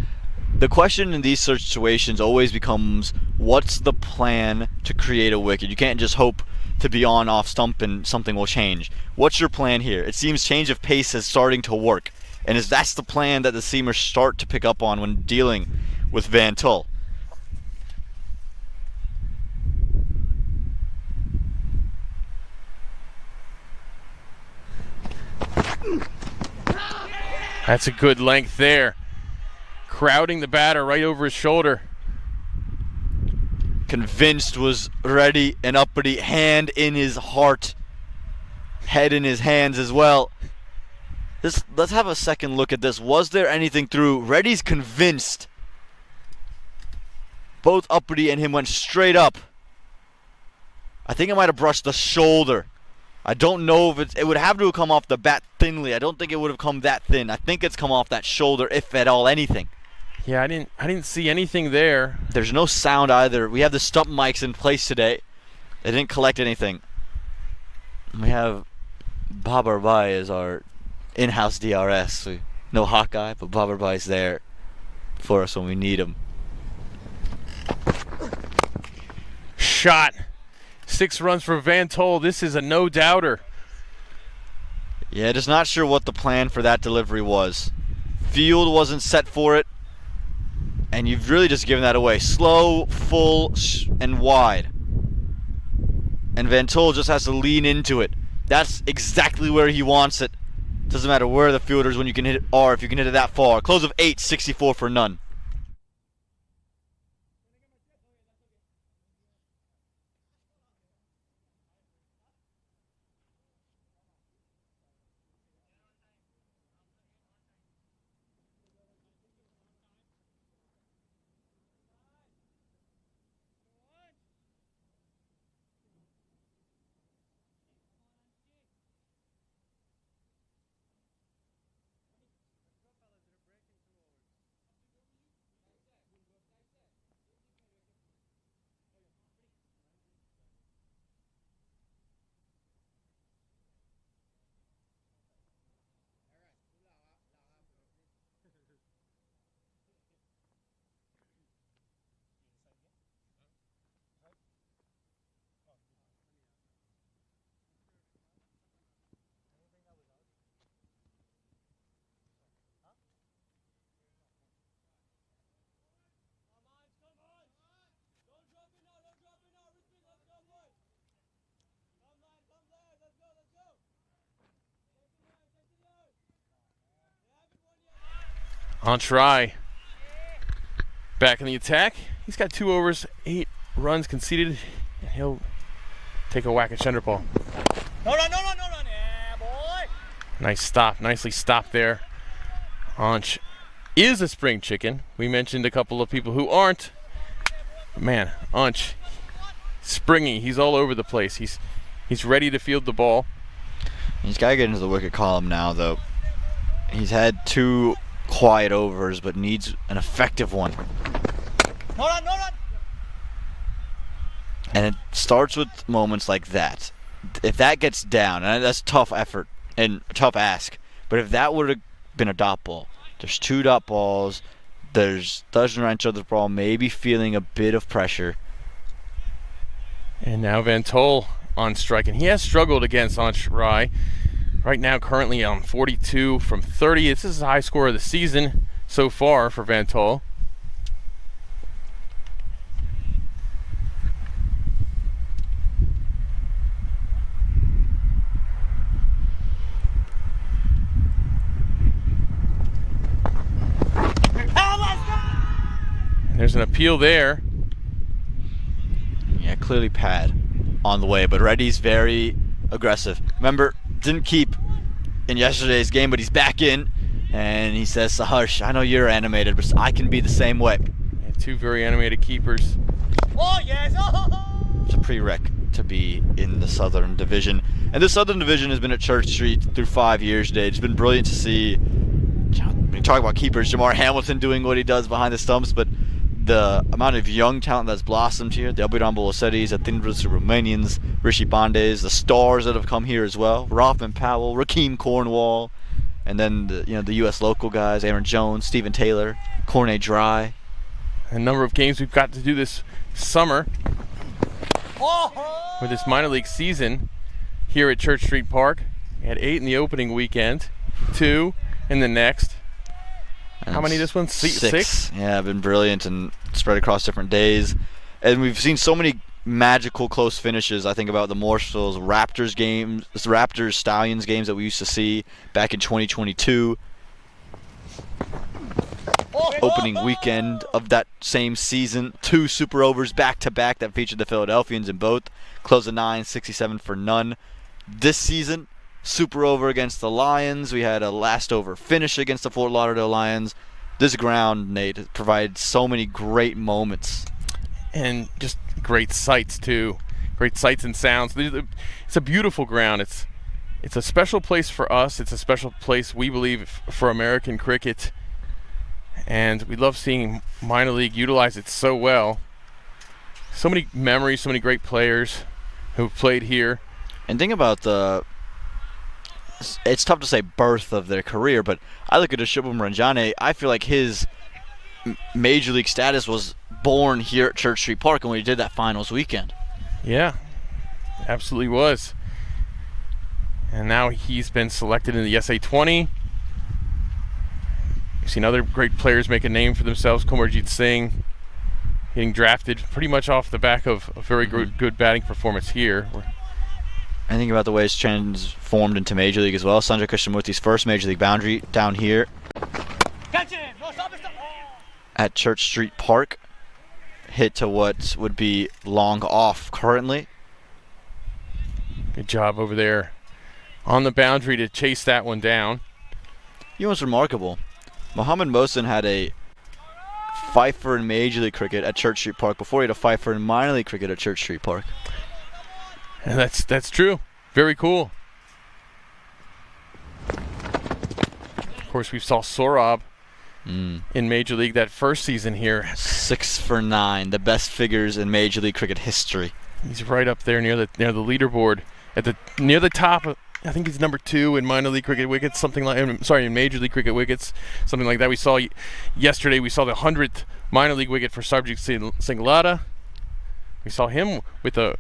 the question in these situations always becomes, what's the plan to create a wicket? You can't just hope to be on off stump and something will change. What's your plan here? It seems change of pace is starting to work. And that's the plan that the seamers start to pick up on when dealing with Van Tull. That's a good length there. Crowding the batter right over his shoulder. Convinced was ready and Uppity, hand in his heart, head in his hands as well. Let's have a second look at this. Was there anything through? Reddy's convinced. Both Uppity and him went straight up. I think it might have brushed the shoulder. I don't know if it would have to have come off the bat thinly. I don't think it would have come that thin. I think it's come off that shoulder, if at all anything. Yeah, I didn't see anything there. There's no sound either. We have the stump mics in place today. They didn't collect anything. We have Bob Arbai as our in-house DRS. No Hawkeye, but Bob Arbai's there for us when we need him. Shot. 6 runs for Van Tull. This is a no-doubter. Yeah, just not sure what the plan for that delivery was. Field wasn't set for it, and you've really just given that away. Slow, full, and wide. And Van Tull just has to lean into it. That's exactly where he wants it. Doesn't matter where the fielders when you can hit it are, if you can hit it that far. Close of 8, 64 for none. On try. Back in the attack. He's got 2 overs, 8 runs conceded. And he'll take a whack at Shenderpaul. No run. Yeah, boy. Nice stop. Nicely stopped there. Anch is a spring chicken. We mentioned a couple of people who aren't. Man, Anch, springy. He's all over the place. He's ready to field the ball. He's got to get into the wicket column now, though. He's had 2 quiet overs, but needs an effective one. No run. And it starts with moments like that. If that gets down, and that's tough effort and a tough ask, but if that would have been a dot ball, there's 2 dot balls, there's Dustin Rancho the ball, maybe feeling a bit of pressure. And now Van Tull on strike, and he has struggled against Anch Rai. Right now, currently on 42 from 30. This is the high score of the season so far for Van Tull. And there's an appeal there. Yeah, clearly pad on the way, but Reddy's very aggressive. Remember, didn't keep in yesterday's game, but he's back in, And he says to Hush, I know you're animated, but I can be the same way. Yeah, two very animated keepers. Oh, yes. It's a prereq to be in the Southern Division. And the Southern Division has been at Church Street through 5 years today. It's been brilliant to see, when you talk about keepers, Jamar Hamilton doing what he does behind the stumps, but the amount of young talent that's blossomed here, the Abiram Bolasetis, the Athindras, the Romanians, Rishi Bandes, the stars that have come here as well, Rothman Powell, Rakeem Cornwall, and then the U.S. local guys, Aaron Jones, Stephen Taylor, Cornet Dry. A number of games we've got to do this summer with this minor league season here at Church Street Park. We had 8 in the opening weekend, 2 in the next. How many this one? 6? Yeah, been brilliant and spread across different days. And we've seen so many magical close finishes. I think about the Morrisville's Raptors games, the Raptors Stallions games that we used to see back in 2022. Opening weekend of that same season, 2 super overs back to back that featured the Philadelphians in both. Close of 9, 67 for none. This season, super over against the Lions. We had a last over finish against the Fort Lauderdale Lions. This ground, Nate, provides so many great moments. And just great sights too. Great sights and sounds. It's a beautiful ground. It's a special place for us. It's a special place, we believe, for American cricket. And we love seeing minor league utilize it so well. So many memories, so many great players who played here. And think about it's tough to say birth of their career, but I look at Shubham Ranjane. I feel like his major league status was born here at Church Street Park when he did that finals weekend. Yeah, absolutely was. And now he's been selected in the SA-20. We've seen other great players make a name for themselves. Komarjit Singh getting drafted pretty much off the back of a very good batting performance here. I think about the way it's transformed into Major League as well. Sanjay Krishnamurthy's first Major League boundary down here at Church Street Park. Hit to what would be long off currently. Good job over there on the boundary to chase that one down. You know what's remarkable? Mohammed Mohsin had a fifer in Major League Cricket at Church Street Park before he had a fifer in minor league cricket at Church Street Park. And that's true. Very cool. Of course, we saw Sorab in Major League that first season here. 6 for 9, the best figures in Major League Cricket history. He's right up there near the leaderboard near the top of, I think he's number 2 in minor league cricket wickets, in Major League Cricket wickets, something like that. We saw yesterday, we saw the 100th minor league wicket for Sarvjit Singlada. We saw him with that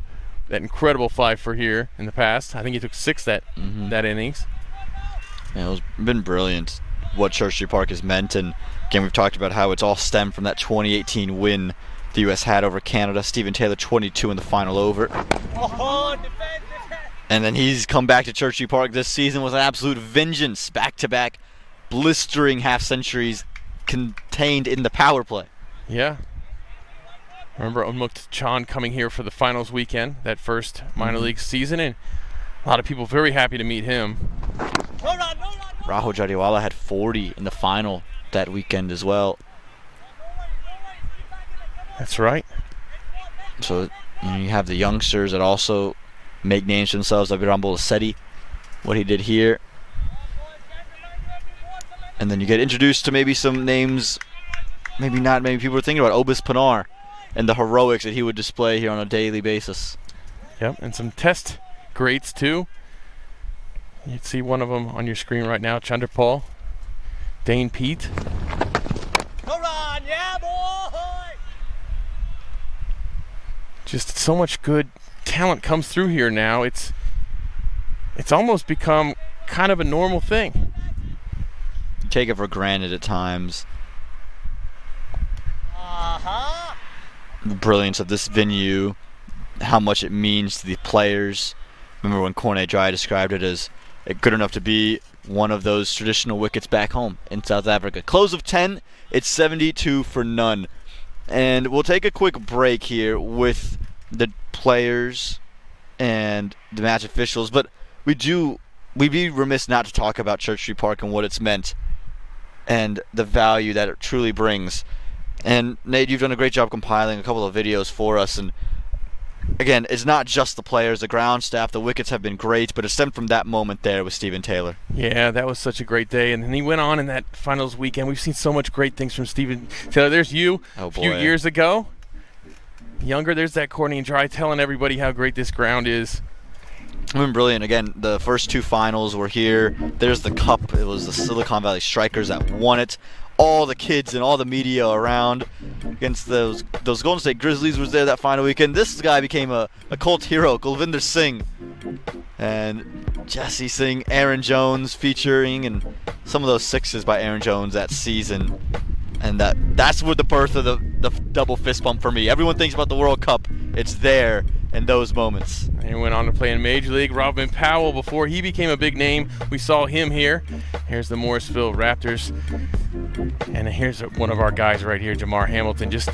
incredible 5 for here in the past. I think he took 6 that innings. Yeah, it's been brilliant what Church Street Park has meant, and again, we've talked about how it's all stemmed from that 2018 win the U.S. had over Canada. Stephen Taylor 22 in the final over. And then he's come back to Church Street Park this season with an absolute vengeance, back-to-back blistering half-centuries contained in the power play. Yeah. Remember Unmukt Chand coming here for the finals weekend, that first minor league season, and a lot of people very happy to meet him. Rahul Jadiwala had 40 in the final that weekend as well. That's right. So you have the youngsters that also make names for themselves. Abiram Bolasetti, what he did here. And then you get introduced to maybe some names maybe not many people are thinking about. Obis Panar and the heroics that he would display here on a daily basis. Yep, and some test greats too. You see one of them on your screen right now, Chandrapal, Dane Pete. Go run, yeah, boy! Just so much good talent comes through here now. It's almost become kind of a normal thing. You take it for granted at times. The brilliance of this venue, how much it means to the players. Remember when Cornet Dry described it as good enough to be one of those traditional wickets back home in South Africa. Close of 10, it's 72 for none. And we'll take a quick break here with the players and the match officials, but we'd be remiss not to talk about Church Street Park and what it's meant and the value that it truly brings. And Nate, you've done a great job compiling a couple of videos for us, and again, it's not just the players, the ground staff, the wickets have been great, but it stemmed from that moment there with Stephen Taylor. Yeah, that was such a great day. And then he went on in that finals weekend. We've seen so much great things from Stephen Taylor. There's you a few years ago. Younger, there's that Courtney and Dry telling everybody how great this ground is. It's been brilliant. Again, the first 2 finals were here. There's the cup. It was the Silicon Valley Strikers that won it. All the kids and all the media around against those Golden State Grizzlies was there that final weekend. This guy became a cult hero, Kulvinder Singh. And Jesse Singh, Aaron Jones featuring, and some of those sixes by Aaron Jones that season. And that's where the birth of the double fist bump for me. Everyone thinks about the World Cup. It's there in those moments. And he went on to play in Major League. Robin Powell, before he became a big name, we saw him here. Here's the Morrisville Raptors. And here's one of our guys right here, Jamar Hamilton. Just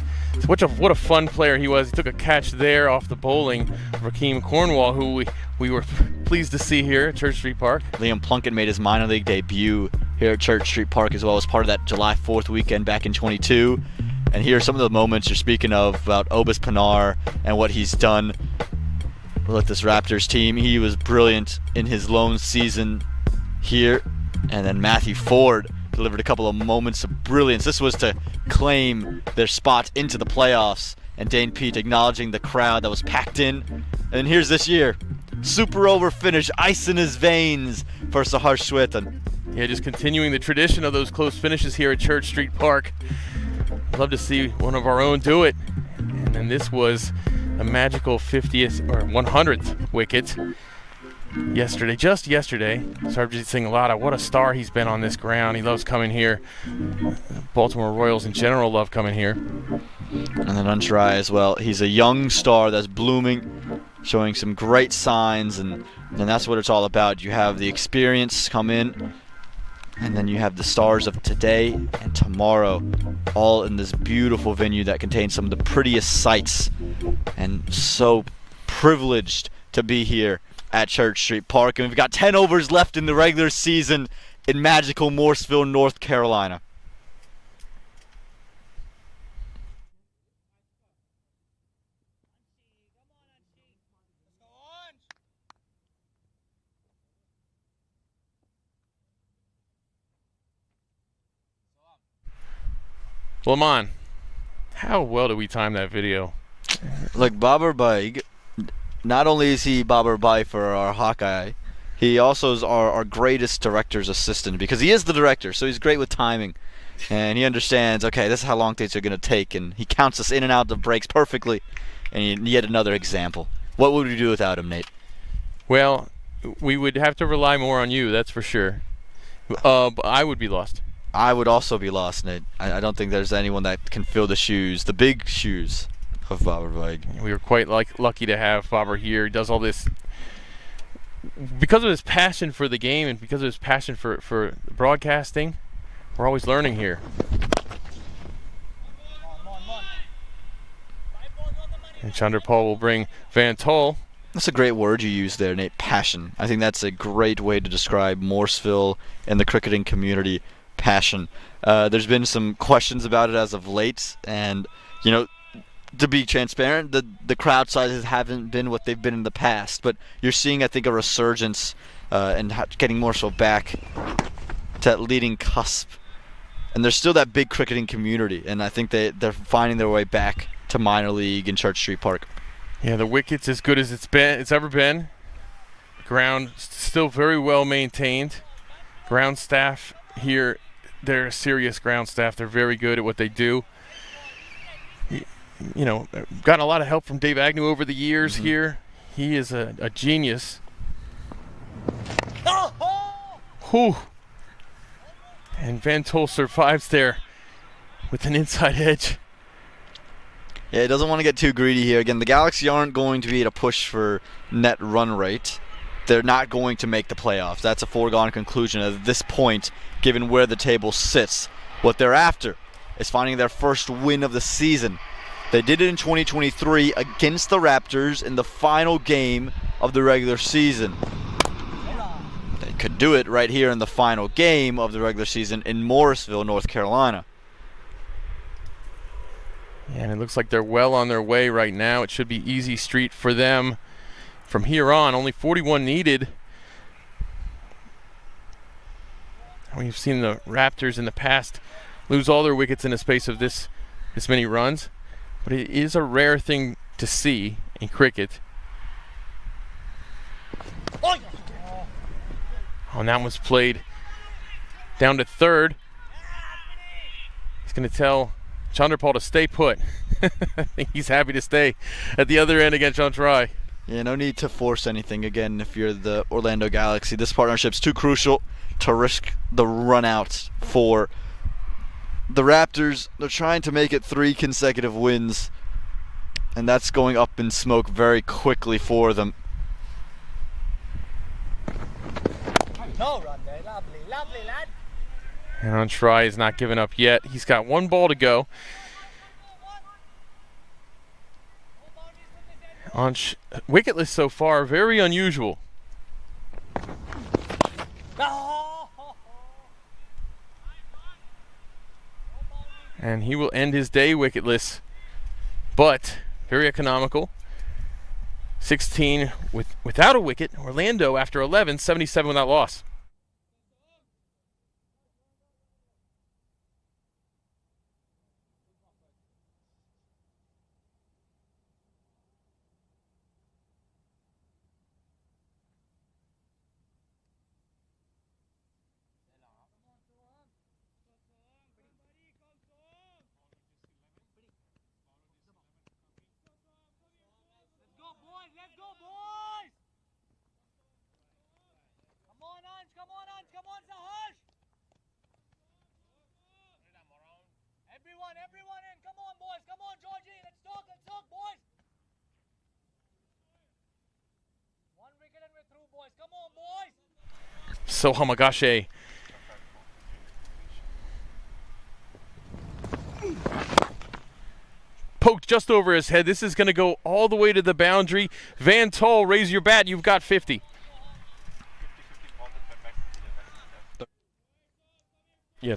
what a fun player he was. He took a catch there off the bowling. Rakeem Cornwall, who we were pleased to see here at Church Street Park. Liam Plunkett made his minor league debut here at Church Street Park as well as part of that July 4th weekend back in 22. And here are some of the moments you're speaking of about Obis Pinar and what he's done with this Raptors team. He was brilliant in his lone season here. And then Matthew Ford delivered a couple of moments of brilliance. This was to claim their spot into the playoffs. And Dane Pete acknowledging the crowd that was packed in. And here's this year. Super over finish, ice in his veins for Saharsh Shwetan. Yeah, just continuing the tradition of those close finishes here at Church Street Park. I'd love to see one of our own do it. And then this was a magical 50th or 100th wicket just yesterday. Sarabjit Singh Lada, what a star he's been on this ground. He loves coming here. Baltimore Royals in general love coming here. And then Anshrai as well. He's a young star that's blooming, showing some great signs, and that's what it's all about. You have the experience come in, and then you have the stars of today and tomorrow, all in this beautiful venue that contains some of the prettiest sights. And so privileged to be here at Church Street Park. And we've got 10 overs left in the regular season in magical Morrisville, North Carolina. Lamont, how well did we time that video? Like Babar Baig, not only is he Babar Baig for our Hawkeye, he also is our greatest director's assistant because he is the director, so he's great with timing. And he understands, okay, this is how long things are going to take, and he counts us in and out of breaks perfectly. And yet another example. What would we do without him, Nate? Well, we would have to rely more on you, that's for sure. But I would be lost. I would also be lost, Nate. I don't think there's anyone that can fill the shoes, the big shoes of Babar Baig. We were quite lucky to have Babar here. He does all this because of his passion for the game and because of his passion for broadcasting. We're always learning here. And Chandrapal will bring Van Tol. That's a great word you used there, Nate. Passion. I think that's a great way to describe Morrisville and the cricketing community. Passion. There's been some questions about it as of late, and to be transparent, the crowd sizes haven't been what they've been in the past, but you're seeing, I think, a resurgence and getting more so back to that leading cusp. And there's still that big cricketing community, and I think they're finding their way back to minor league in Church Street Park. Yeah, the wicket's as good as it's ever been. Ground still very well maintained. Ground staff here, they're a serious ground staff. They're very good at what they do. Gotten a lot of help from Dave Agnew over the years here. He is a genius. Whew. And Van Tol survives there with an inside edge. Yeah, he doesn't want to get too greedy here. Again, the Galaxy aren't going to be at a push for net run rate. They're not going to make the playoffs. That's a foregone conclusion at this point, given where the table sits. What they're after is finding their first win of the season. They did it in 2023 against the Raptors in the final game of the regular season. They could do it right here in the final game of the regular season in Morrisville, North Carolina. And it looks like they're well on their way right now. It should be easy street for them from here on. Only 41 needed. We've seen the Raptors in the past lose all their wickets in the space of this many runs, but it is a rare thing to see in cricket. And that was played down to third. He's going to tell Chandrapal to stay put. I think he's happy to stay at the other end against John Try. Yeah, no need to force anything again if you're the Orlando Galaxy. This partnership's too crucial to risk the run-outs for the Raptors. They're trying to make it 3 consecutive wins, and that's going up in smoke very quickly for them. No run there, lovely, lovely lad. And on Try is not giving up yet. He's got 1 ball to go. On wicketless so far, very unusual. And he will end his day wicketless, but very economical. 16 without a wicket. Orlando after 11, 77 without loss. Let's go, boys! Come on, Sahash! Everyone in! Come on, boys! Come on, Georgie! Let's talk, boys! 1 wicket and we're through, boys! Come on, boys! So Hamagashe poked just over his head. This is going to go all the way to the boundary. Van Tol, raise your bat. You've got 50. Yeah,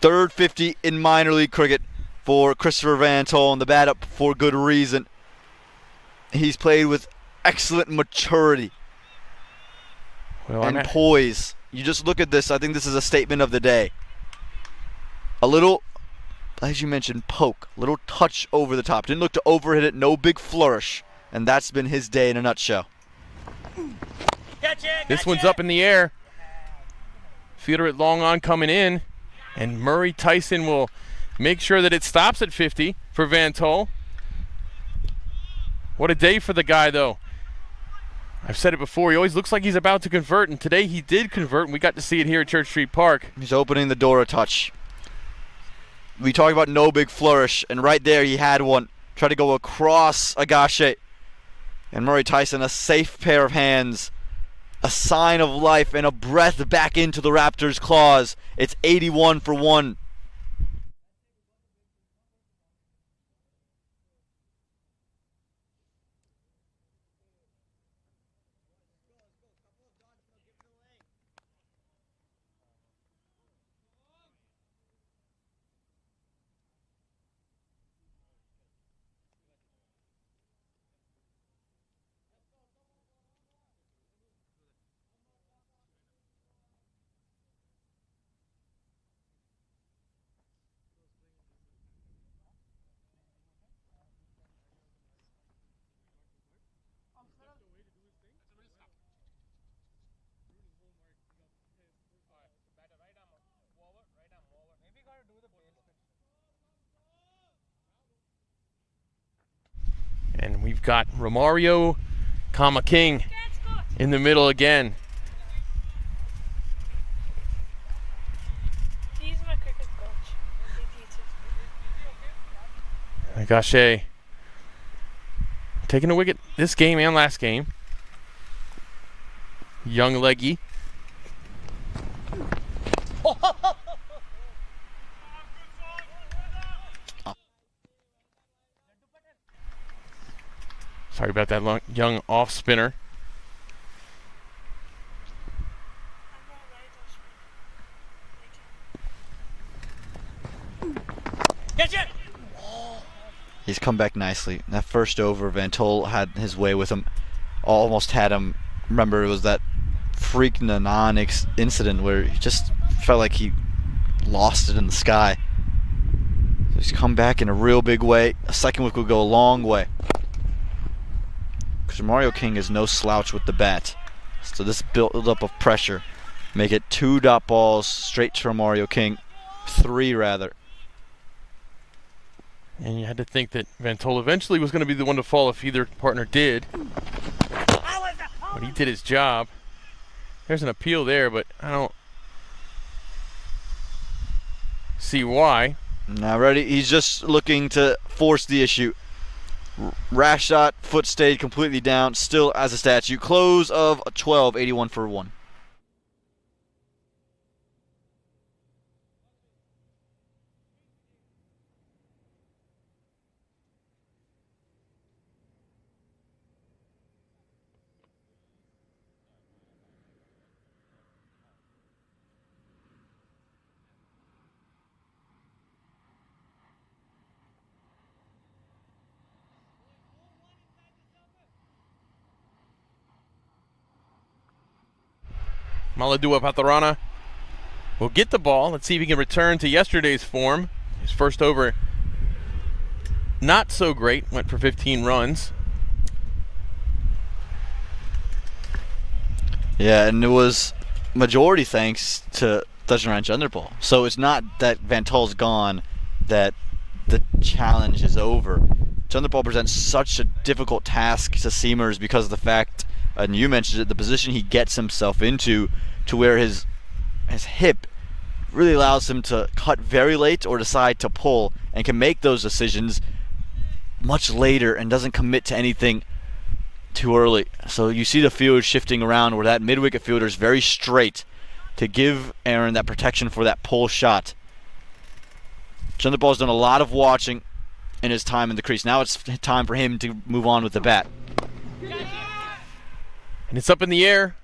Third 50 in minor league cricket for Christopher Van Tol, and the bat up for good reason. He's played with excellent maturity and poise. You just look at this. I think this is a statement of the day. A little, as you mentioned, poke, little touch over the top. Didn't look to overhit it, no big flourish. And that's been his day in a nutshell. This one's up in the air. Fielder at long on coming in. And Murray Tyson will make sure that it stops at 50 for Van Tol. What a day for the guy, though. I've said it before, he always looks like he's about to convert, and today he did convert, and we got to see it here at Church Street Park. He's opening the door a touch. We talk about no big flourish, and right there he had one. Tried to go across Agashe. And Murray Tyson, a safe pair of hands, a sign of life, and a breath back into the Raptors' claws. It's 81 for 1. And we've got Romario King in the middle again. He's my cricket coach. Agashe taking a wicket this game and last game. Young leggy. Sorry about that young off spinner. He's come back nicely. That first over, Van Tol had his way with him. Almost had him. Remember, it was that freak Nanan incident where he just felt like he lost it in the sky. So he's come back in a real big way. A second wicket will go a long way. Because Mario King is no slouch with the bat. So this build up of pressure. Make it 2 dot balls straight to Mario King. 3 rather. And you had to think that Van Tol eventually was going to be the one to fall if either partner did. But he did his job. There's an appeal there, but I don't see why. Now ready, he's just looking to force the issue. Rash shot, foot stayed completely down, still as a statue. Close of 12, 81 for 1. Maladua Patharana will get the ball. Let's see if he can return to yesterday's form. His first over, not so great, went for 15 runs. Yeah, and it was majority thanks to Darshan Chanderpaul. So it's not that Van Tol's gone that the challenge is over. Chanderpaul presents such a difficult task to seamers because of the fact, and you mentioned it, the position he gets himself into, to where his hip really allows him to cut very late or decide to pull, and can make those decisions much later and doesn't commit to anything too early. So you see the field shifting around where that mid-wicket fielder is very straight to give Aaron that protection for that pull shot. Chanderpaul's done a lot of watching in his time in the crease. Now it's time for him to move on with the bat. And it's up in the air.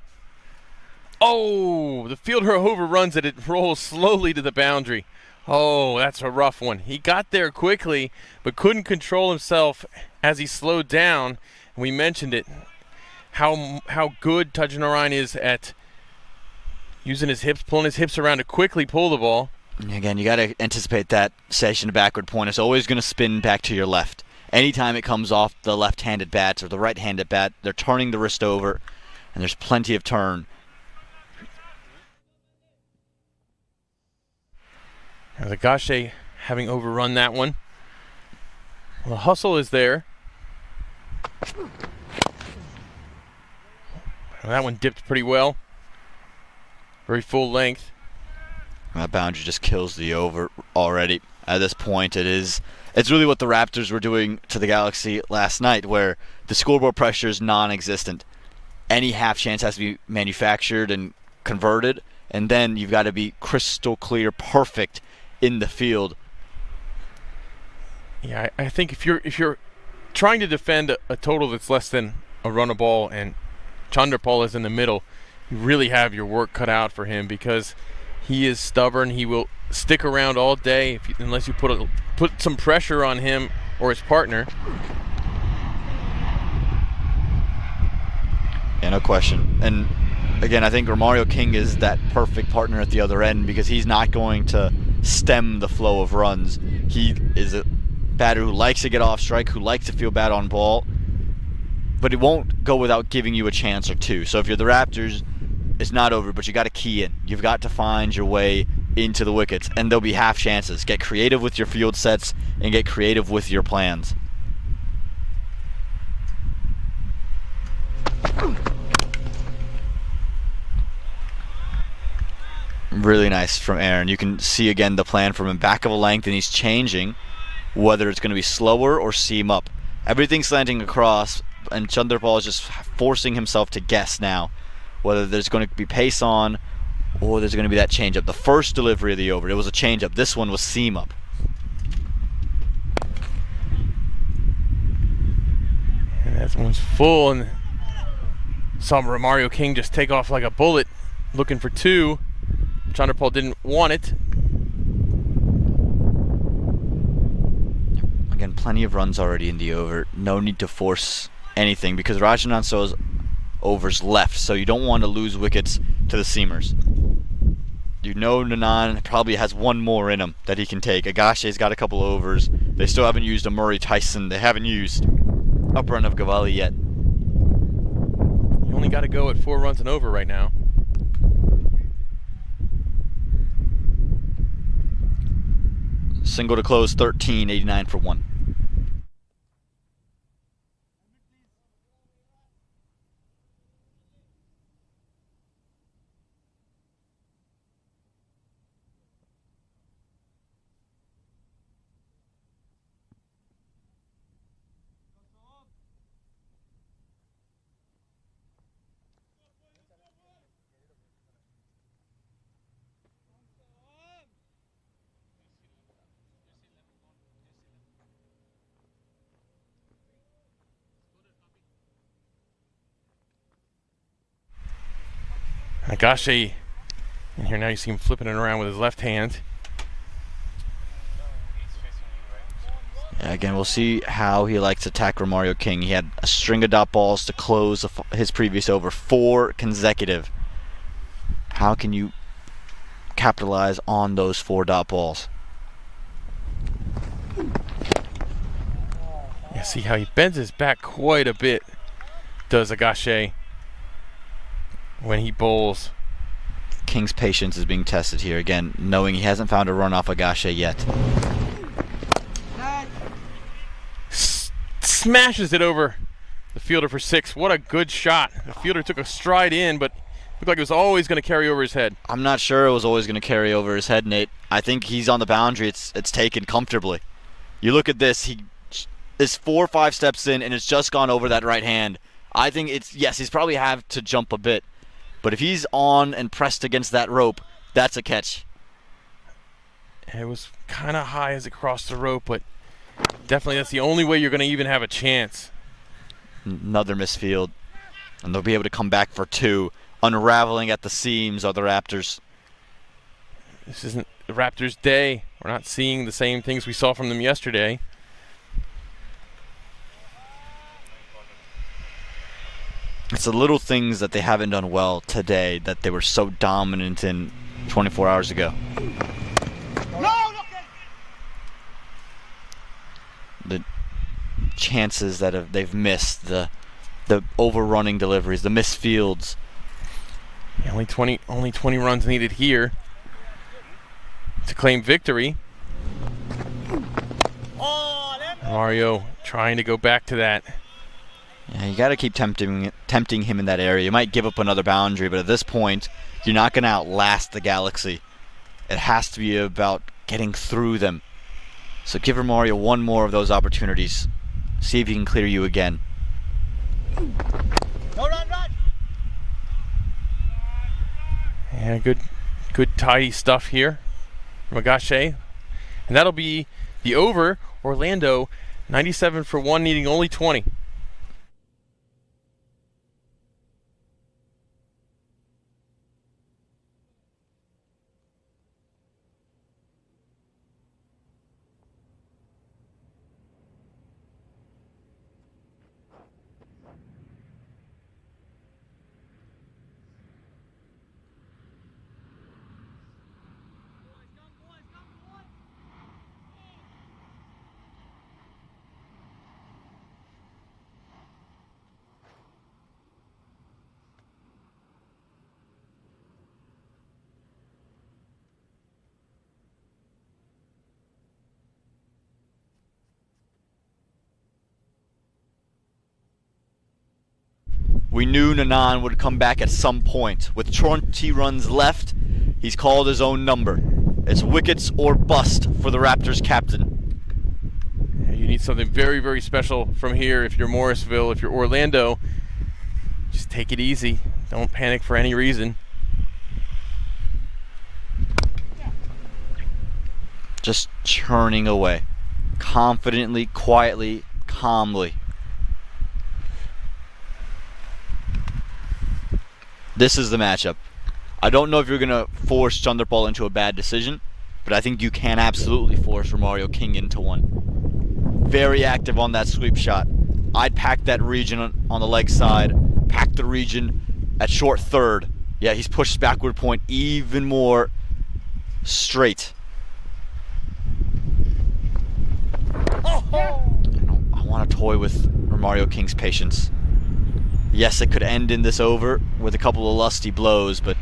Oh, the fielder overruns it. It rolls slowly to the boundary. Oh, that's a rough one. He got there quickly, but couldn't control himself as he slowed down. We mentioned it, how good Tajanarayan is at using his hips, pulling his hips around to quickly pull the ball. Again, you got to anticipate that session to backward point. It's always going to spin back to your left. Anytime it comes off the left-handed bats or the right-handed bat, they're turning the wrist over, and there's plenty of turn. Now the Gache having overrun that one. Well, the hustle is there. Well, that one dipped pretty well. Very full length. That boundary just kills the over already. At this point, it's really what the Raptors were doing to the Galaxy last night, where the scoreboard pressure is non-existent. Any half chance has to be manufactured and converted, and then you've got to be crystal clear, perfect in the field. Yeah, I think if you're trying to defend a total that's less than a run a ball and Chanderpaul is in the middle, you really have your work cut out for him, because he is stubborn. He will stick around all day unless you put some pressure on him or his partner. Yeah, no question. And again, I think Mario King is that perfect partner at the other end, because he's not going to stem the flow of runs. He is a batter who likes to get off strike, who likes to feel bad on ball, but it won't go without giving you a chance or two. So if you're the Raptors, it's not over, but you got to key in. You've got to find your way into the wickets, and there'll be half chances. Get creative with your field sets and get creative with your plans. Really nice from Aaron. You can see again the plan from him, back of a length, and he's changing whether it's going to be slower or seam up. Everything's slanting across, and Chanderpaul is just forcing himself to guess now whether there's going to be pace on or there's going to be that changeup. The first delivery of the over, it was a changeup. This one was seam up. And that one's full, and saw Mario King just take off like a bullet, looking for 2. Chanderpaul didn't want it. Again, plenty of runs already in the over. No need to force anything because Rajanan So's overs left, so you don't want to lose wickets to the seamers. You know Nanan probably has one more in him that he can take. Agashe's got a couple overs. They still haven't used a Murray Tyson. They haven't used upper end of Gavali yet. You only got to go at 4 runs and over right now. Single to close, 13, 89 for 1. Agashe, and here now you see him flipping it around with his left hand. Yeah, again, we'll see how he likes to attack Romario King. He had a string of dot balls to close his previous over, 4 consecutive. How can you capitalize on those 4 dot balls? Yeah, see how he bends his back quite a bit, does Agashe, when he bowls. King's patience is being tested here again, knowing he hasn't found a run off Agashe yet. Smashes it over the fielder for 6. What a good shot. The fielder took a stride in, but looked like it was always going to carry over his head. I'm not sure it was always going to carry over his head, Nate. I think he's on the boundary. It's taken comfortably. You look at this. He is 4 or 5 steps in, and it's just gone over that right hand. I think yes, he's probably have to jump a bit. But if he's on and pressed against that rope, that's a catch. It was kind of high as it crossed the rope, but definitely that's the only way you're going to even have a chance. Another misfield. And they'll be able to come back for 2. Unraveling at the seams are the Raptors. This isn't the Raptors' day. We're not seeing the same things we saw from them yesterday. It's the little things that they haven't done well today that they were so dominant in 24 hours ago. The chances that they've missed, the overrunning deliveries, the missed fields. Yeah, only 20 runs needed here to claim victory. Mario trying to go back to that. Yeah, you got to keep tempting him in that area. You might give up another boundary, but at this point, you're not going to outlast the Galaxy. It has to be about getting through them. So give Romario one more of those opportunities. See if he can clear you again. Yeah, good tidy stuff here from Agashe. And that'll be the over. Orlando, 97 for 1, needing only 20. We knew Nanan would come back at some point. With 20 runs left, he's called his own number. It's wickets or bust for the Raptors captain. Yeah, you need something very, very special from here if you're Morrisville. If you're Orlando, just take it easy. Don't panic for any reason. Just churning away. Confidently, quietly, calmly. This is the matchup. I don't know if you're going to force Chanderpaul into a bad decision, but I think you can absolutely force Romario King into one. very active on that sweep shot. I'd pack that region on the leg side, pack the region at short third. Yeah, he's pushed backward point even more straight. I want to toy with Romario King's patience. Yes, it could end in this over with a couple of lusty blows, but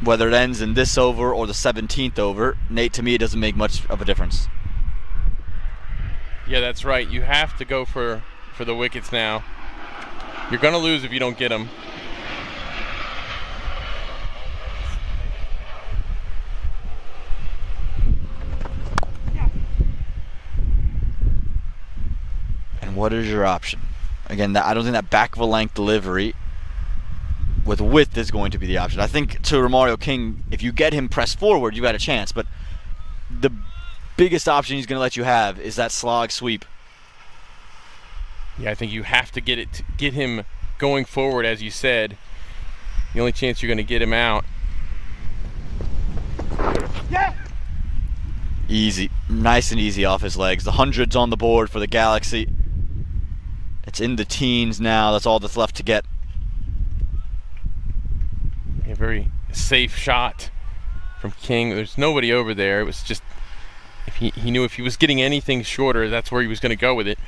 whether it ends in this over or the 17th over, Nate, to me, it doesn't make much of a difference. Yeah, that's right. You have to go for the wickets now. You're going to lose if you don't get them. And what is your option? Again, I don't think that back of a length delivery with width is going to be the option. I think to Romario King, if you get him pressed forward, you've got a chance. But the biggest option he's going to let you have is that slog sweep. Yeah, I think you have to get him going forward, as you said. The only chance you're going to get him out. Easy, nice and easy off his legs. The 100's on the board for the Galaxy. It's in the teens now. That's all that's left to get. A very safe shot from King. There's nobody over there. It was just, if he knew if he was getting anything shorter, that's where he was going to go with it.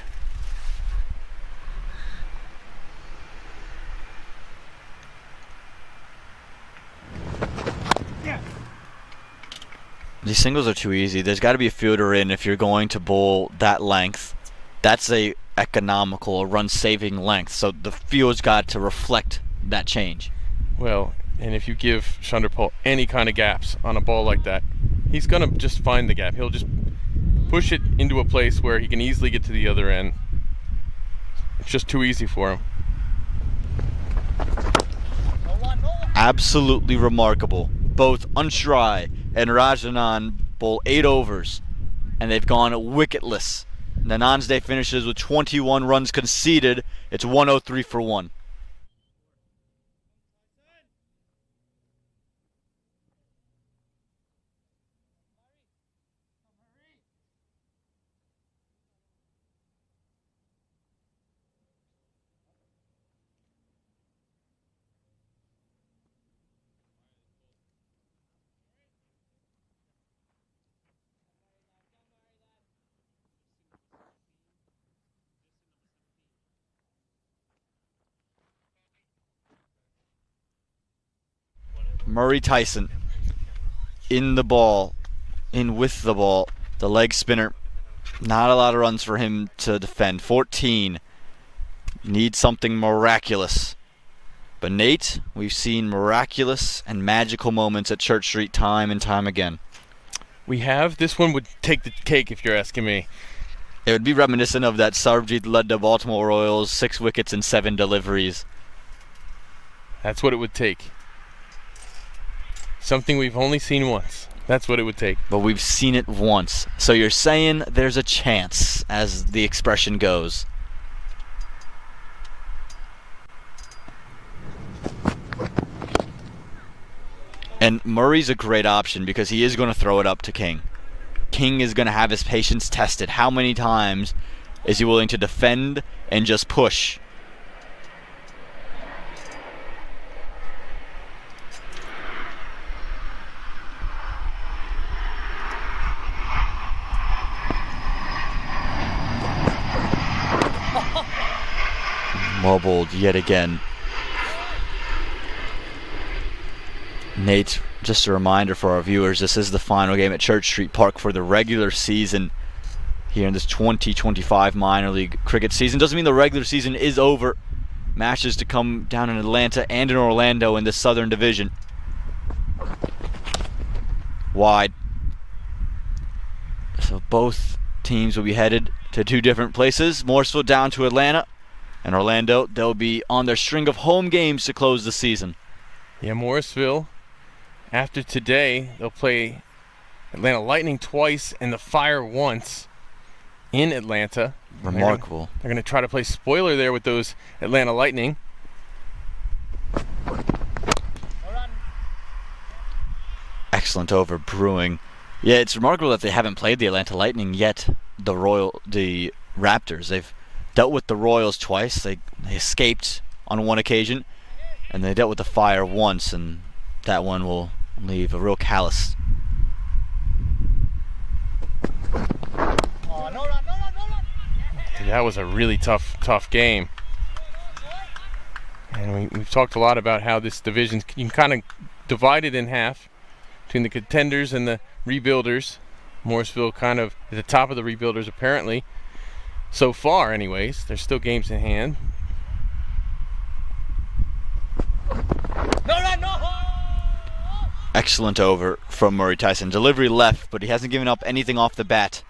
These singles are too easy. There's got to be a fielder in if you're going to bowl that length. That's a economical, a run-saving length. So the field's got to reflect that change. Well, and if you give Chanderpaul any kind of gaps on a ball like that, he's going to just find the gap. He'll just push it into a place where he can easily get to the other end. It's just too easy for him. Absolutely remarkable. Both Anshrai and Rajanan bowl 8 overs, and they've gone wicketless. Nanan's day finishes with 21 runs conceded. It's 103 for 1. Murray Tyson in the ball, in with the ball, the leg spinner. Not a lot of runs for him to defend. 14. Needs something miraculous. But Nate, we've seen miraculous and magical moments at Church Street time and time again. We have. This one would take the cake if you're asking me. It would be reminiscent of that Sarvjit led the Baltimore Orioles, 6 wickets and 7 deliveries. That's what it would take. Something we've only seen once. That's what it would take. But we've seen it once. So you're saying there's a chance, as the expression goes. And Murray's a great option because he is going to throw it up to King. King is going to have his patience tested. How many times is he willing to defend and just push? Wobbled yet again. Nate, just a reminder for our viewers, this is the final game at Church Street Park for the regular season here in this 2025 minor league cricket season. Doesn't mean the regular season is over. Matches to come down in Atlanta and in Orlando in the Southern Division. Wide. So both teams will be headed to 2 different places. Morrisville down to Atlanta. And Orlando, they'll be on their string of home games to close the season. Yeah, Morrisville, after today, they'll play Atlanta Lightning twice and the Fire once in Atlanta. Remarkable. They're going to try to play spoiler there with those Atlanta Lightning. Excellent over brewing. Yeah, it's remarkable that they haven't played the Atlanta Lightning yet the Raptors. They've dealt with the Royals twice. They escaped on one occasion, and they dealt with the Fire once, and that one will leave a real callous. That was a really tough game. And we've talked a lot about how this division, you can kind of divide it in half between the contenders and the rebuilders. Morrisville kind of at the top of the rebuilders apparently. So far anyways, there's still games in hand. Excellent over from Murray Tyson. Delivery left, but he hasn't given up anything off the bat.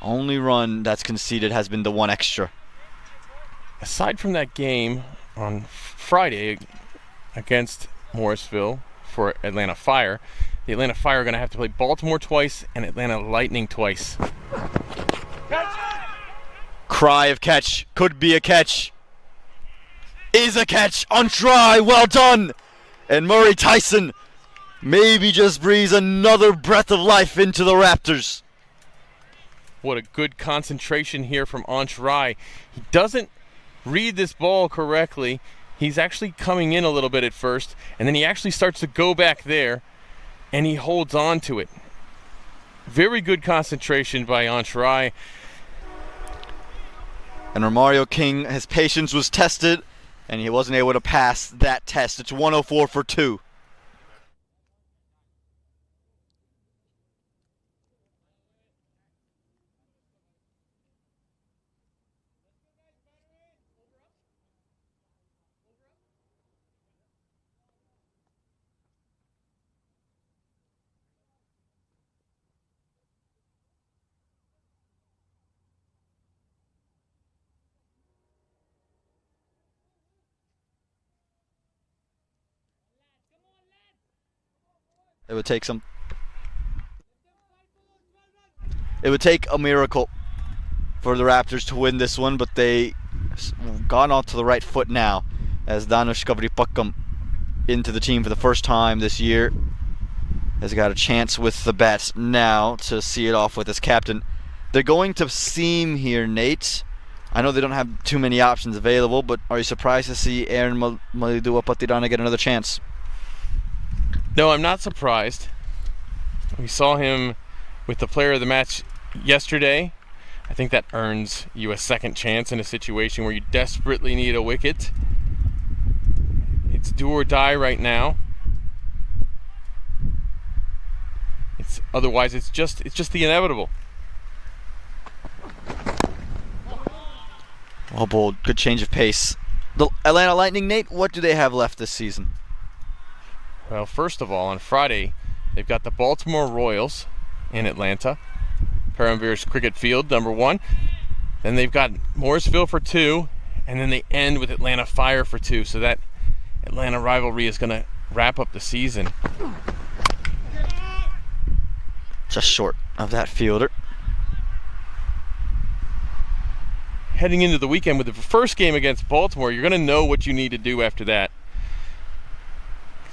Only run that's conceded has been the one extra. Aside from that game on Friday against Morrisville for Atlanta Fire, the Atlanta Fire are going to have to play Baltimore twice and Atlanta Lightning twice. Cry of catch. Could be a catch. Is a catch on try. Well done. And Murray Tyson maybe just breathes another breath of life into the Raptors. What a good concentration here from Anshrai. He doesn't read this ball correctly. He's actually coming in a little bit at first, and then he actually starts to go back there, and he holds on to it. Very good concentration by Anshrai. And Romario King, his patience was tested, and he wasn't able to pass that test. It's 104 for 2. It would take a miracle for the Raptors to win this one, but they gone onto the right foot now as Danush Kavripakam into the team for the first time this year has got a chance with the bats now to see it off with his captain. They're going to seam here, Nate. I know they don't have too many options available, but are you surprised to see Aaron Malidua Patirana get another chance? No, I'm not surprised. We saw him with the player of the match yesterday. I think that earns you a second chance in a situation where you desperately need a wicket. It's do or die right now. Otherwise it's just the inevitable. Well bowled, good change of pace. The Atlanta Lightning, Nate, what do they have left this season? Well, first of all, on Friday, they've got the Baltimore Royals in Atlanta, Paramveers Cricket Field, number 1. Then they've got Morrisville for 2, and then they end with Atlanta Fire for 2. So that Atlanta rivalry is going to wrap up the season. Just short of that fielder. Heading into the weekend with the first game against Baltimore, you're going to know what you need to do after that.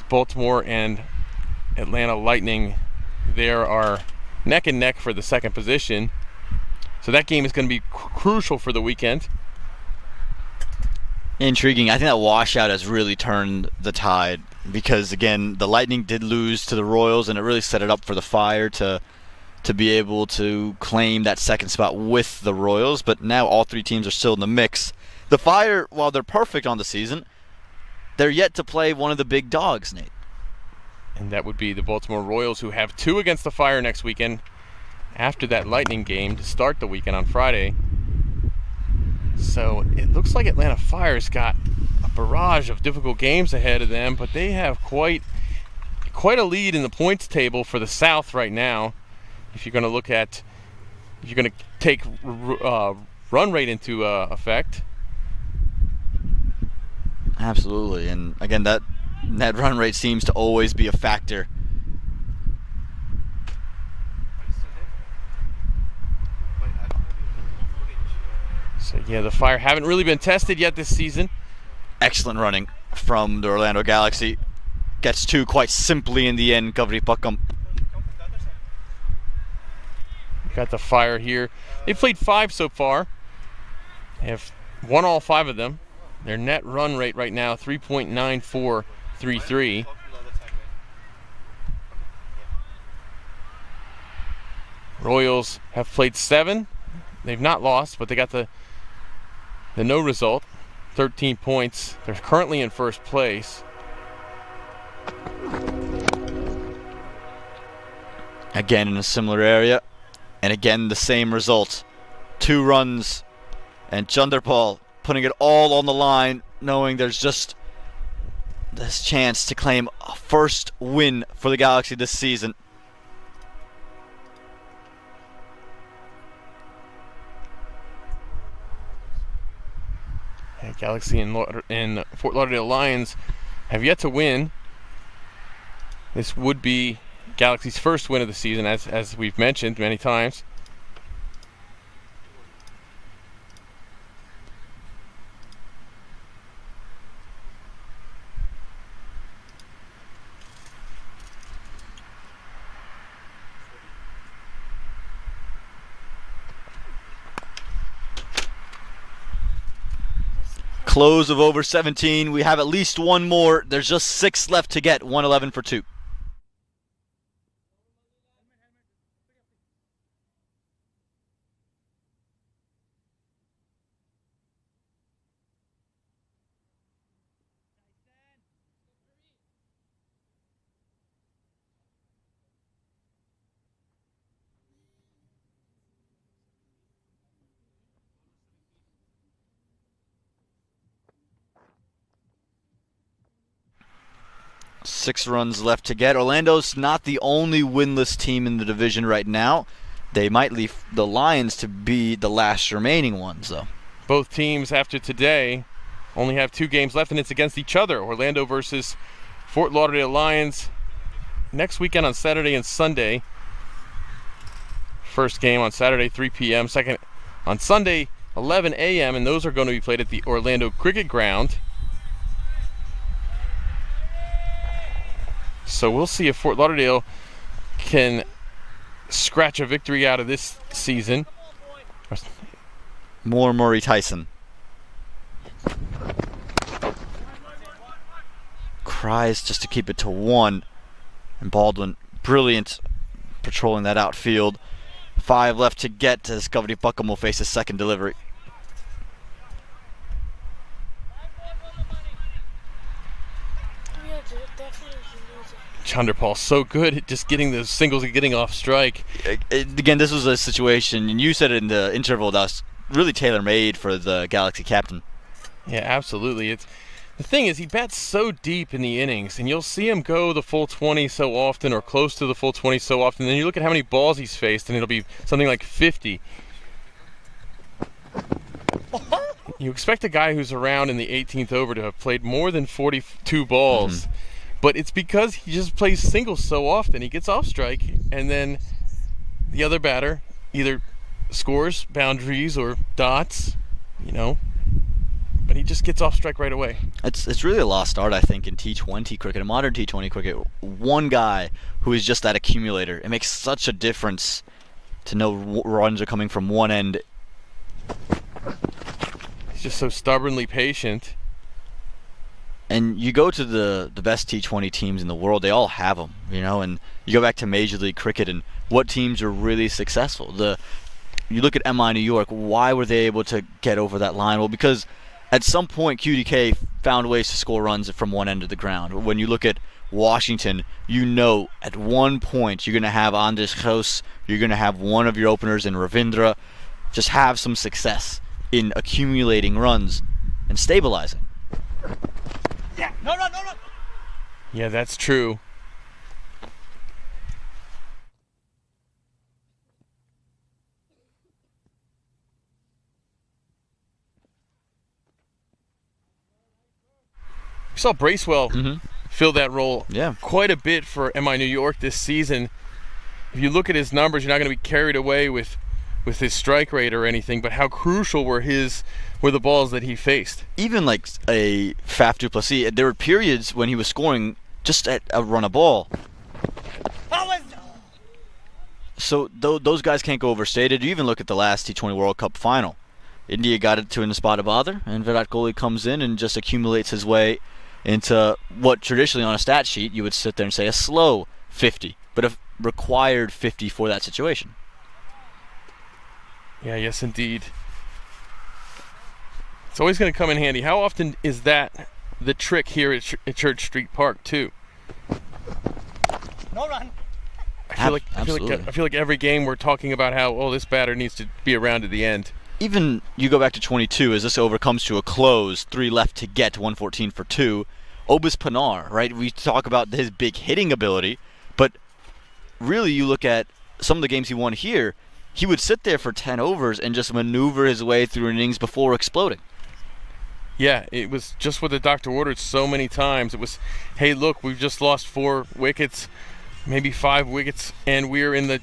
Baltimore and Atlanta Lightning there are neck and neck for the second position. So that game is going to be crucial for the weekend. Intriguing. I think that washout has really turned the tide because, again, the Lightning did lose to the Royals, and it really set it up for the Fire to be able to claim that second spot with the Royals. But now all three teams are still in the mix. The Fire, while they're perfect on the season, they're yet to play one of the big dogs, Nate. And that would be the Baltimore Royals, who have 2 against the Fire next weekend after that Lightning game to start the weekend on Friday. So it looks like Atlanta Fire's got a barrage of difficult games ahead of them, but they have quite a lead in the points table for the South right now. If you're going to take run rate into effect. Absolutely, and again, that run rate seems to always be a factor. So yeah, the Fire haven't really been tested yet this season. Excellent running from the Orlando Galaxy. Gets 2 quite simply in the end, Kavripakam. got the Fire here. They've played 5 so far. They have won all 5 of them. Their net run rate right now, 3.9433. Royals have played 7. They've not lost, but they got the no result. 13 points. They're currently in first place. Again in a similar area, and again the same result. 2 runs, and Chanderpaul putting it all on the line, knowing there's just this chance to claim a first win for the Galaxy this season. Yeah, Galaxy and Fort Lauderdale Lions have yet to win. This would be Galaxy's first win of the season, as we've mentioned many times. Close of over 17. We have at least one more. There's just 6 left to get. 111 for 2. Six runs left to get. Orlando's not the only winless team in the division right now. They might leave the Lions to be the last remaining ones, though. Both teams, after today, only have 2 games left, and it's against each other. Orlando versus Fort Lauderdale Lions next weekend on Saturday and Sunday. First game on Saturday, 3 p.m. Second on Sunday, 11 a.m., and those are going to be played at the Orlando Cricket Ground. So we'll see if Fort Lauderdale can scratch a victory out of this season. More Murray Tyson. Cries just to keep it to 1. And Baldwin, brilliant patrolling that outfield. 5 left to get as Governor Buckham will face his second delivery. Chanderpaul so good at just getting those singles and getting off strike. Again, this was a situation, and you said it in the interval, that was really tailor-made for the Galaxy captain. Yeah, absolutely. The thing is, he bats so deep in the innings, and you'll see him go the full 20 so often, or close to the full 20 so often. Then you look at how many balls he's faced, and it'll be something like 50. You expect a guy who's around in the 18th over to have played more than 42 balls. Mm-hmm. But it's because he just plays singles so often. He gets off strike, and then the other batter either scores boundaries or dots, but he just gets off strike right away. It's really a lost art, I think, in T20 cricket, in modern T20 cricket. One guy who is just that accumulator. It makes such a difference to know runs are coming from one end. He's just so stubbornly patient. And you go to the best T20 teams in the world, they all have them, and you go back to Major League Cricket and what teams are really successful. You look at MI New York, why were they able to get over that line? Well, because at some point QDK found ways to score runs from one end of the ground. When you look at Washington, at one point you're going to have Andres Gros, you're going to have one of your openers in Ravindra, just have some success in accumulating runs and stabilizing. Yeah, no. Yeah, that's true. We saw Bracewell fill that role quite a bit for MI New York this season. If you look at his numbers, you're not going to be carried away with his strike rate or anything, but how crucial were the balls that he faced. Even like a Faf du Plessis, there were periods when he was scoring just at a run a ball. So those guys can't go overstated. You even look at the last T20 World Cup final. India got it to in the spot of bother, and Virat Kohli comes in and just accumulates his way into what traditionally on a stat sheet you would sit there and say a slow 50, but a required 50 for that situation. Yeah, yes, indeed. It's always going to come in handy. How often is that the trick here at Church Street Park, too? No run. I feel like every game we're talking about how, this batter needs to be around at the end. Even you go back to 22 as this over comes to a close, 3 left to get, 114 for 2. Obis Panar, right? We talk about his big hitting ability, but really you look at some of the games he won here, he would sit there for 10 overs and just maneuver his way through innings before exploding. Yeah, it was just what the doctor ordered so many times. It was, hey, look, we've just lost 4 wickets, maybe 5 wickets, and we're in the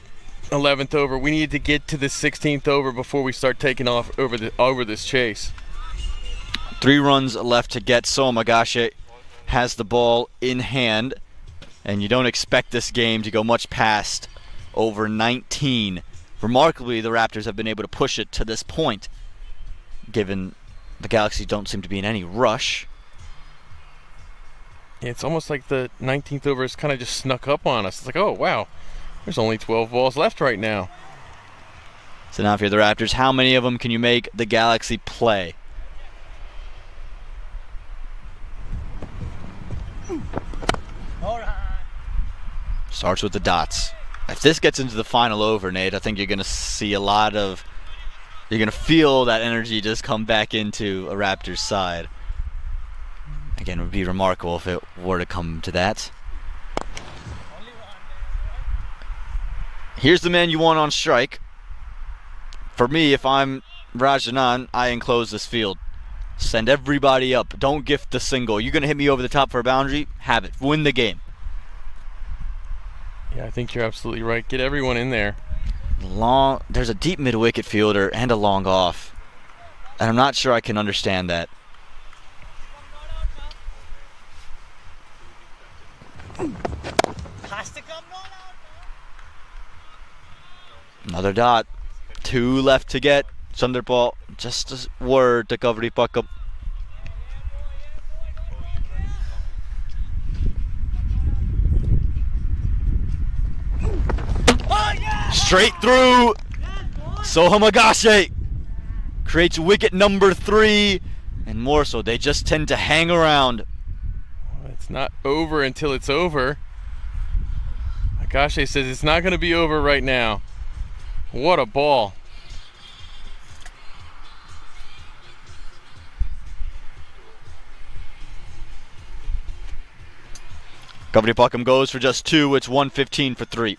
11th over. We need to get to the 16th over before we start taking off over this chase. 3 runs left to get. So Magashi has the ball in hand, and you don't expect this game to go much past over 19. Remarkably, the Raptors have been able to push it to this point, given the Galaxy don't seem to be in any rush. It's almost like the 19th over has kind of just snuck up on us. It's like, oh, wow, there's only 12 balls left right now. So now if you're the Raptors, how many of them can you make the Galaxy play? Starts with the dots. If this gets into the final over, Nate, I think you're going to see you're going to feel that energy just come back into a Raptors side. Again, it would be remarkable if it were to come to that. Here's the man you want on strike. For me, if I'm Rajanan, I enclose this field. Send everybody up. Don't gift the single. You're going to hit me over the top for a boundary? Have it. Win the game. Yeah, I think you're absolutely right. Get everyone in there. There's a deep mid-wicket fielder and a long off. And I'm not sure I can understand that. Another dot. 2 left to get. Sunderball, just a word to Kavri Pakam. Straight through. Soham Agashe creates wicket number 3, and more so, they just tend to hang around. It's not over until it's over. Agashe says it's not going to be over right now. What a ball. Kavri Pakam goes for just 2. It's 115 for 3.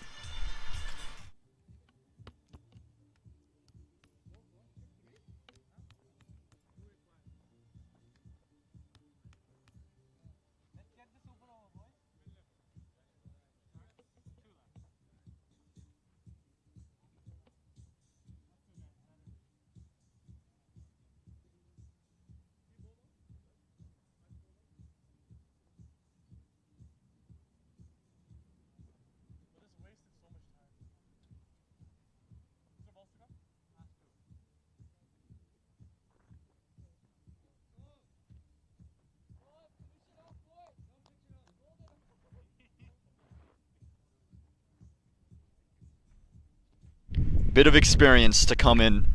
Bit of experience to come in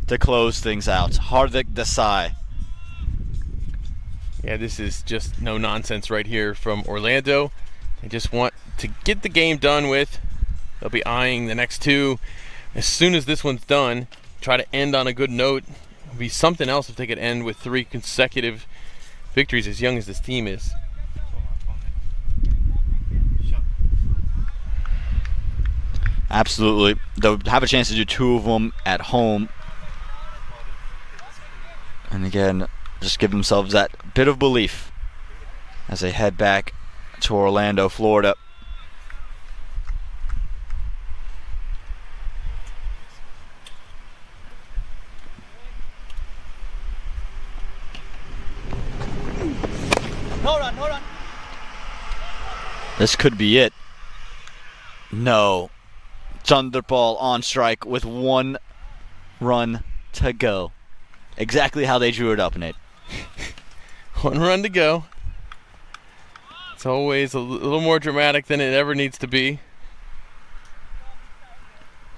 to close things out. Hardik Desai. Yeah, this is just no nonsense right here from Orlando. They just want to get the game done with. They'll be eyeing the next 2. As soon as this one's done, try to end on a good note. It'll be something else if they could end with 3 consecutive victories as young as this team is. Absolutely. They'll have a chance to do 2 of them at home. And again, just give themselves that bit of belief as they head back to Orlando, Florida. No run, no run. This could be it. No. Chanderpaul on strike with 1 run to go. Exactly how they drew it up, Nate. 1 run to go. It's always a little more dramatic than it ever needs to be.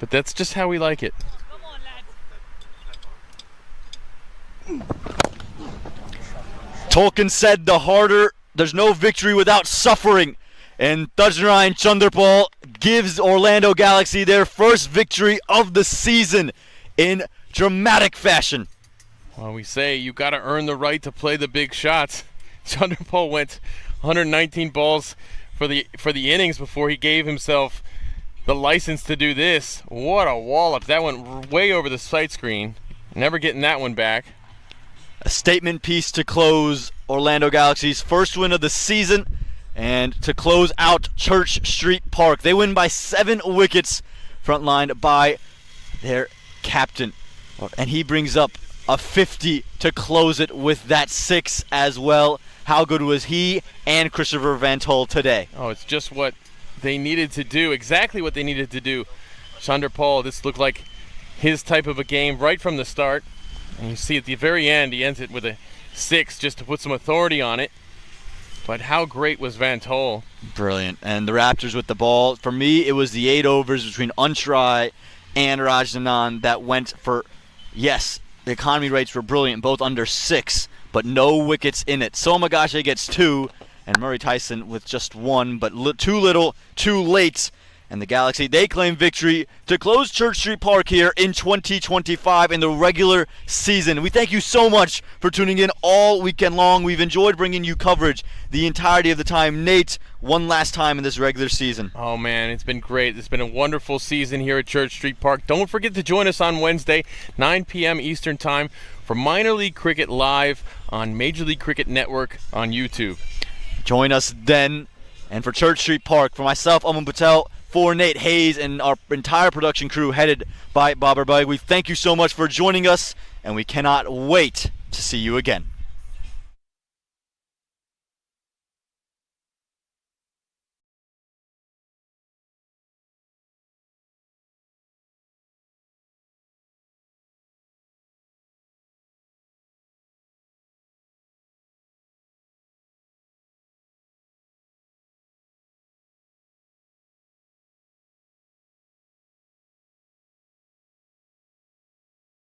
But that's just how we like it. Tolkien said there's no victory without suffering. And Tajrine Chanderpaul gives Orlando Galaxy their first victory of the season in dramatic fashion. Well, we say you got to earn the right to play the big shots. Chanderpaul went 119 balls for the innings before he gave himself the license to do this. What a wallop. That went way over the sight screen. Never getting that one back. A statement piece to close Orlando Galaxy's first win of the season and to close out Church Street Park. They win by 7 wickets, frontlined by their captain. And he brings up a 50 to close it with that 6 as well. How good was he and Christopher Van Tol today? Oh, it's just what they needed to do, exactly what they needed to do. Chanderpaul, this looked like his type of a game right from the start. And you see at the very end, he ends it with a 6 just to put some authority on it. But how great was Van Tol? Brilliant. And the Raptors with the ball. For me, it was the 8 overs between Untry and Rajnanan that went for, yes, the economy rates were brilliant, both under 6, but no wickets in it. Somagashe gets 2, and Murray Tyson with just 1, but too little, too late. And the Galaxy, they claim victory to close Church Street Park here in 2025 in the regular season. We thank you so much for tuning in all weekend long. We've enjoyed bringing you coverage the entirety of the time. Nate, one last time in this regular season. Oh, man, it's been great. It's been a wonderful season here at Church Street Park. Don't forget to join us on Wednesday, 9 p.m. Eastern Time, for Minor League Cricket live on Major League Cricket Network on YouTube. Join us then. And for Church Street Park, for myself, Aman Patel, for Nate Hayes and our entire production crew headed by Babar Bug, we thank you so much for joining us, and we cannot wait to see you again.